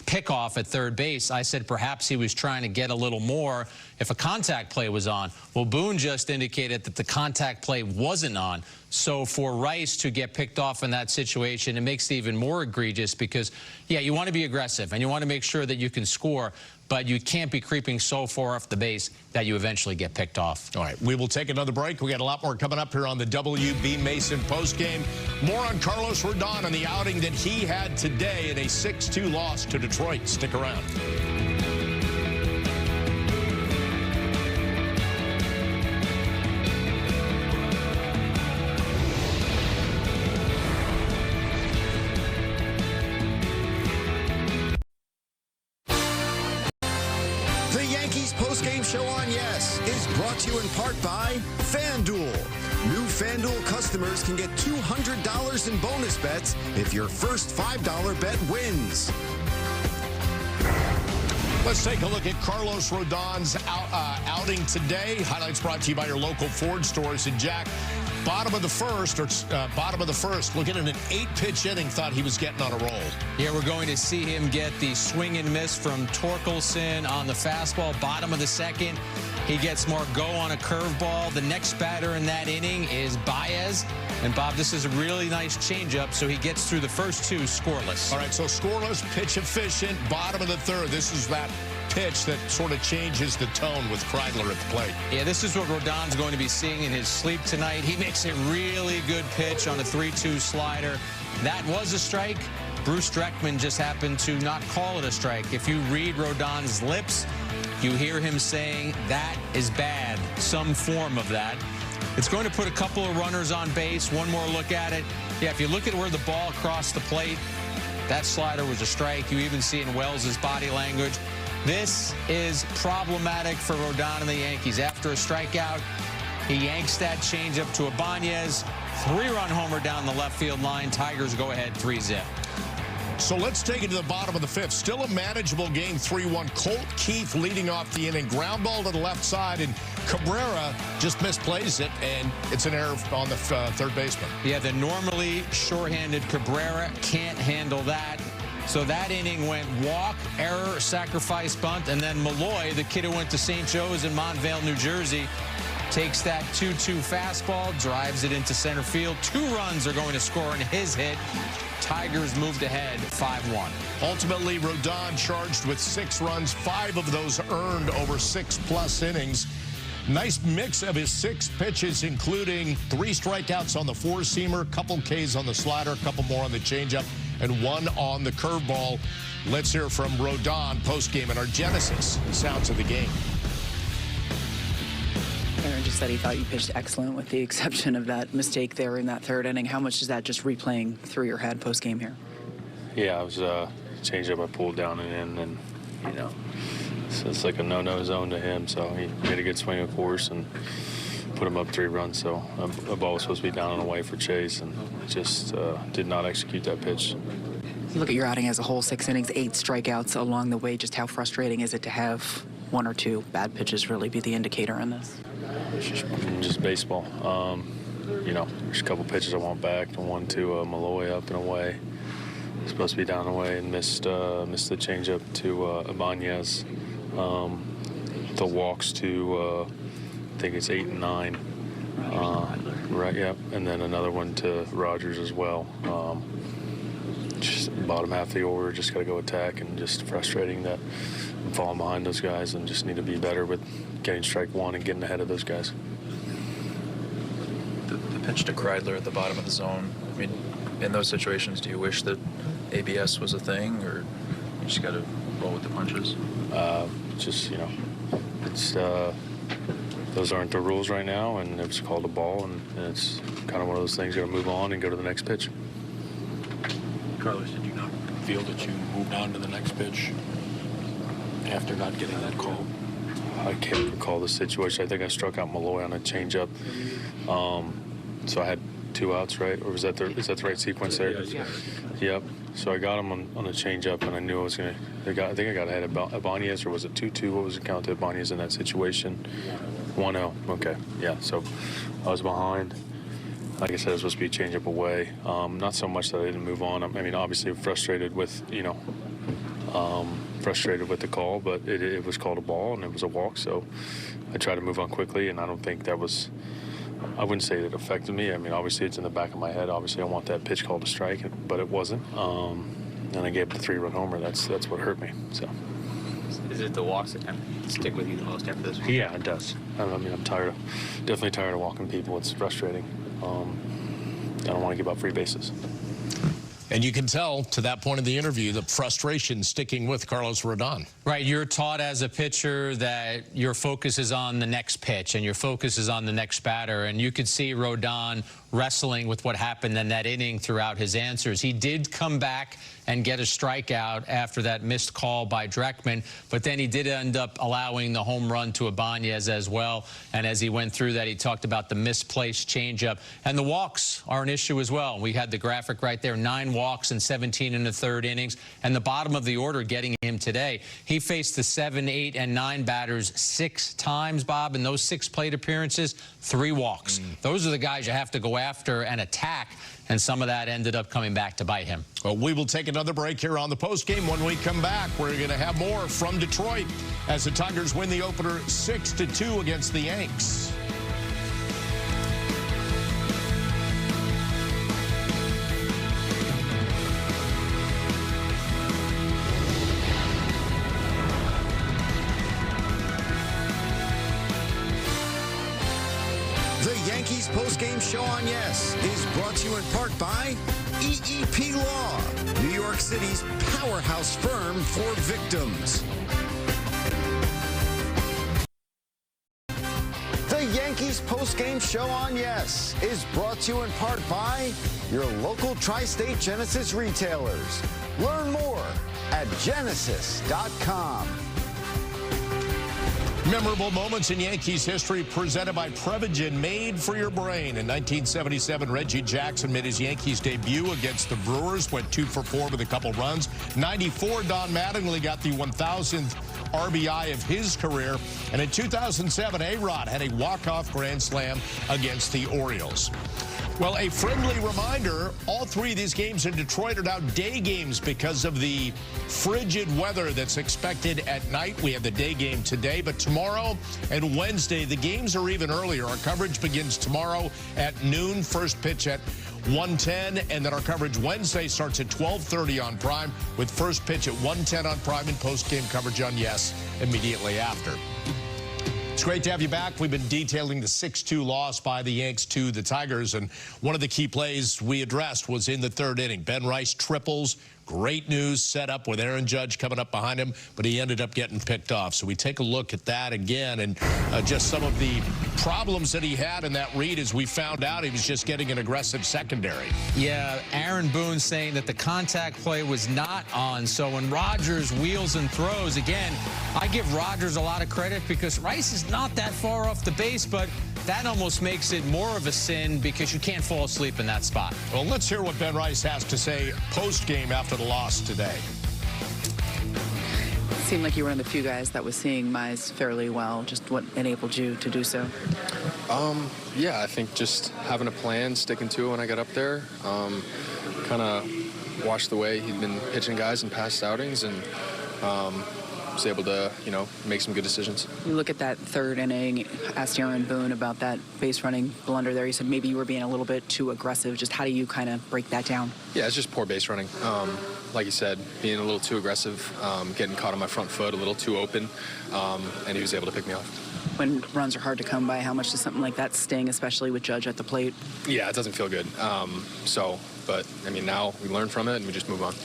pickoff at third base, I said perhaps he was trying to get a little more if a contact play was on. Well, Boone just indicated that the contact play wasn't on. So for Rice to get picked off in that situation, it makes it even more egregious because, yeah, you want to be aggressive and you want to make sure that you can score, but you can't be creeping so far off the base that you eventually get picked off. All right, we will take another break. We got a lot more coming up here on the WB Mason postgame. More on Carlos Rodon and the outing that he had today in a 6-2 loss to Detroit. Stick around. Postgame show on Yes is brought to you in part by FanDuel. New FanDuel customers can get $200 in bonus bets if your first $5 bet wins. Let's take a look at Carlos Rodon's outing today. Highlights brought to you by your local Ford stores. And Jack, bottom of the first, looking at an 8-pitch inning, thought he was getting on a roll. Yeah, we're going to see him get the swing and miss from Torkelson on the fastball. Bottom of the second, he gets more go on a curveball. The next batter in that inning is Baez. And, Bob, this is a really nice changeup, so he gets through the first 2 scoreless. All right, so scoreless, pitch efficient, bottom of the third. This is that pitch that sort of changes the tone with Kreidler at the plate. Yeah, this is what Rodon's going to be seeing in his sleep tonight. He makes a really good pitch on a 3-2 slider. That was a strike. Bruce Dreckman just happened to not call it a strike. If you read Rodon's lips, you hear him saying, that is bad, some form of that. It's going to put a couple of runners on base. One more look at it. Yeah, if you look at where the ball crossed the plate, that slider was a strike. You even see in Wells' body language. This is problematic for Rodon and the Yankees. After a strikeout, he yanks that changeup to Ibanez. 3-run homer down the left field line. Tigers go ahead 3-zip. So let's take it to the bottom of the 5th. Still a manageable game, 3-1. Colt Keith leading off the inning. Ground ball to the left side, and Cabrera just misplays it, and it's an error on the third baseman. Yeah, the normally shorthanded Cabrera can't handle that. So that inning went walk, error, sacrifice, bunt, and then Malloy, the kid who went to St. Joe's in Montvale, New Jersey, takes that 2-2 fastball, drives it into center field. 2 runs are going to score in his hit. Tigers moved ahead 5-1. Ultimately, Rodon charged with 6 runs, 5 of those earned over 6+ innings. Nice mix of his 6 pitches, including 3 strikeouts on the 4-seamer, couple Ks on the slider, a couple more on the changeup, and 1 on the curveball. Let's hear from Rodon postgame in our Genesis sounds of the game. Aaron just said he thought you pitched excellent with the exception of that mistake there in that 3rd inning. How much is that just replaying through your head post-game here? Yeah, I was changeup I pulled down and in, and, you know, so it's like a no-no zone to him. So he made a good swing, of course, and put him up 3 runs. So a ball was supposed to be down and away for Chase, and just did not execute that pitch. Look at your outing as a whole, 6 innings, 8 strikeouts along the way. Just how frustrating is it to have 1 or 2 bad pitches really be the indicator in this? Just baseball. You know, there's a couple pitches I want back. The one to Malloy up and away. Supposed to be down and away, and missed the changeup to Ibanez. The walks to I think it's 8 and 9. Right, yep. And then another one to Rogers as well. Just bottom half of the order, just got to go attack, and just frustrating that I'm falling behind those guys and just need to be better with getting strike 1 and getting ahead of those guys. The pitch to Kreidler at the bottom of the zone, I mean, in those situations, do you wish that ABS was a thing, or you just got to roll with the punches? Just, you know, it's those aren't the rules right now, and it's called a ball, and it's kind of one of those things you got to move on and go to the next pitch. Carlos, did you not feel that you moved on to the next pitch after not getting that call? I can't recall the situation. I think I struck out Malloy on a changeup. So I had 2 outs, right? Or is that the right sequence there? Yeah. Yep. So I got him on a changeup, and I knew I was going to. I think I got ahead of Ibanez, or was it 2-2? What was the count to Ibanez in that situation? 1-0. Okay. Yeah. So I was behind. Like I said, it was supposed to be a changeup away. Not so much that I didn't move on. I mean, obviously frustrated with, you know, frustrated with the call, but it was called a ball and it was a walk. So I tried to move on quickly, and I don't think that was. I wouldn't say it affected me. I mean, obviously it's in the back of my head. Obviously I want that pitch called a strike, but it wasn't. And I gave the 3-run homer. That's what hurt me. So. Is it the walks that kind of stick with you the most after this one? Yeah, it does. I mean, I'm definitely tired of walking people. It's frustrating. I don't want to give up free bases. And you can tell to that point of the interview the frustration sticking with Carlos Rodon. Right, you're taught as a pitcher that your focus is on the next pitch and your focus is on the next batter, and you could see Rodon wrestling with what happened in that inning throughout his answers. He did come back and get a strikeout after that missed call by Dreckman, but then he did end up allowing the home run to Ibanez as well. And as he went through that, he talked about the misplaced changeup. And the walks are an issue as well. We had the graphic right there, 9 walks and 17 in the 3rd innings. And the bottom of the order getting him today. He faced the 7, 8, and 9 batters 6 times, Bob. In those 6 plate appearances, 3 walks. Those are the guys you have to go after and attack. And some of that ended up coming back to bite him. Well, we will take another break here on the postgame. When we come back, we're going to have more from Detroit as the Tigers win the opener 6-2 against the Yankees. Yankees postgame show on Yes is brought to you in part by EEP Law, New York City's powerhouse firm for victims. The Yankees postgame show on Yes is brought to you in part by your local Tri-State Genesis retailers. Learn more at genesis.com. Memorable moments in Yankees history presented by Prevagen, made for your brain. In 1977, Reggie Jackson made his Yankees debut against the Brewers, went 2 for 4 with a couple runs. 94, Don Mattingly got the 1,000th RBI of his career. And in 2007, A-Rod had a walk-off grand slam against the Orioles. Well, a friendly reminder, all three of these games in Detroit are now day games because of the frigid weather that's expected at night. We have the day game today, but tomorrow and Wednesday, the games are even earlier. Our coverage begins tomorrow at noon, first pitch at 1:10, and then our coverage Wednesday starts at 12:30 on Prime, with first pitch at 1:10 on Prime and post-game coverage on Yes immediately after. It's great to have you back. We've been detailing the 6-2 loss by the Yanks to the Tigers, and one of the key plays we addressed was in the third inning. Ben Rice triples. Great news set up with Aaron Judge coming up behind him, but he ended up getting picked off. So we take a look at that again, and just some of the problems that he had in that read. As we found out, he was just getting an aggressive secondary. Yeah, Aaron Boone saying that the contact play was not on. So when Rodgers wheels and throws, again, I give Rodgers a lot of credit because Rice is not that far off the base, but that almost makes it more of a sin because you can't fall asleep in that spot. Well, let's hear what Ben Rice has to say post-game after the loss today. It seemed like you were one of the few guys that was seeing Mize fairly well. Just what enabled you to do so? Yeah, I think just having a plan, sticking to it when I got up there, kind of watched the way he'd been pitching guys in past outings, and was able to, make some good decisions. You look at that third inning, asked Aaron Boone about that base running blunder there. He said maybe you were being a little bit too aggressive. Just how do you kind of break that down? Yeah, it's just poor base running. Like you said, being a little too aggressive, getting caught on my front foot, a little too open, and he was able to pick me off. When runs are hard to come by, how much does something like that sting, especially with Judge at the plate? Yeah, it doesn't feel good. But now we learn from it and we just move on.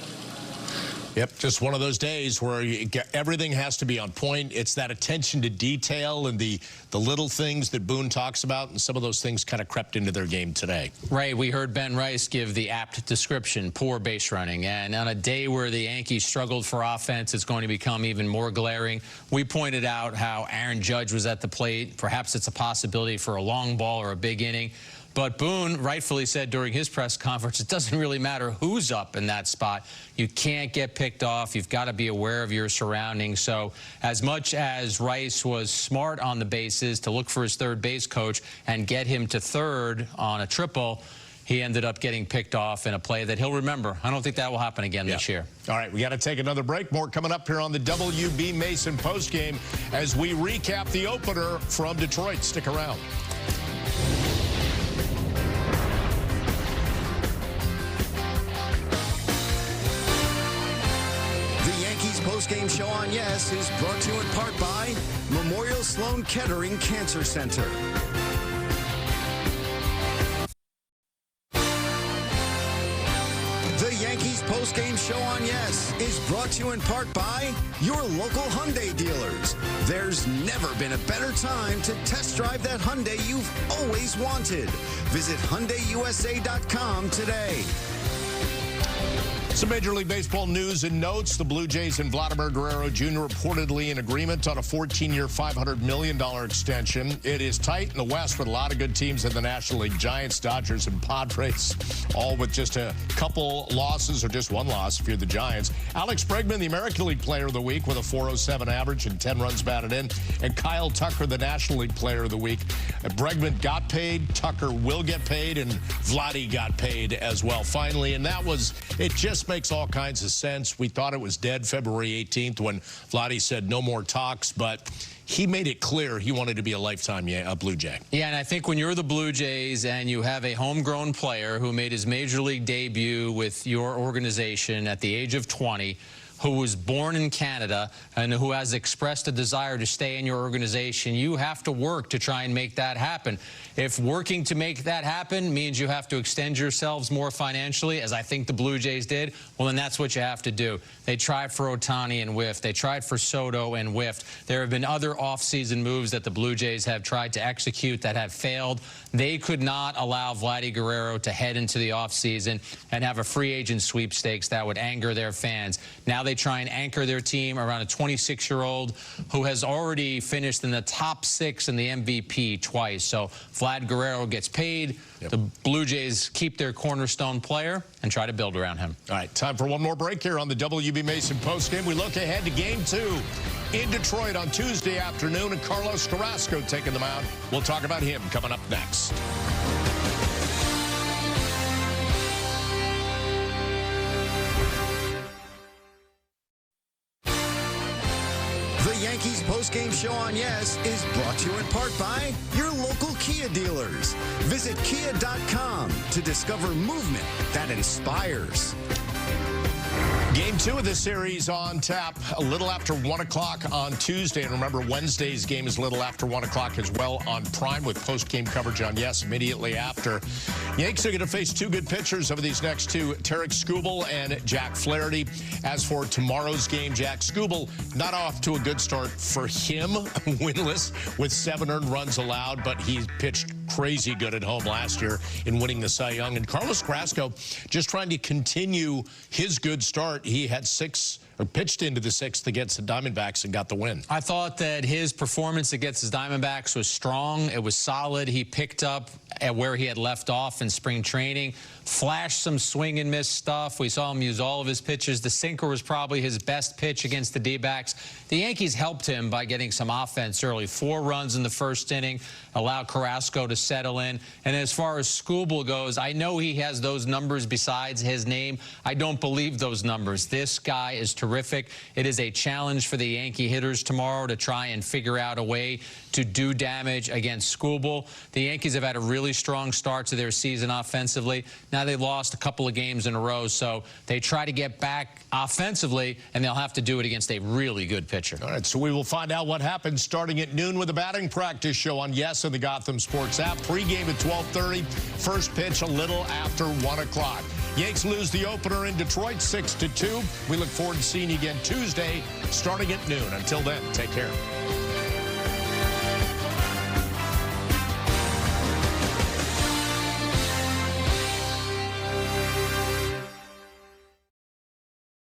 Yep, just one of those days where everything has to be on point. It's that attention to detail and the little things that Boone talks about, and some of those things kind of crept into their game today. Right, we heard Ben Rice give the apt description, poor base running. And on a day where the Yankees struggled for offense, it's going to become even more glaring. We pointed out how Aaron Judge was at the plate. Perhaps it's a possibility for a long ball or a big inning. But Boone rightfully said during his press conference, it doesn't really matter who's up in that spot. You can't get picked off. You've got to be aware of your surroundings. So as much as Rice was smart on the bases to look for his third base coach and get him to third on a triple, he ended up getting picked off in a play that he'll remember. I don't think that will happen again this year. All right, we got to take another break. More coming up here on the WB Mason postgame as we recap the opener from Detroit. Stick around. Post-game show on Yes is brought to you in part by Memorial Sloan Kettering Cancer Center. The Yankees post-game show on Yes is brought to you in part by your local Hyundai dealers. There's never been a better time to test drive that Hyundai you've always wanted. Visit HyundaiUSA.com today. Some Major League Baseball news and notes. The Blue Jays and Vladimir Guerrero Jr. reportedly in agreement on a 14-year, $500 million extension. It is tight in the West with a lot of good teams in the National League. Giants, Dodgers, and Padres, all with just a couple losses or just one loss if you're the Giants. Alex Bregman, the American League Player of the Week with a .407 average and 10 runs batted in. And Kyle Tucker, the National League Player of the Week. Bregman got paid, Tucker will get paid, and Vladdy got paid as well finally. And that was, it just makes all kinds of sense. We thought it was dead February 18th when Vladdy said no more talks, but he made it clear he wanted to be a lifetime Blue Jay. Yeah, and I think when you're the Blue Jays and you have a homegrown player who made his Major League debut with your organization at the age of 20, who was born in Canada and who has expressed a desire to stay in your organization, you have to work to try and make that happen. If working to make that happen means you have to extend yourselves more financially, as I think the Blue Jays did, well, then that's what you have to do. They tried for Ohtani and whiffed. They tried for Soto and whiffed. There have been other offseason moves that the Blue Jays have tried to execute that have failed. They could not allow Vladdy Guerrero to head into the offseason and have a free agent sweepstakes that would anger their fans. Now they try and anchor their team around a 26-year-old who has already finished in the top 6 in the MVP twice. So Vlad Guerrero gets paid. Yep. The Blue Jays keep their cornerstone player and try to build around him. All right, time for one more break here on the WB Mason postgame. We look ahead to Game 2 in Detroit on Tuesday afternoon, and Carlos Carrasco taking them out. We'll talk about him coming up next. Yankees postgame show on Yes is brought to you in part by your local Kia dealers. Visit kia.com to discover movement that inspires. Game 2 of the series on tap a little after 1 o'clock on Tuesday. And remember, Wednesday's game is a little after 1 o'clock as well on Prime with post-game coverage on Yes immediately after. Yankees are going to face two good pitchers over these next two, Tarek Skubal and Jack Flaherty. As for tomorrow's game, Jack Skubal not off to a good start for him, winless with 7 earned runs allowed, but he pitched crazy good at home last year in winning the Cy Young. And Carlos Carrasco just trying to continue his good start. He had pitched into the 6th against the Diamondbacks and got the win. I thought that his performance against his Diamondbacks was strong. It was solid. He picked up at where he had left off in spring training, flashed some swing and miss stuff. We saw him use all of his pitches. The sinker was probably his best pitch against the D-backs. The Yankees helped him by getting some offense early. 4 runs in the first inning, allowed Carrasco to settle in. And as far as Skubal goes, I know he has those numbers besides his name. I don't believe those numbers. This guy is terrific. It is a challenge for the Yankee hitters tomorrow to try and figure out a way to do damage against Skubal. The Yankees have had a really strong start to their season offensively. Now they lost a couple of games in a row, so they try to get back offensively, and they'll have to do it against a really good pitcher. All right, so we will find out what happens starting at noon with a batting practice show on Yes and the Gotham Sports app. Pre-game at 12:30. First pitch a little after 1 o'clock. Yanks lose the opener in Detroit 6-2. We look forward to seeing you again Tuesday starting at noon. Until then, take care.